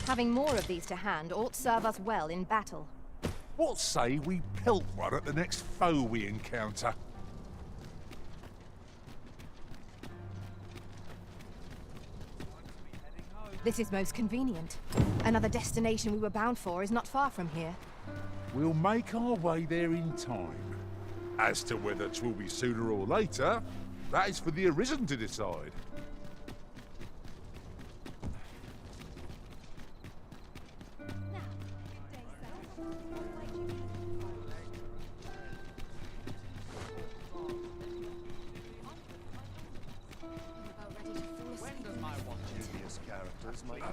Having more of these to hand ought serve us well in battle. What say we pelt one at the next foe we encounter? This is most convenient. Another destination we were bound for is not far from here. We'll make our way there in time. As to whether 'twill be sooner or later, that is for the Arisen to decide.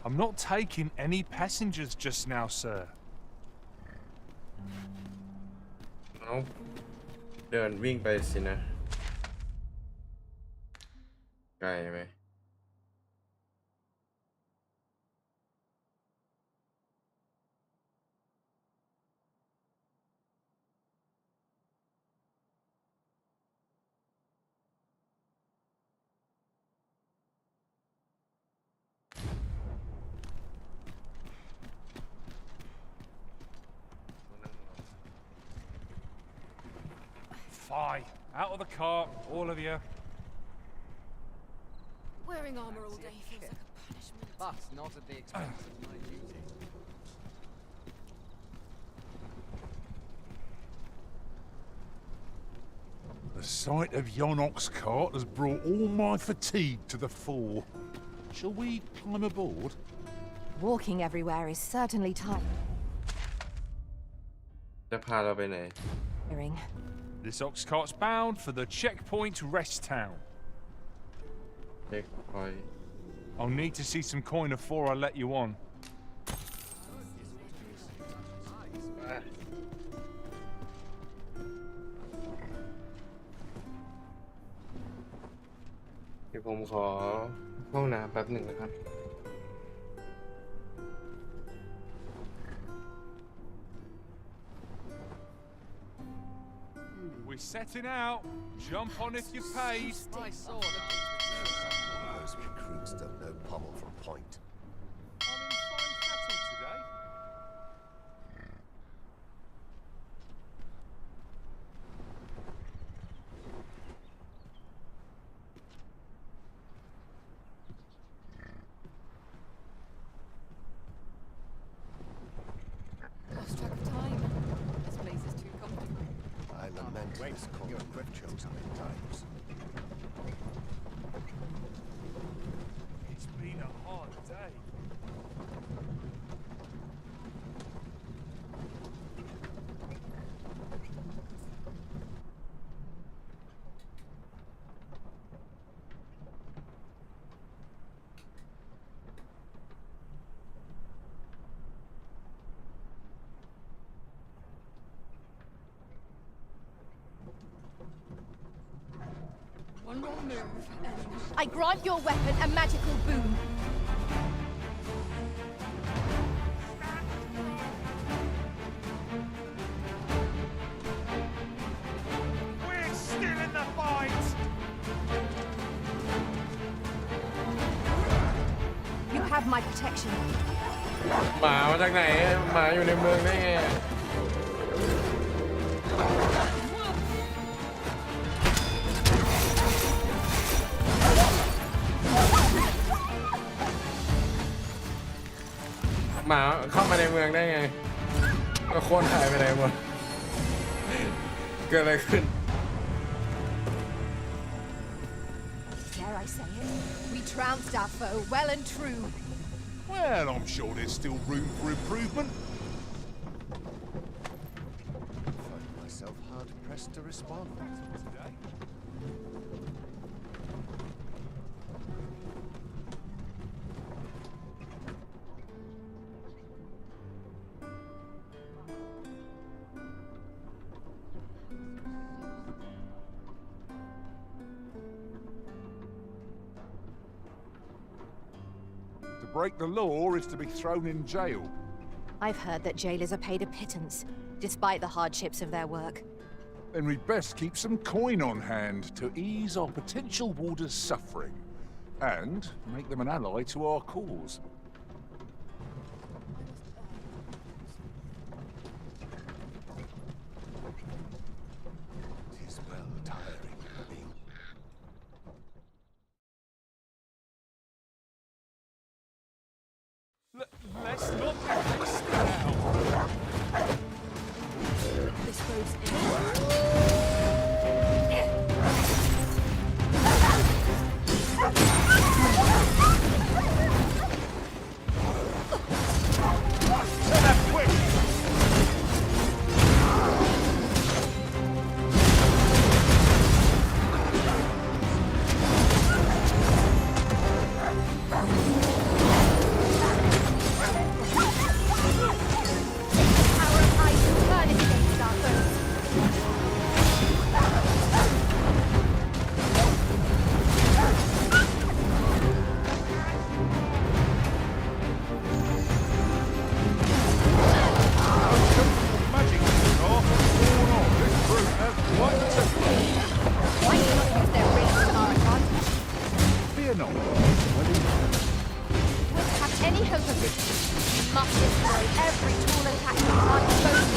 I'm not taking any passengers just now, sir. เอาเดินวิ่งไปสินะไกลไหมFie. Out of the car, all of you. Wearing armor all day feels like a punishment. But not at the expense of my duty. The sight of yon ox cart has brought all my fatigue to the fore. Shall we climb aboard? Walking everywhere is certainly tiring. จะพาเราไปไหน This ox cart's bound for the checkpoint rest town. Checkpoint. I'll need to see some coin before I let you on. เดี๋ยวผมขอห้องน้ำแป๊บหนึ่งนะครับ We're setting out. Jump on if you're paid. My sword. Those recruits don't know pommel from point. I'm in fine fettle today. Nice call. You're quick chosen at times. It's been a hard day. One more move, and I grant your weapon a magical boon. We're still in the fight! You have my protection. หมามาจากไหนหมาอยู่ในเมืองได้ไงหมาเข้ามาในเมืองได้ไงก็โค่นหายไปไหนหมดเกิดอะไรขึ้น Dare I say it? We trounced our foe well and true. Well, I'm sure there's still room for improvement. I find myself hard pressed to respond today. To break the law is to be thrown in jail. I've heard that jailers are paid a pittance, despite the hardships of their work. Then we'd best keep some coin on hand to ease our potential warders' suffering, and make them an ally to our cause. It is well tiring being Let's not be hasty now. This bodes Fear not. Won't have any hope of this. You must destroy every tool and tactic on both.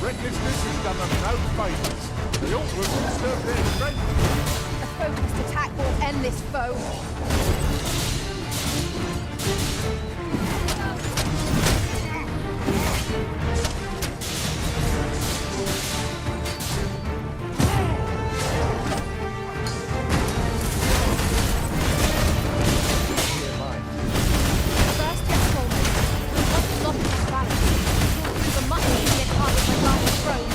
Recklessness has done them no favours. The Orcas conserve their strength. A focused attack will end this foe. First and foremost, we must lock this balance. You'll prove a much easier target when Dark Throne.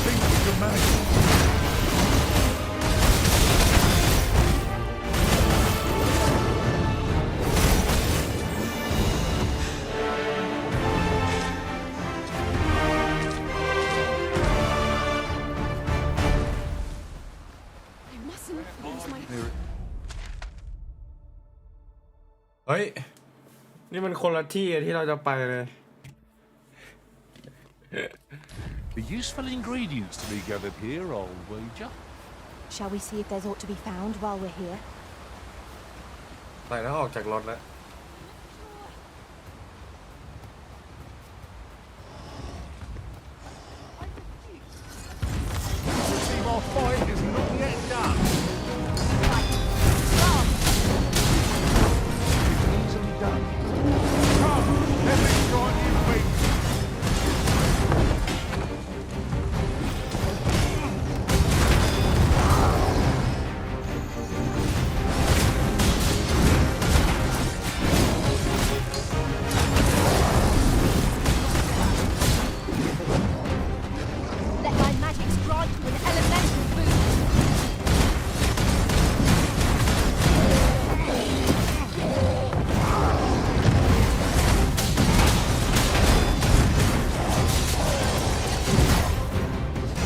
Think we can manage. เฮ้ยนี่มันคนละที่ที่เราจะไปเลย The useful ingredients to be gathered here, I'll wager. Shall we see if there's aught to be found while we're here? ใส่แล้วออกจากรถแล้ว See, my fight is not yet done. It's easily done. Come, let me strike you weak. Let my magic strike you an elemental boost.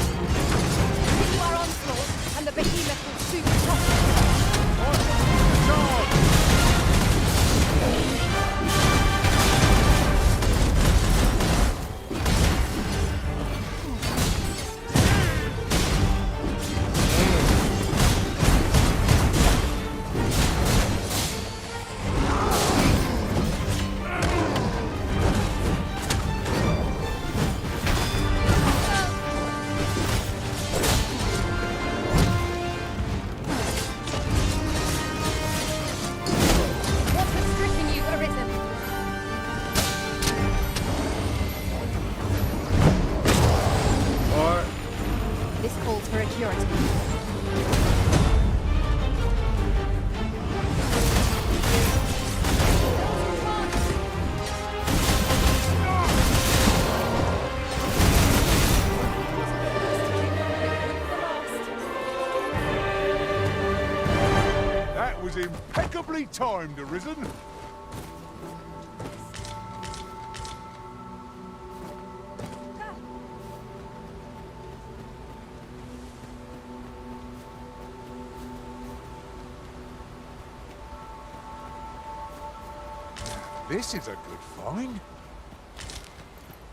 Continue our onslaught, and the behemoth will soon topple. What has stricken you, Arisen? This calls for a curative. That was impeccably timed, Arisen. This is a good find.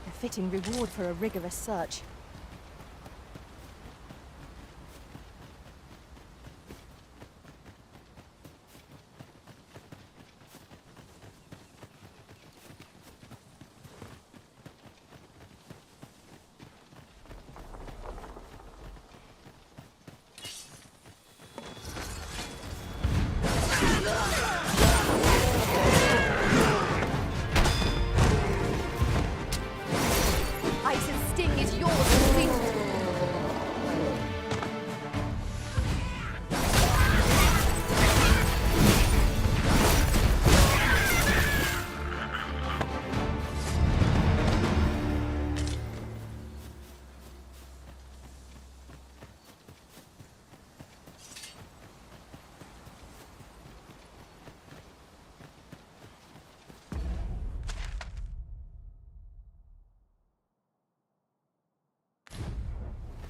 A fitting reward for a rigorous search. Ice and sting is yours, sweet.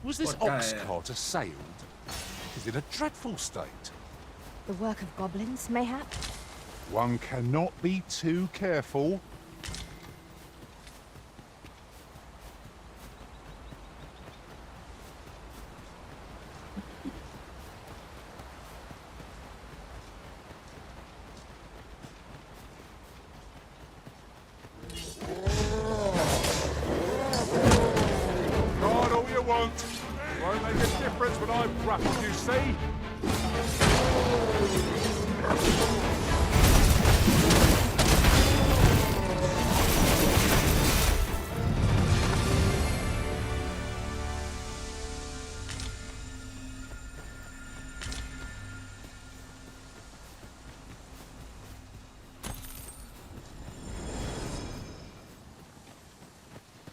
Was this What ox guy? cart assailed? Is in a dreadful state. The work of goblins, mayhap? One cannot be too careful. Guard all you want. Won't make a difference when I'm grappled, you see?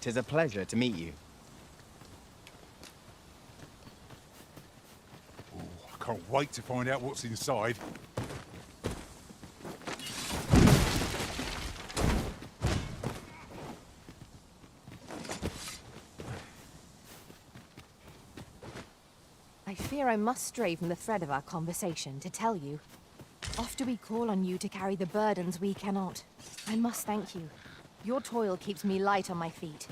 Tis a pleasure to meet you. I can't wait to find out what's inside. I fear I must stray from the thread of our conversation to tell you. Oft do we call on you to carry the burdens we cannot. I must thank you. Your toil keeps me light on my feet.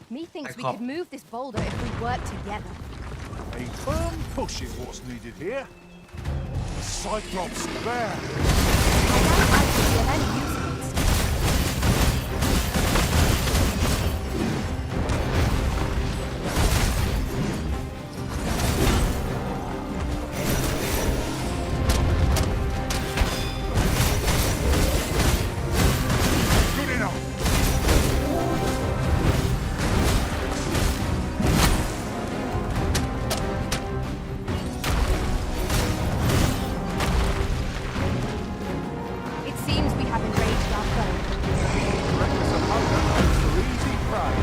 Methinks we could move this boulder if we work together. A firm push is what's needed here. The Cyclops there. I doubt I could be of any use against it. Good enough. It seems we have enraged our foe. Reckless opponent makes for easy prey.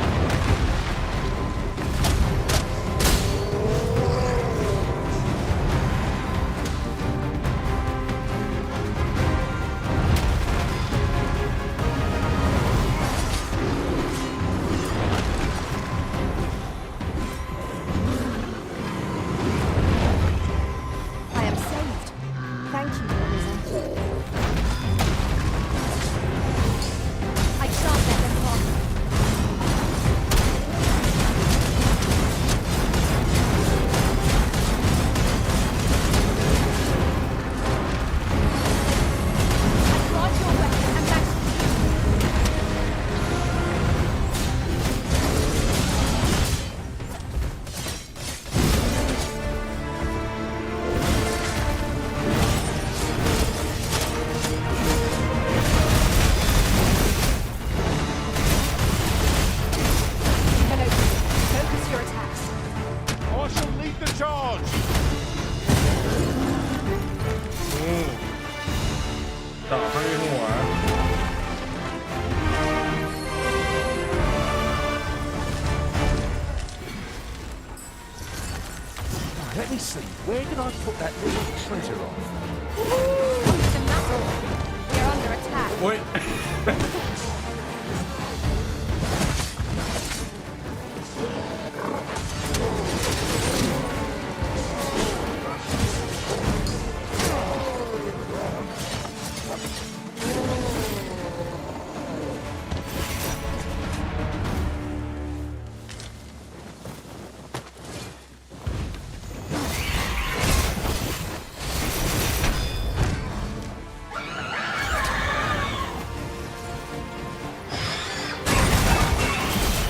I am saved. Thank you, Arisen. I shan't let them harm me. I grant your weapon and majesty. Focus your attacks. I shall lead the charge. ต่อให้หัว Let me see. Where did I put that little treasure off? What's the matter? We are under attack. โอ้ย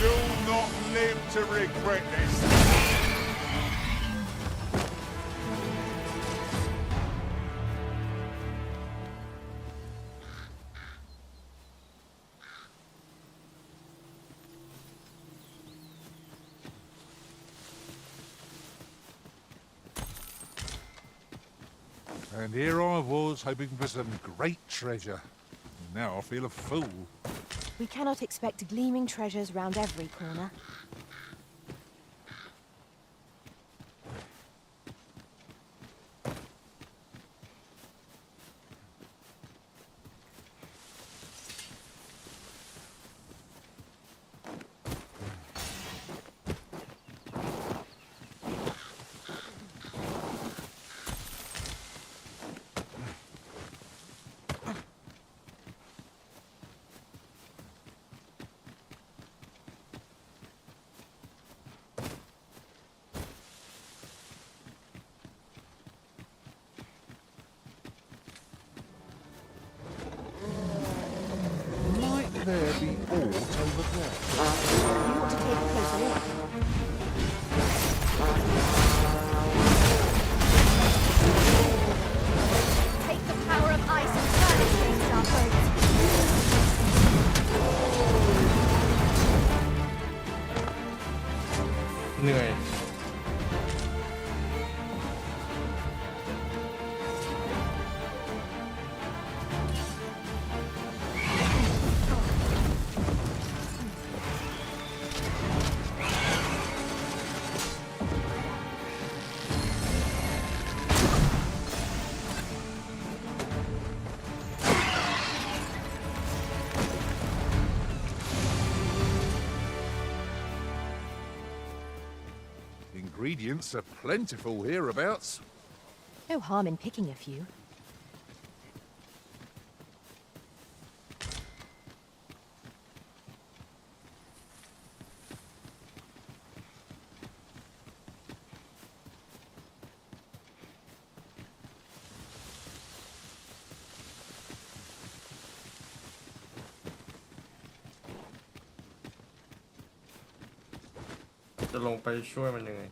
You'll not live to regret this. And here I was, hoping for some great treasure. Now I feel a fool. We cannot expect gleaming treasures round every corner. There be aught over there. You ought to take a closer look. Take the power of ice and turn it against our foes. เหนื่อย Ingredients are plentiful hereabouts. No harm in picking a few. Sorry. จะลงไปช่วยมันยังไง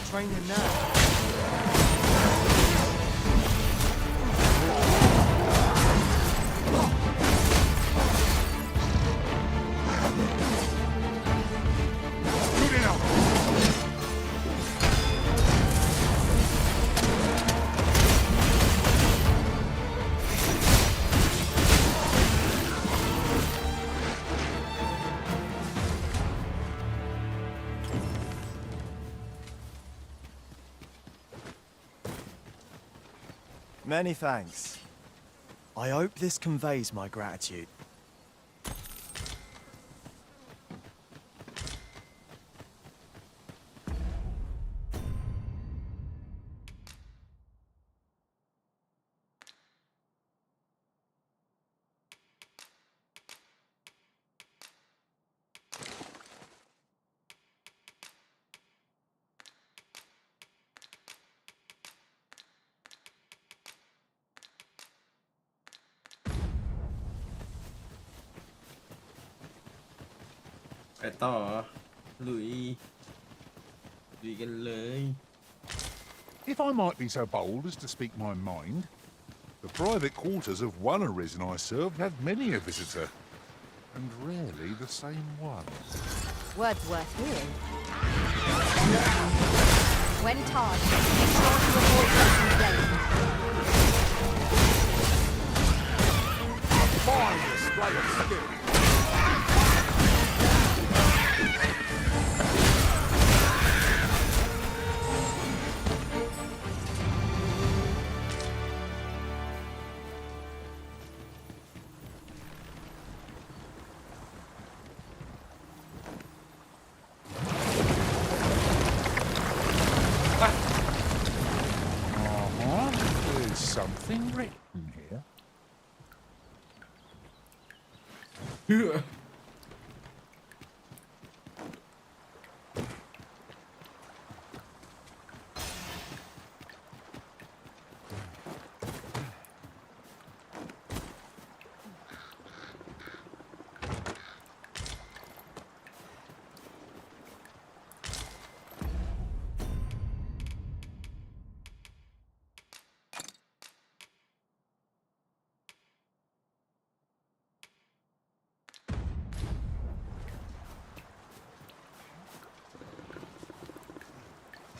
Training now. Many thanks. I hope this conveys my gratitude. If I might be so bold as to speak my mind, the private quarters of one arisen I served had many a visitor, and rarely the same one. Words worth hearing. When charged, be sure to avoid open flame. Fine display of skill. There's something written here.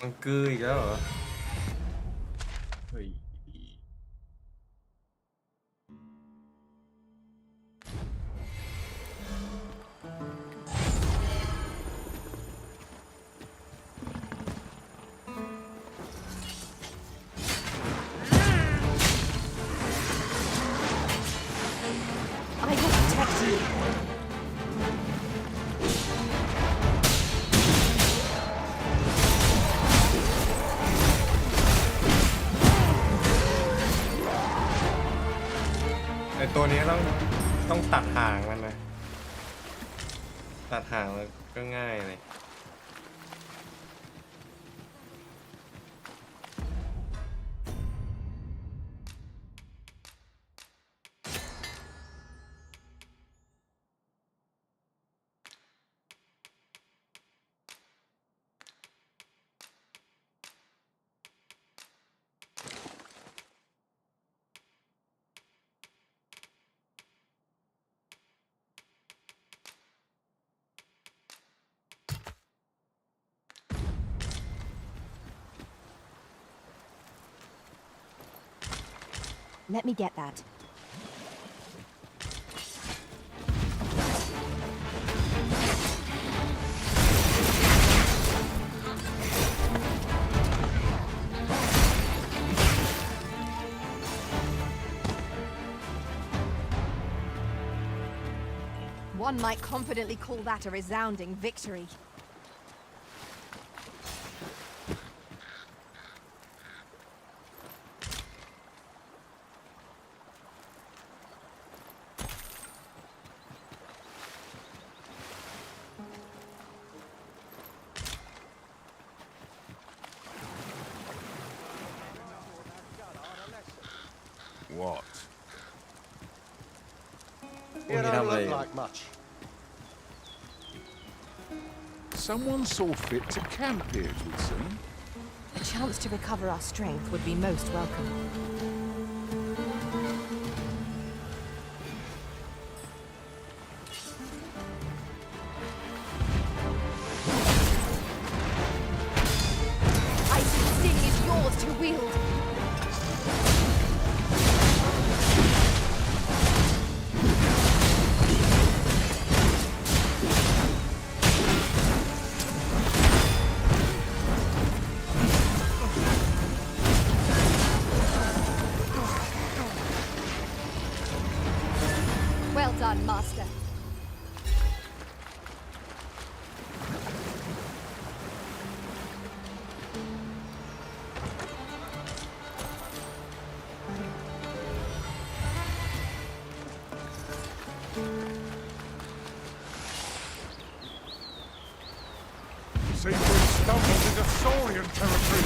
Ăn cười đó hả? Ui. I will protect you. Cái ตัวนี้ต้องตัดหางมันนะตัดหางแล้วก็ง่ายเลย Let me get that. One might confidently call that a resounding victory. What? You don't look like much. Someone saw fit to camp here, it would seem. A chance to recover our strength would be most welcome. Icy Sting is yours to wield. Well done, Master. Seems we've stumbled into Saurian territory.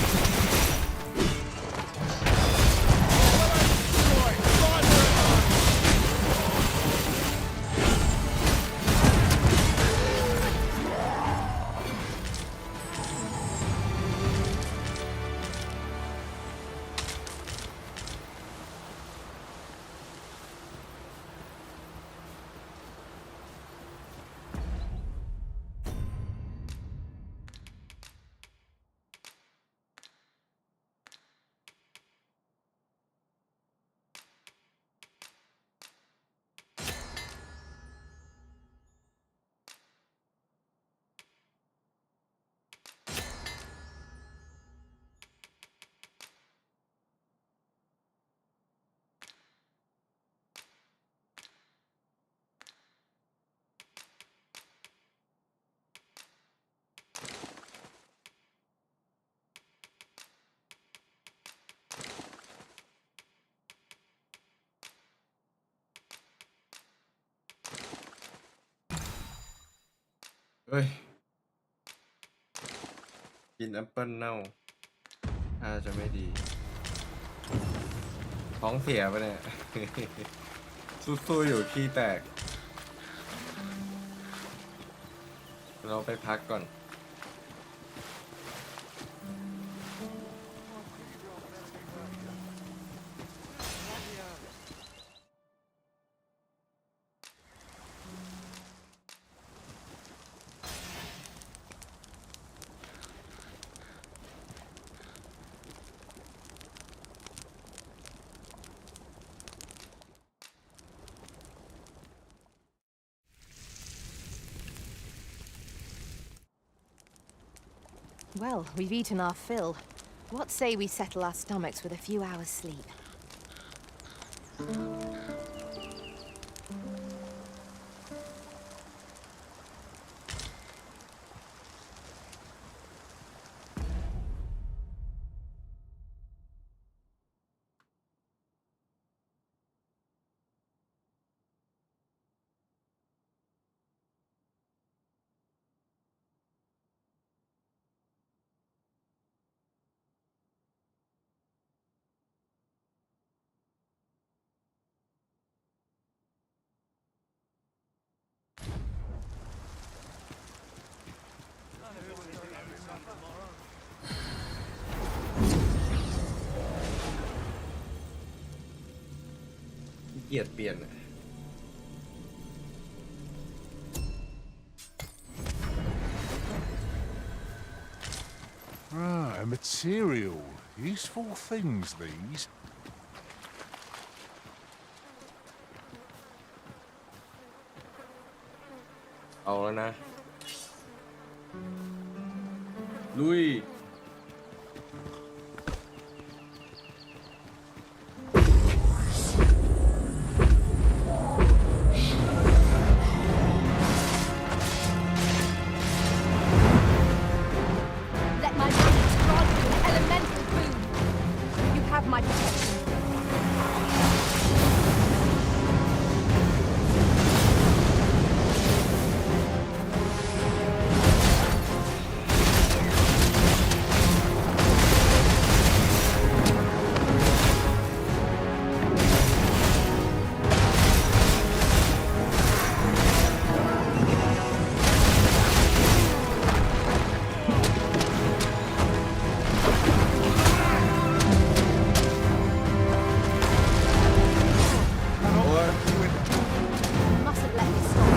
Ơi, กินแอปเปิ้ลเน่าถ้าจะไม่ดี ท้องเสียไปเนี่ย สู้ๆอยู่ขี้แตก เราไปพักก่อน Well, we've eaten our fill. What say we settle our stomachs with a few hours' sleep?เกลียดเปลี่ยน Ah, a material. Useful things, these. เอาแล้วนะ ลุย Let my magic grant you an elemental boon. You have my protection. You mustn't let me stop.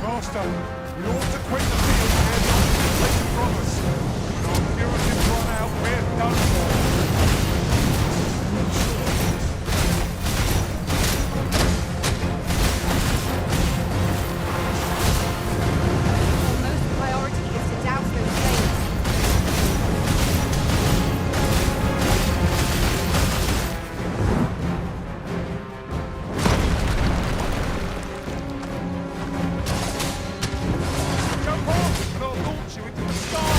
Master, we ought to quit the field ere the others are taken from us. When our curatives run out, we're done for. Our most priority is to douse those flames. Jump off, and I'll launch you into the sky.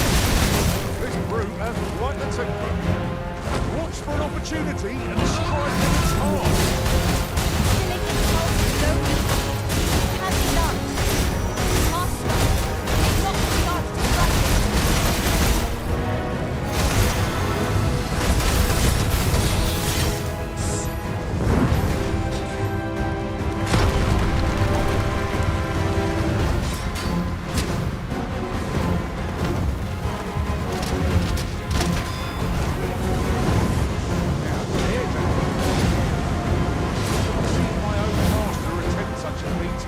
This brute has quite the temper. Watch for an opportunity and strike when it's hard. Killing impulse is no easy. It can be done. Master, it's not the start to strike it. See my own master attempt such a feat.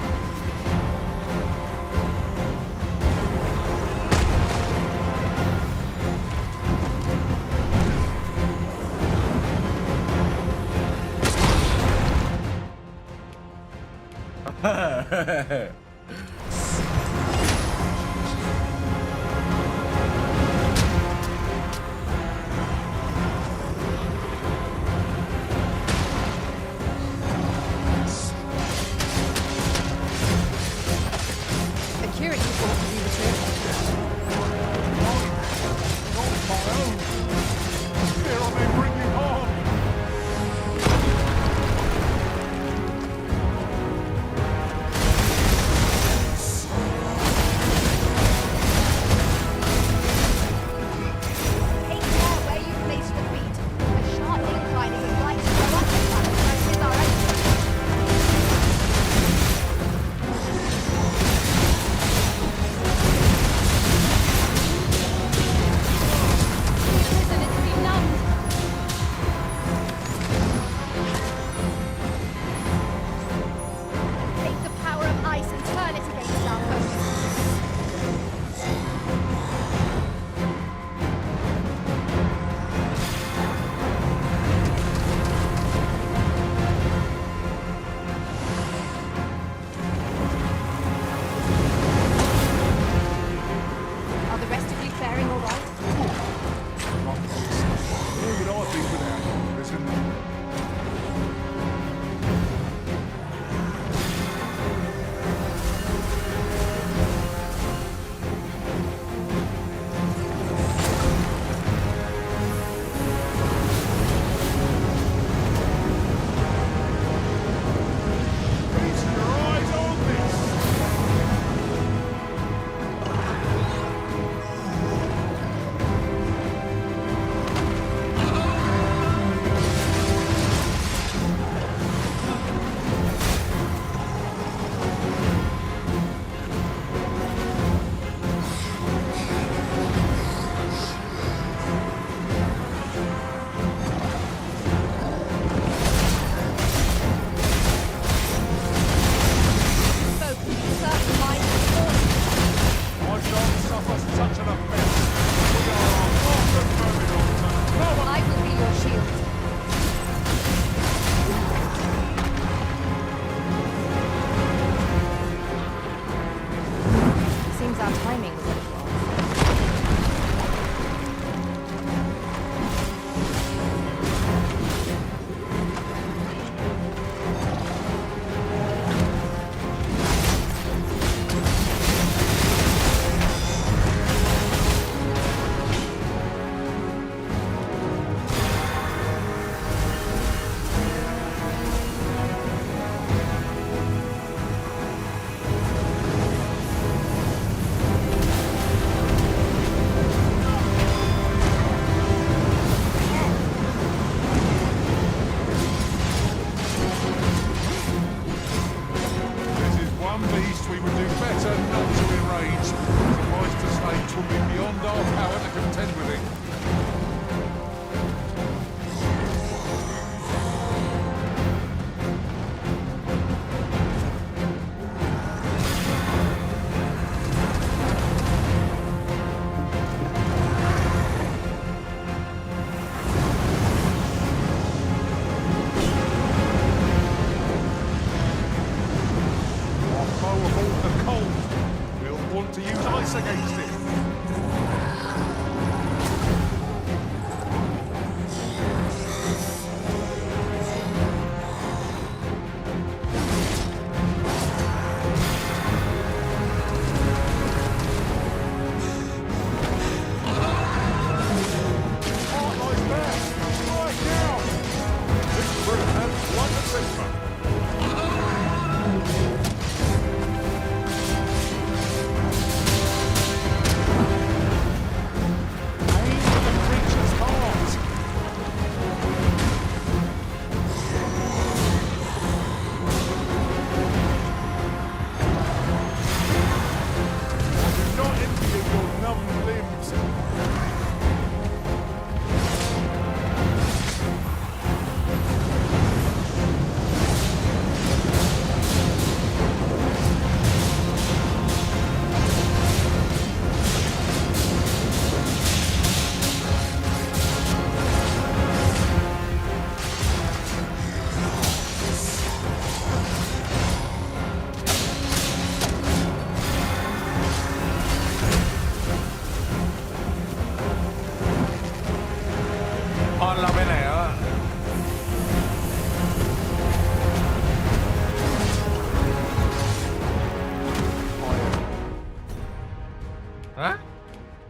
Security ought to do the trick. Not my own. Fear I may bring you harm. Take care where you place your feet. A sharp incline is a right to go up the path as is our entrance. Seems our timing was a little off.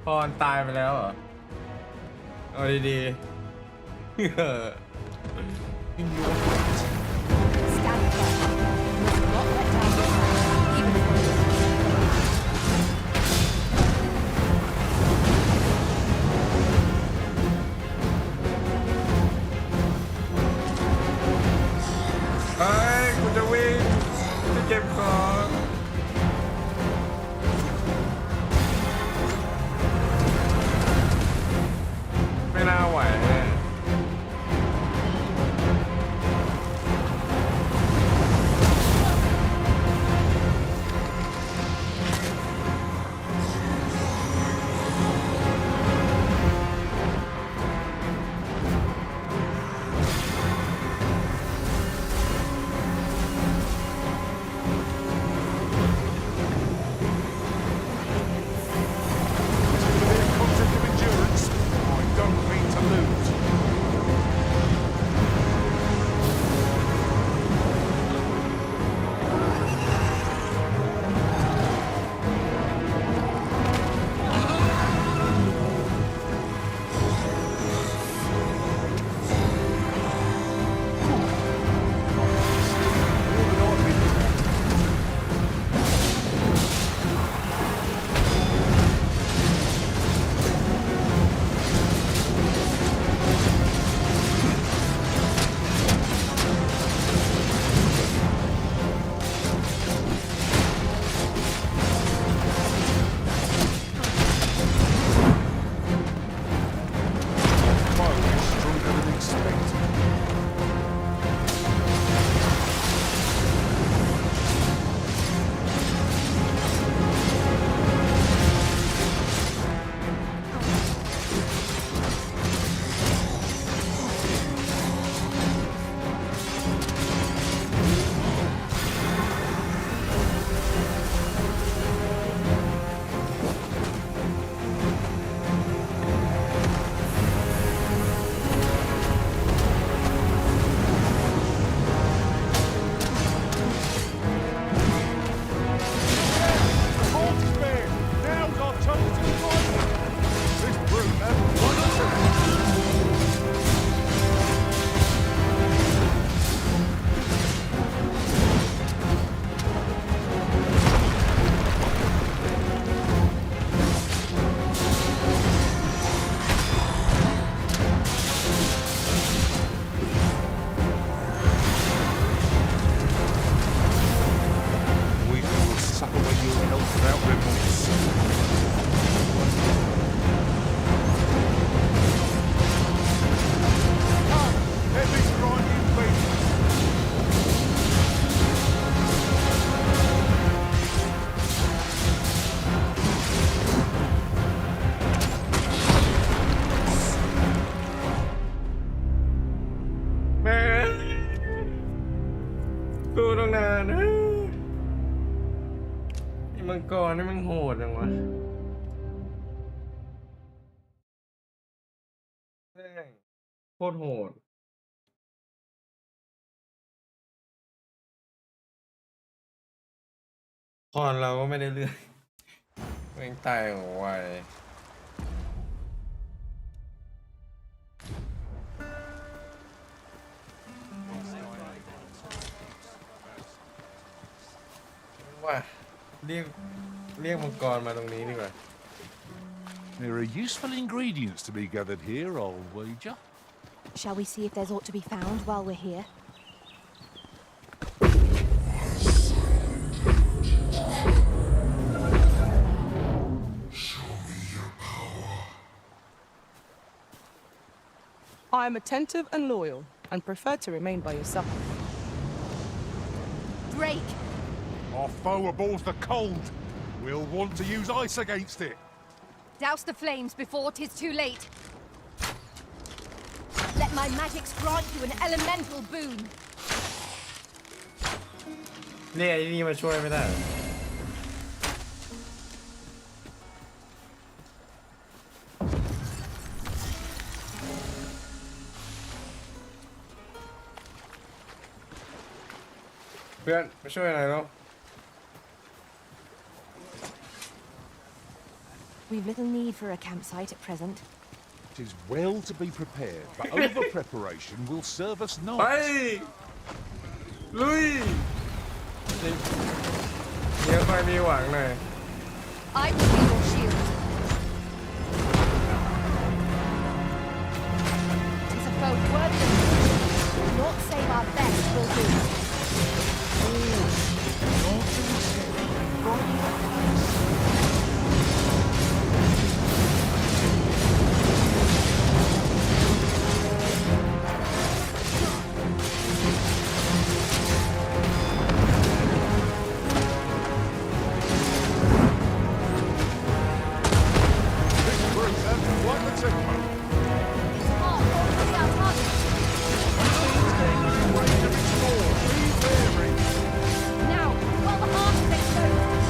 พรตายไปแล้วเหรอเอาดีๆ Stand firm. Not let down your guard, even ifเฮ้ยกูจะวิ่งจะเก็บของไม่น่าไหว without remorse. Come, heavy grinding feet. Man, ดูตั้งนานนะไอ้มังกรนี่มันโหดจังวะแม่งโคตรโหดพรเราก็ไม่ได้เลือกแม่งตายของไวว่าเรียกมังกรมาตรงนี้ดีกว่า There are useful ingredients to be gathered here, I'll wager. Shall we see if there's aught to be found while we're here? I am attentive and loyal, and prefer to remain by your side. Break! Our foe abhors the cold. We'll want to use ice against it. Douse the flames before 'tis too late. Let my magics grant you an elemental boon. เรียกไอ้นี่มาช่วยไม่ได้เหรอเพื่อนมาช่วยหน่อยเนาะ We've little need for a campsite at present. It is well to be prepared, but over-preparation will serve us ไป not. ลุยเดี๋ยวค่อยมีหวังหน่อย I will be your shield. 'Tis a foe worthy of naught save our best will do. This brute has quite the tempo. It's hard already our target. Now, while the heart is exposed.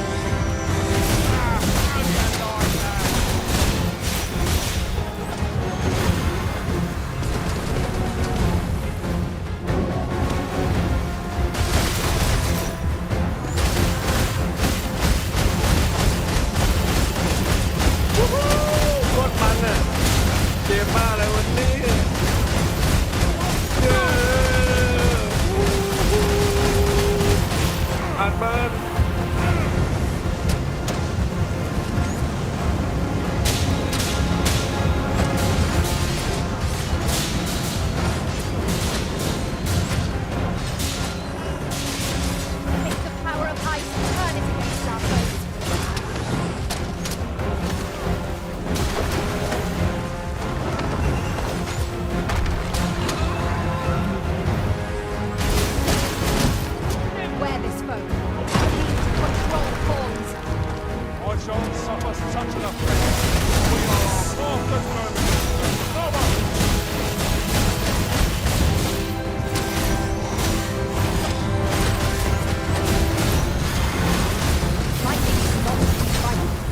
Woohoo! โคตรมันอ่ะเกมบ้าอะไรวันนี้เย้อัดเบิร์นTake the power of ice and turn it against our foes. Wear this foe. I need to control thorns. I shan't suffer such an affliction. We are half determined. Come on! Lightning is not to be frightened.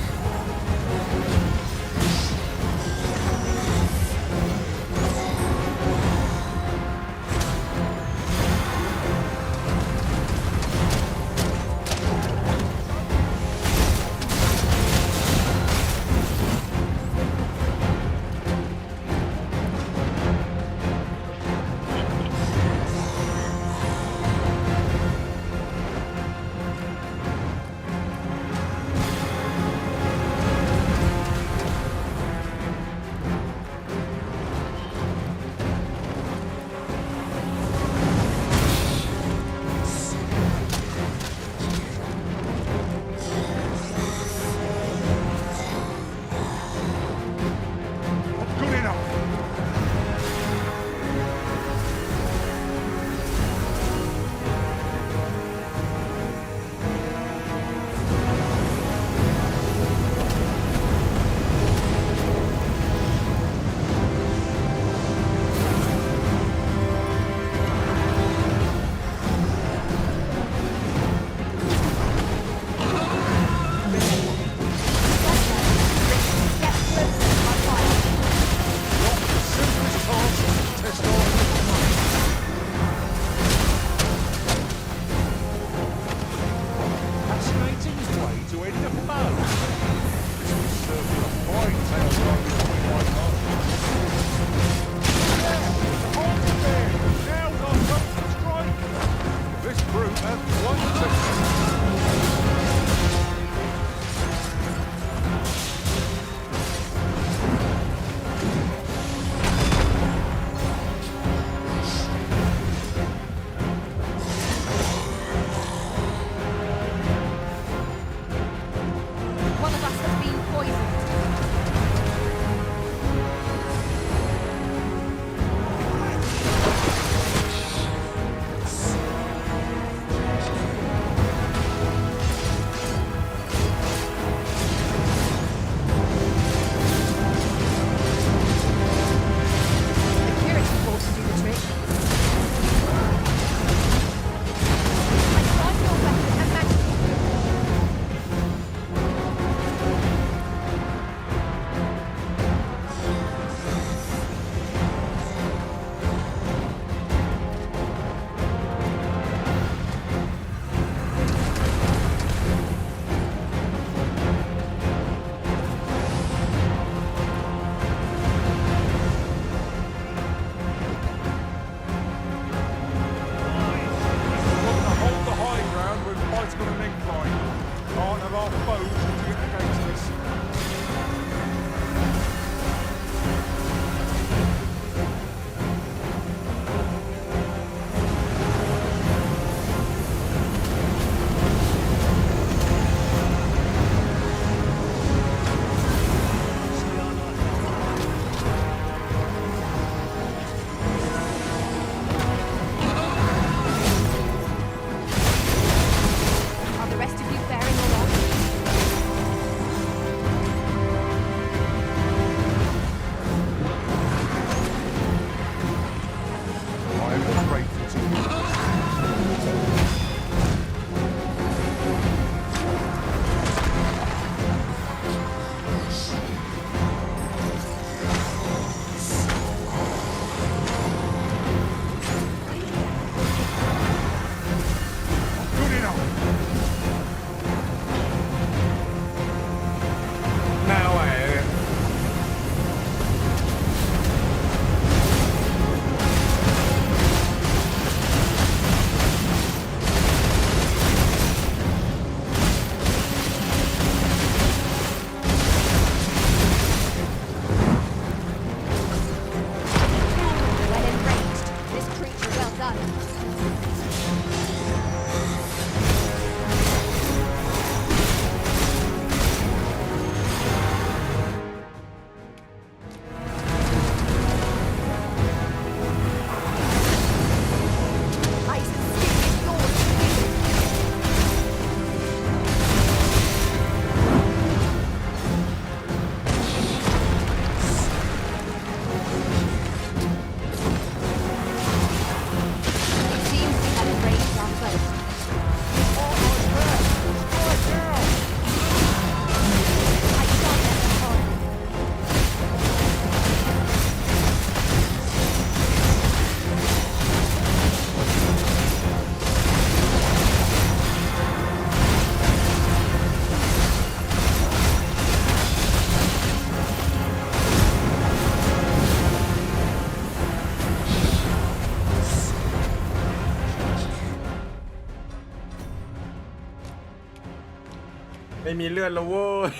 ไม่มีเลือดแล้วโว้ย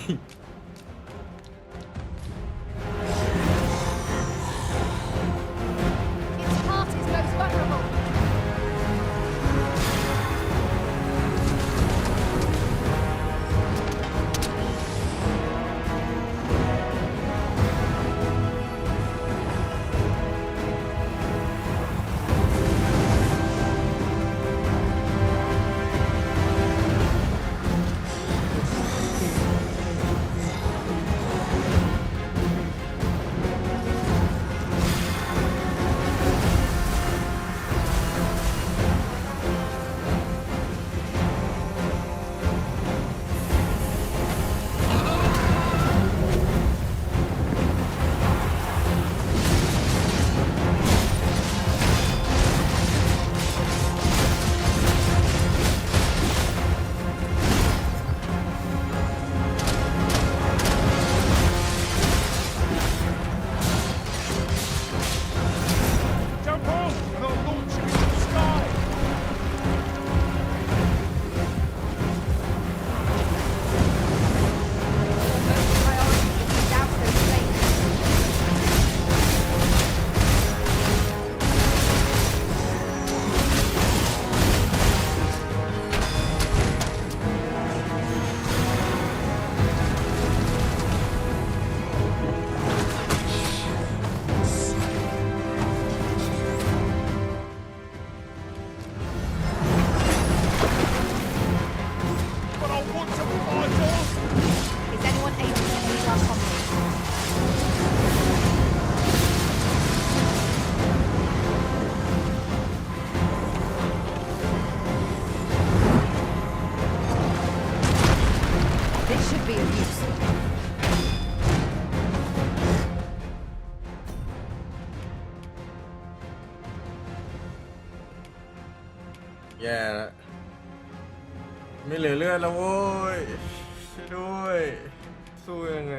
Its heart is most vulnerable. Jump off, and I'll launch you into the sky. But I want to fight off. Is anyone able to meet our comrades? This should be of use. แย่แล้วไม่เหลือเลือดแล้วโว้ยช่วยด้วยสู้ยังไง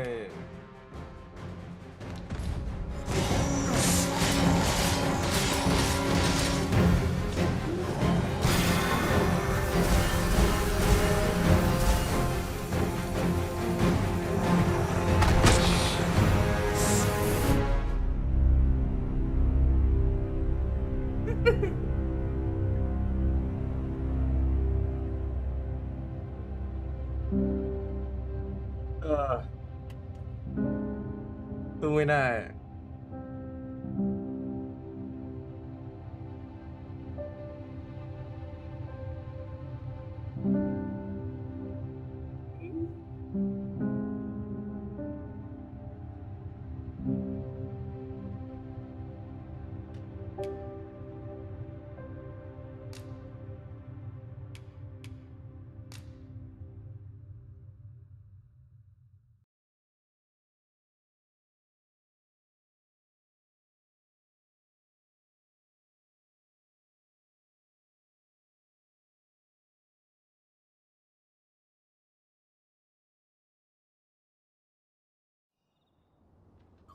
สู้ไม่ได้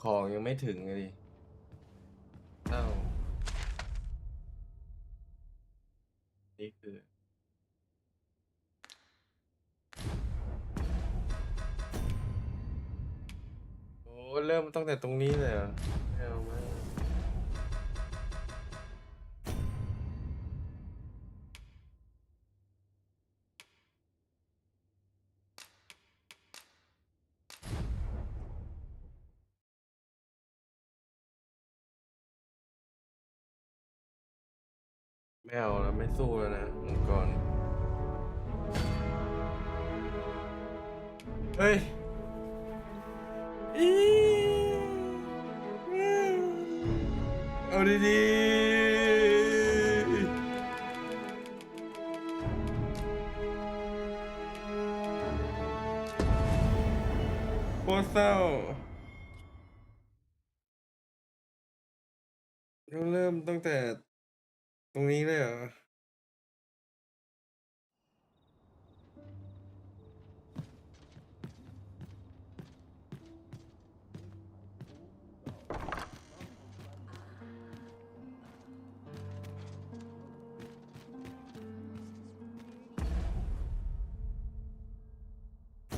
ของยังไม่ถึงเลยดิเอ้านี่คือโอ้เริ่มตั้งแต่ตรงนี้เลยเหรอไม่เอาไม่เอาแล้วไม่สู้แล้วนะมังกรเฮ้ยอีเอาดีๆโคตรเศร้าเริ่มตั้งแต่ตรงนี้เลยเหรอ โ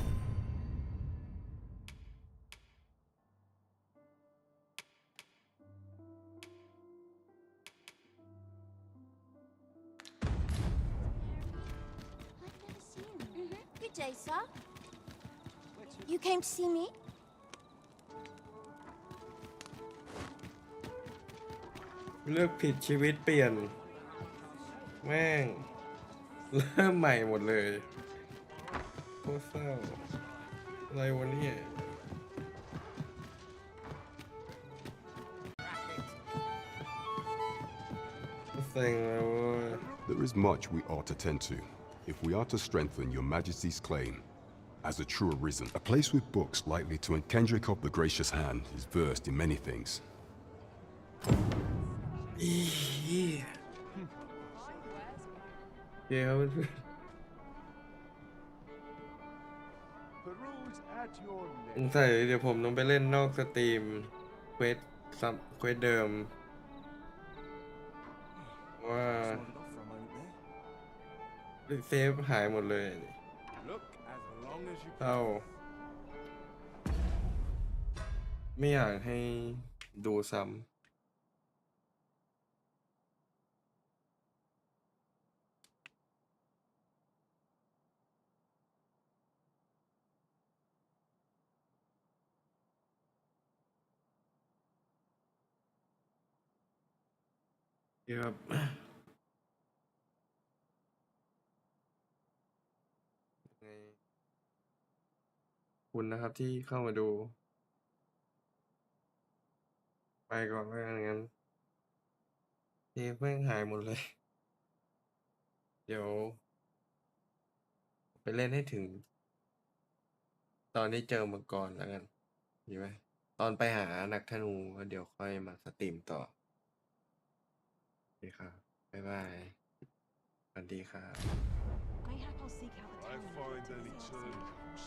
day, sir. You came to see me? เลือกผิดชีวิตเปลี่ยนแม่งเริ่มใหม่หมดเลยโคตรเศร้าอะไรวะเนี่ยเซ็งแล้วเว้ย There is much we ought to tend to, if we are to strengthen your Majesty's claim as a true arisen. A place with books likely to engender of the gracious hand is versed in many things. เดี๋ยว Peruse at your สงสัยเดี๋ยวผมต้องไปเล่นนอกสตรีมเควสเดิมว่าเซฟหายหมดเลยเศร้าไม่อยากให้ดูซ้ำครับคุณนะครับที่เข้ามาดูไปก่อนแล้วกันงั้นเทปแม่งหายหมดเลย เดี๋ยวไปเล่นให้ถึงตอนที่เจอมังกรแล้วกันดีไหมตอนไปหานักธนูก็เดี๋ยวค่อยมาสตรีมต่อโอเคครับบ๊ายบายสวัสดีครับ I find any turns.